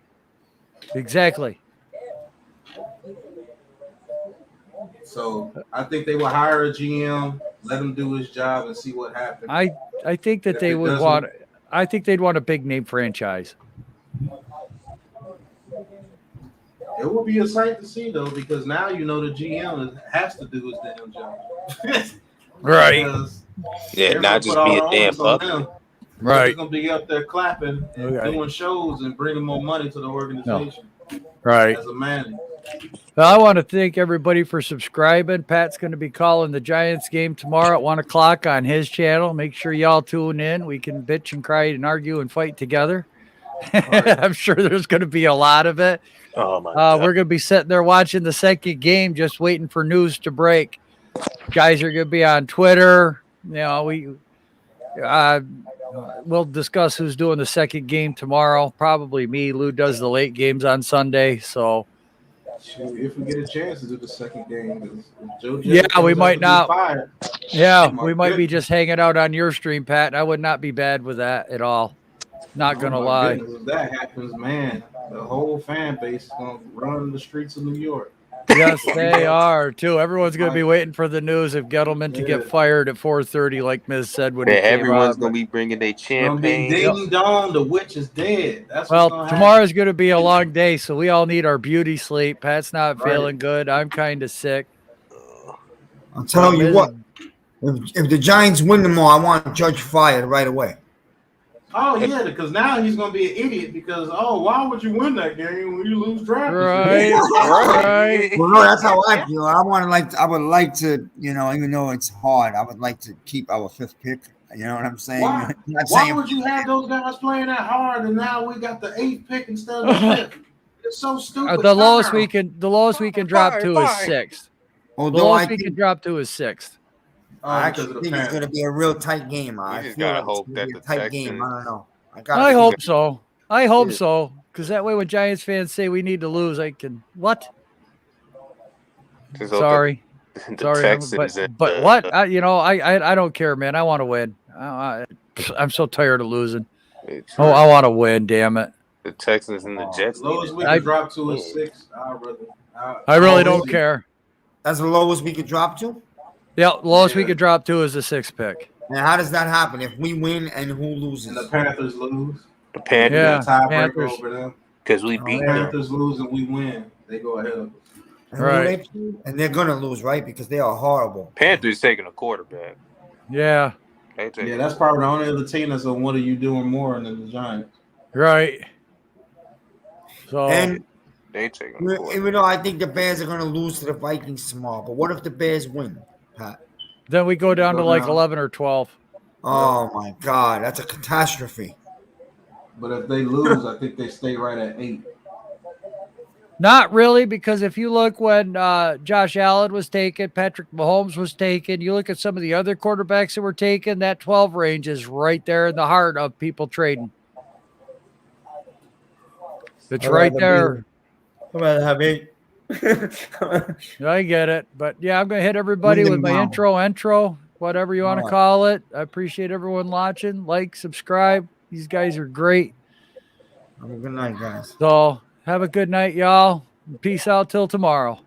Speaker 6: So I think they will hire a GM, let him do his job, and see what happens.
Speaker 1: I think that they would want. I think they'd want a big name franchise.
Speaker 6: It will be a sight to see though, because now the GM has to do his damn job.
Speaker 1: Right.
Speaker 6: Because
Speaker 5: Yeah,
Speaker 6: they're
Speaker 5: not
Speaker 6: gonna
Speaker 5: just
Speaker 6: put all
Speaker 5: be
Speaker 6: the
Speaker 5: a damn
Speaker 6: onus on
Speaker 5: puppet.
Speaker 6: them.
Speaker 1: Right.
Speaker 6: They're gonna be up there clapping and
Speaker 1: Okay.
Speaker 6: doing shows and bringing more money to the organization.
Speaker 1: Right.
Speaker 6: As a man.
Speaker 1: Well, I want to thank everybody for subscribing. Pat's going to be calling the Giants game tomorrow at 1 o'clock on his channel. Make sure y'all tune in. We can bitch and cry and argue and fight together. I'm sure there's going to be a lot of it.
Speaker 4: Oh my God.
Speaker 1: We're going to be sitting there watching the second game, just waiting for news to break. Guys are going to be on Twitter. You know, we'll discuss who's doing the second game tomorrow. Probably me. Lou does the late games on Sunday. So,
Speaker 6: Shoot, if we get a chance to do the second game, if Joe Judge
Speaker 1: yeah, we
Speaker 6: comes
Speaker 1: might
Speaker 6: out to be
Speaker 1: not.
Speaker 6: fired,
Speaker 1: Yeah,
Speaker 6: Oh, my
Speaker 1: we might be
Speaker 6: goodness.
Speaker 1: just hanging out on your stream, Pat. I would not be bad with that at all. Not going to
Speaker 6: oh my
Speaker 1: lie.
Speaker 6: goodness, if that happens, man, the whole fan base is gonna run the streets of New York.
Speaker 1: Yes, they are too. Everyone's going to be waiting for the news of Gettleman to
Speaker 6: Yeah.
Speaker 1: get fired at 4:30, like Miz said when he
Speaker 4: Yeah,
Speaker 1: came
Speaker 4: everyone's
Speaker 1: out.
Speaker 4: gonna be bringing their
Speaker 6: It's gonna be
Speaker 4: champagne.
Speaker 6: ding dong, the witch is dead. That's what's
Speaker 1: Well,
Speaker 6: gonna
Speaker 1: tomorrow's going to be a long day, so we all need our beauty sleep. Pat's not
Speaker 6: Right.
Speaker 1: feeling good. I'm kind of sick.
Speaker 7: I'll tell you
Speaker 1: Miz-
Speaker 7: what. If the Giants win tomorrow, I want Judge fired right away.
Speaker 6: Oh yeah, because now he's gonna be an idiot because why would you win that game when you lose draft?
Speaker 1: Right, right.
Speaker 7: Well, no, that's how I feel. I would like to, even though it's hard, I would like to keep our 5th pick. You know what I'm saying?
Speaker 6: Why?
Speaker 7: I'm not
Speaker 6: Why
Speaker 7: saying
Speaker 6: would you have those guys playing that hard and now we got the 8th pick instead of the 5th? It's so stupid.
Speaker 1: The lowest
Speaker 6: Fire
Speaker 1: we can drop to is 6th. The
Speaker 7: although I
Speaker 1: lowest we
Speaker 7: think,
Speaker 1: can drop to is 6th.
Speaker 7: I
Speaker 6: because
Speaker 7: actually
Speaker 6: of the
Speaker 7: think it's
Speaker 6: Panthers.
Speaker 7: going to be a real tight game. I
Speaker 5: just
Speaker 7: feel
Speaker 5: gotta
Speaker 7: like it's
Speaker 5: hope
Speaker 7: gonna
Speaker 5: that
Speaker 7: be a
Speaker 5: the
Speaker 7: tight game. I
Speaker 5: Texans-
Speaker 7: don't know.
Speaker 1: I hope so. I hope
Speaker 7: Yeah.
Speaker 1: so. Because that way when Giants fans say we need to lose, I can what?
Speaker 5: Just hope
Speaker 1: Sorry.
Speaker 5: that the
Speaker 1: Sorry,
Speaker 5: Texans and
Speaker 1: but
Speaker 5: the-
Speaker 1: what? I don't care, man. I want to win. I'm so tired of losing. Oh, I want to win. Damn it!
Speaker 5: the Texans and the Jets.
Speaker 6: Lowest we
Speaker 1: I-
Speaker 6: can drop to is 6.
Speaker 1: I really don't care.
Speaker 7: That's the lowest we could drop to.
Speaker 1: Yeah, lowest we
Speaker 6: Yeah.
Speaker 1: could drop to is the 6th pick.
Speaker 7: And how does that happen? If we win and who loses?
Speaker 6: And the Panthers lose.
Speaker 5: The Panthers,
Speaker 1: Yeah,
Speaker 6: Tiebreaker
Speaker 1: Panthers.
Speaker 6: over them.
Speaker 5: because we beat them.
Speaker 6: Panthers lose and we win. They go ahead of us.
Speaker 7: And who
Speaker 1: Right.
Speaker 7: they play? And they're gonna lose, right? Because they are horrible.
Speaker 5: Panthers taking a quarterback.
Speaker 1: Yeah,
Speaker 5: They take
Speaker 6: Yeah, that's probably the only other team that's on what are you doing more than the Giants.
Speaker 1: right. So
Speaker 7: And
Speaker 5: they taking a quarterback.
Speaker 7: even though I think the Bears are gonna lose to the Vikings tomorrow, but what if the Bears win, Pat?
Speaker 1: then we go down to
Speaker 6: Go
Speaker 1: like
Speaker 6: down.
Speaker 1: 11 or 12.
Speaker 7: Oh my God, that's a catastrophe.
Speaker 6: But if they lose, I think they stay right at 8.
Speaker 1: Not really, because if you look when Josh Allen was taken, Patrick Mahomes was taken, you look at some of the other quarterbacks that were taken, that 12 range is right there in the heart of people trading. It's right there.
Speaker 7: I'd rather have 8.
Speaker 1: I get it. But yeah, I'm going to hit everybody
Speaker 7: Win
Speaker 1: with my
Speaker 7: tomorrow.
Speaker 1: intro, whatever you want to
Speaker 7: Alright.
Speaker 1: call it. I appreciate everyone watching. Like, subscribe. These guys are great.
Speaker 7: Have a good night, guys.
Speaker 1: So have a good night, y'all. Peace out till tomorrow.